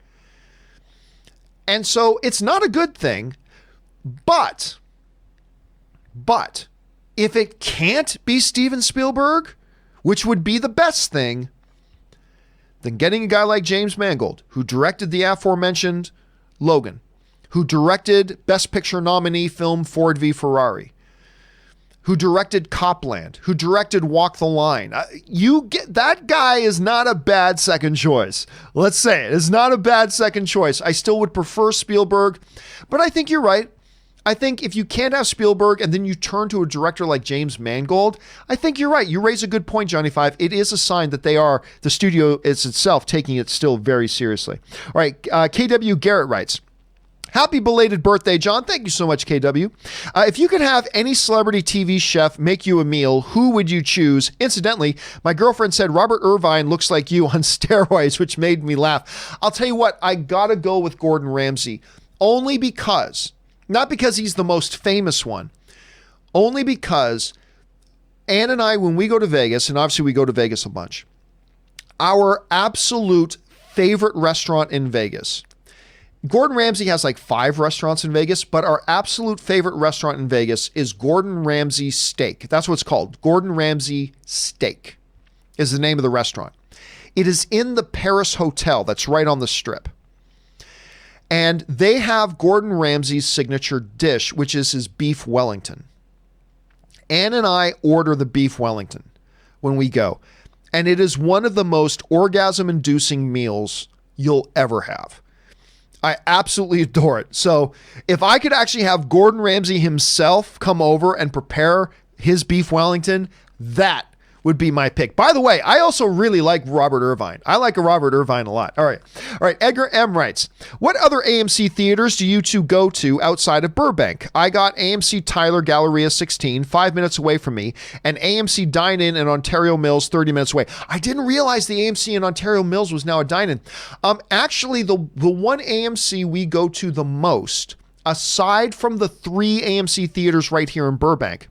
And so it's not a good thing, but if it can't be Steven Spielberg, which would be the best thing, then getting a guy like James Mangold, who directed the aforementioned Logan, who directed Best Picture nominee film Ford v Ferrari, who directed Copland, who directed Walk the Line. That guy is not a bad second choice. Let's say it is not a bad second choice. I still would prefer Spielberg, but I think you're right. I think if you can't have Spielberg and then you turn to a director like James Mangold, I think you're right. You raise a good point, Johnny5. It is a sign that the studio is itself taking it still very seriously. All right, KW Garrett writes, happy belated birthday, John. Thank you so much, KW. If you could have any celebrity TV chef make you a meal, who would you choose? Incidentally, my girlfriend said Robert Irvine looks like you on steroids, which made me laugh. I'll tell you what, I gotta go with Gordon Ramsay. Only because, not because he's the most famous one, only because Ann and I, when we go to Vegas, and obviously we go to Vegas a bunch, our absolute favorite restaurant in Vegas, Gordon Ramsay has like 5 restaurants in Vegas, but our absolute favorite restaurant in Vegas is Gordon Ramsay Steak. That's what it's called, Gordon Ramsay Steak. is the name of the restaurant. It is in the Paris Hotel that's right on the Strip. And they have Gordon Ramsay's signature dish, which is his beef Wellington. Ann and I order the beef Wellington when we go. And it is one of the most orgasm-inducing meals you'll ever have. I absolutely adore it. So if I could actually have Gordon Ramsay himself come over and prepare his beef Wellington, that would be my pick. By the way, I also really like Robert Irvine. I like Robert Irvine a lot. All right. Edgar M. writes, what other AMC theaters do you two go to outside of Burbank? I got AMC Tyler Galleria 16, 5 minutes away from me, and AMC Dine-In in Ontario Mills, 30 minutes away. I didn't realize the AMC in Ontario Mills was now a dine-in. Actually, the one AMC we go to the most, aside from the 3 AMC theaters right here in Burbank,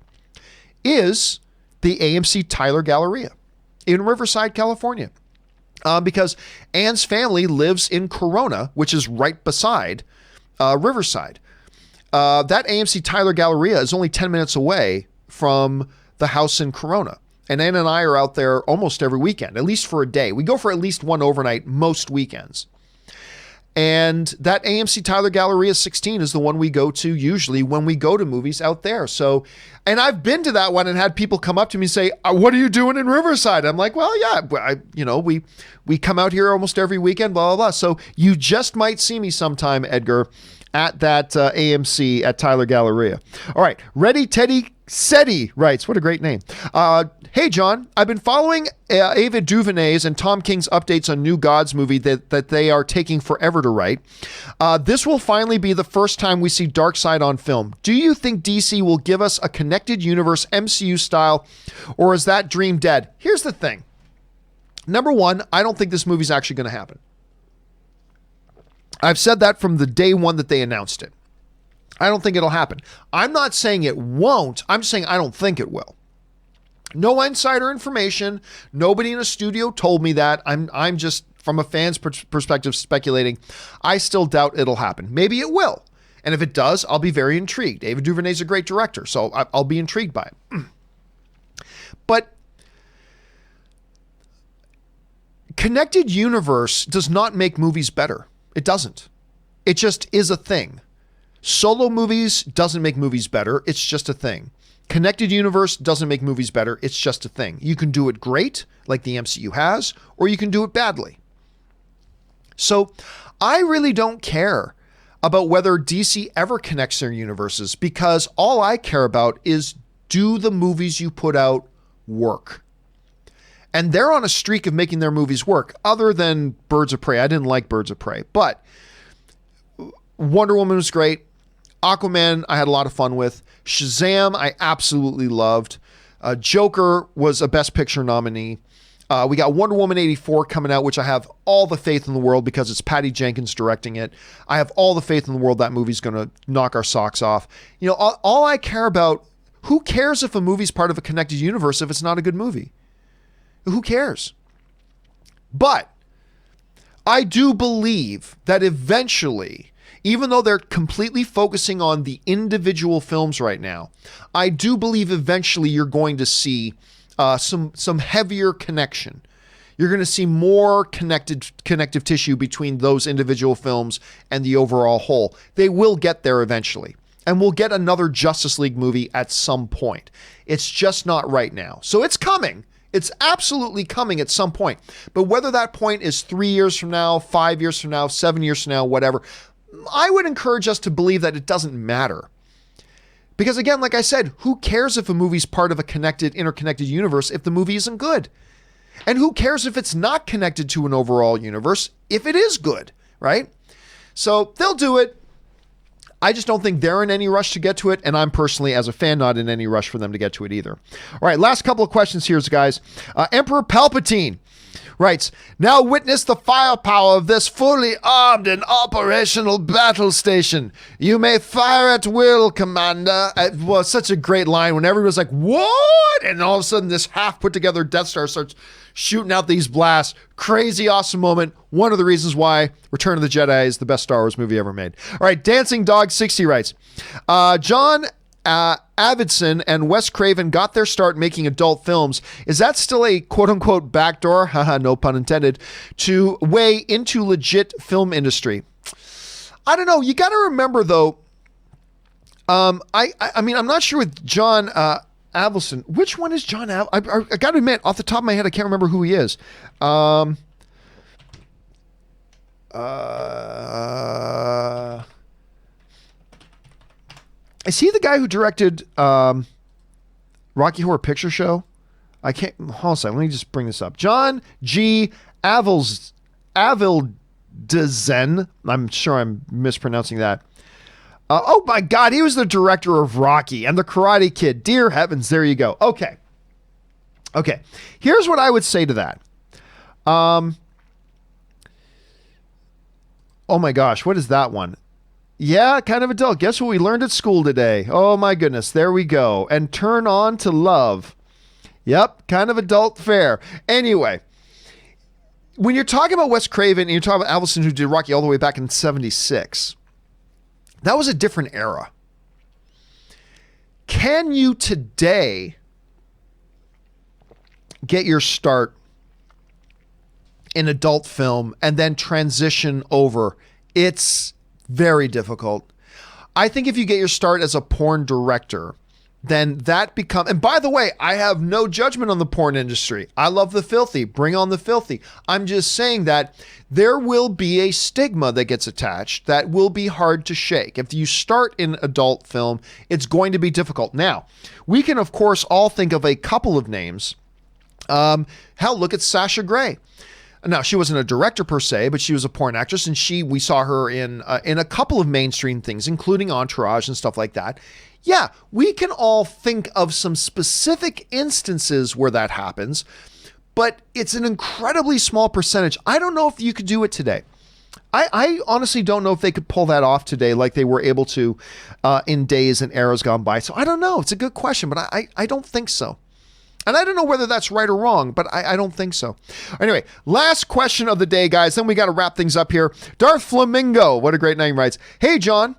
is the AMC Tyler Galleria in Riverside, California. Because Ann's family lives in Corona, which is right beside Riverside. That AMC Tyler Galleria is only 10 minutes away from the house in Corona. And Ann and I are out there almost every weekend, at least for a day. We go for at least one overnight most weekends. And that AMC Tyler Galleria 16 is the one we go to usually when we go to movies out there. So, and I've been to that one and had people come up to me and say, what are you doing in Riverside? I'm like, well, yeah, we come out here almost every weekend, blah, blah, blah. So you just might see me sometime, Edgar, at that AMC at Tyler Galleria. All right. Ready Teddy Seti writes, what a great name. Hey, John, I've been following Ava DuVernay's and Tom King's updates on New Gods movie that they are taking forever to write. This will finally be the first time we see Darkseid on film. Do you think DC will give us a connected universe MCU style, or is that dream dead? Here's the thing. Number one, I don't think this movie's actually going to happen. I've said that from the day one that they announced it. I don't think it'll happen. I'm not saying it won't. I'm saying I don't think it will. No insider information. Nobody in a studio told me that. I'm just, from a fan's perspective, speculating. I still doubt it'll happen. Maybe it will. And if it does, I'll be very intrigued. Ava DuVernay's a great director, so I'll be intrigued by it. But connected universe does not make movies better. It doesn't. It just is a thing. Solo movies doesn't make movies better. It's just a thing. Connected universe doesn't make movies better. It's just a thing. You can do it great, like the MCU has, or you can do it badly. So I really don't care about whether DC ever connects their universes, because all I care about is, do the movies you put out work? And they're on a streak of making their movies work, other than Birds of Prey. I didn't like Birds of Prey, but Wonder Woman was great. Aquaman, I had a lot of fun with. Shazam, I absolutely loved. Joker was a Best Picture nominee. We got Wonder Woman 84 coming out, which I have all the faith in the world because it's Patty Jenkins directing it. I have all the faith in the world that movie's going to knock our socks off. You know, all I care about, who cares if a movie's part of a connected universe if it's not a good movie? Who cares? But I do believe that eventually, even though they're completely focusing on the individual films right now, I do believe eventually you're going to see some heavier connection. You're going to see more connective tissue between those individual films and the overall whole. They will get there eventually. And we'll get another Justice League movie at some point. It's just not right now. So it's coming. It's absolutely coming at some point. But whether that point is 3 years from now, 5 years from now, 7 years from now, whatever, I would encourage us to believe that it doesn't matter. Because again, like I said, who cares if a movie's part of a interconnected universe if the movie isn't good? And who cares if it's not connected to an overall universe if it is good, right? So they'll do it. I just don't think they're in any rush to get to it, and I'm personally, as a fan, not in any rush for them to get to it either. All right, last couple of questions here, guys. Emperor Palpatine writes, now witness the firepower of this fully armed and operational battle station. You may fire at will, Commander. It was such a great line when everyone was like, what? And all of a sudden this half put together Death Star starts shooting out these blasts. Crazy awesome moment. One of the reasons why Return of the Jedi is the best Star Wars movie ever made. All right, Dancing Dog 60 writes, John Avildsen and Wes Craven got their start making adult films, is that still a quote-unquote backdoor, haha, no pun intended, to way into legit film industry? I don't know. You got to remember, though, I mean, I'm not sure with John Avildsen. Which one is John Avildsen? I got to admit, off the top of my head, I can't remember who he is. Is he the guy who directed Rocky Horror Picture Show? I can't. Hold on a second. Let me just bring this up. John G. Avildsen. I'm sure I'm mispronouncing that. Oh my God, he was the director of Rocky and The Karate Kid. Dear heavens, there you go. Okay. Here's what I would say to that. Oh my gosh, what is that one? Yeah, kind of adult. Guess what we learned at school today? Oh my goodness, there we go. And Turn On to Love. Yep, kind of adult fare. Anyway, when you're talking about Wes Craven and you're talking about Avildsen, who did Rocky all the way back in 76, that was a different era. Can you today get your start in adult film and then transition over? It's very difficult. I think if you get your start as a porn director, then that becomes, and by the way, I have no judgment on the porn industry. I love the filthy. Bring on the filthy. I'm just saying that there will be a stigma that gets attached that will be hard to shake. If you start in adult film, it's going to be difficult. Now, we can, of course, all think of a couple of names. Hell, look at Sasha Grey. Now, she wasn't a director per se, but she was a porn actress, and we saw her in a couple of mainstream things, including Entourage and stuff like that. Yeah, we can all think of some specific instances where that happens, but it's an incredibly small percentage. I don't know if you could do it today. I honestly don't know if they could pull that off today like they were able to in days and eras gone by. So I don't know. It's a good question, but I don't think so. And I don't know whether that's right or wrong, but I don't think so. Anyway, last question of the day, guys. Then we got to wrap things up here. Darth Flamingo, what a great name, writes, "Hey, John.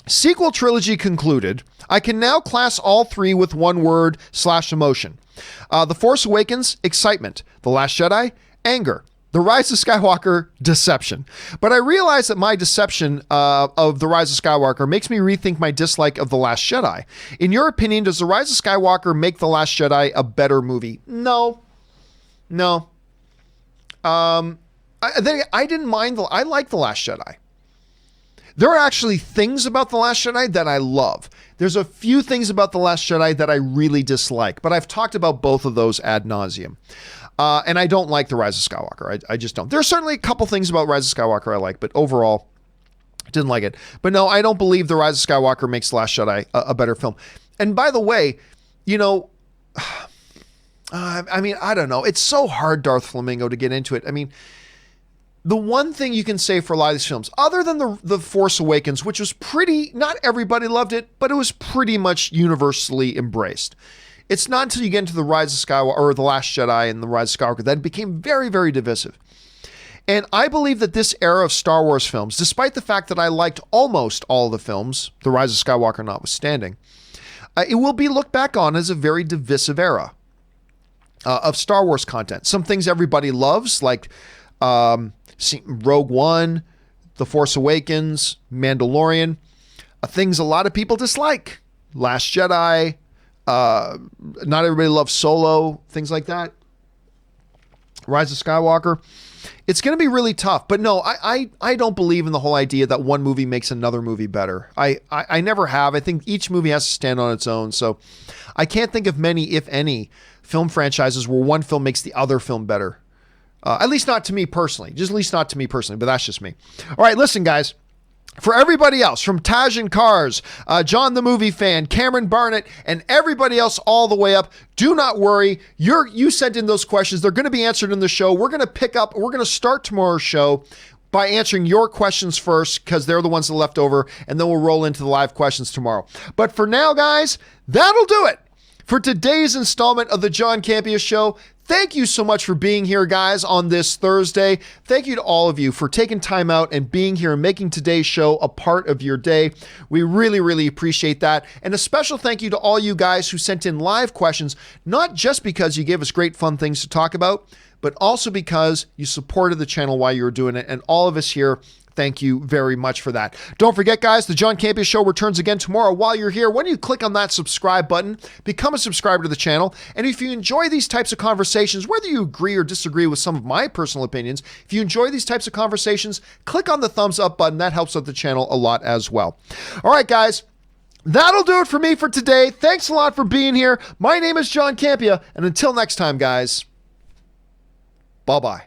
Sequel trilogy concluded. I can now class all three with one word / emotion. The Force Awakens, excitement. The Last Jedi, anger. The Rise of Skywalker, deception. But I realize that my deception of The Rise of Skywalker makes me rethink my dislike of The Last Jedi. In your opinion, does The Rise of Skywalker make The Last Jedi a better movie?" No. I didn't mind. I like The Last Jedi. There are actually things about The Last Jedi that I love. There's a few things about The Last Jedi that I really dislike, but I've talked about both of those ad nauseum. And I don't like The Rise of Skywalker. I just don't. There are certainly a couple things about Rise of Skywalker I like, but overall, didn't like it. But no, I don't believe The Rise of Skywalker makes The Last Jedi a better film. And by the way, you know, I mean, I don't know. It's so hard, Darth Flamingo, to get into it. I mean, the one thing you can say for a lot of these films, other than the Force Awakens, which was pretty, not everybody loved it, but it was pretty much universally embraced. It's not until you get into The Rise of Skywalker, or The Last Jedi and The Rise of Skywalker, that it became very, very divisive. And I believe that this era of Star Wars films, despite the fact that I liked almost all the films, The Rise of Skywalker notwithstanding, it will be looked back on as a very divisive era of Star Wars content. Some things everybody loves, like Rogue One, The Force Awakens, Mandalorian. Things a lot of people dislike. Last Jedi. Not everybody loves Solo. Things like that. Rise of Skywalker. It's going to be really tough. But no, I don't believe in the whole idea that one movie makes another movie better. I never have. I think each movie has to stand on its own. So I can't think of many, if any, film franchises where one film makes the other film better. At least not to me personally. Just at least not to me personally, but that's just me. All right, listen, guys. For everybody else, from Taj and Cars, John the Movie Fan, Cameron Barnett, and everybody else all the way up, do not worry. You sent in those questions. They're going to be answered in the show. We're going to start tomorrow's show by answering your questions first, because they're the ones that are left over, and then we'll roll into the live questions tomorrow. But for now, guys, that'll do it for today's installment of the John Campea Show. Thank you so much for being here, guys, on this Thursday. Thank you to all of you for taking time out and being here and making today's show a part of your day. We really, really appreciate that. And a special thank you to all you guys who sent in live questions, not just because you gave us great fun things to talk about, but also because you supported the channel while you were doing it. And all of us here, thank you very much for that. Don't forget, guys, the John Campea Show returns again tomorrow. While you're here, why don't you click on that subscribe button, become a subscriber to the channel, and if you enjoy these types of conversations, whether you agree or disagree with some of my personal opinions, if you enjoy these types of conversations, click on the thumbs up button. That helps out the channel a lot as well. All right, guys. That'll do it for me for today. Thanks a lot for being here. My name is John Campea, and until next time, guys, bye-bye.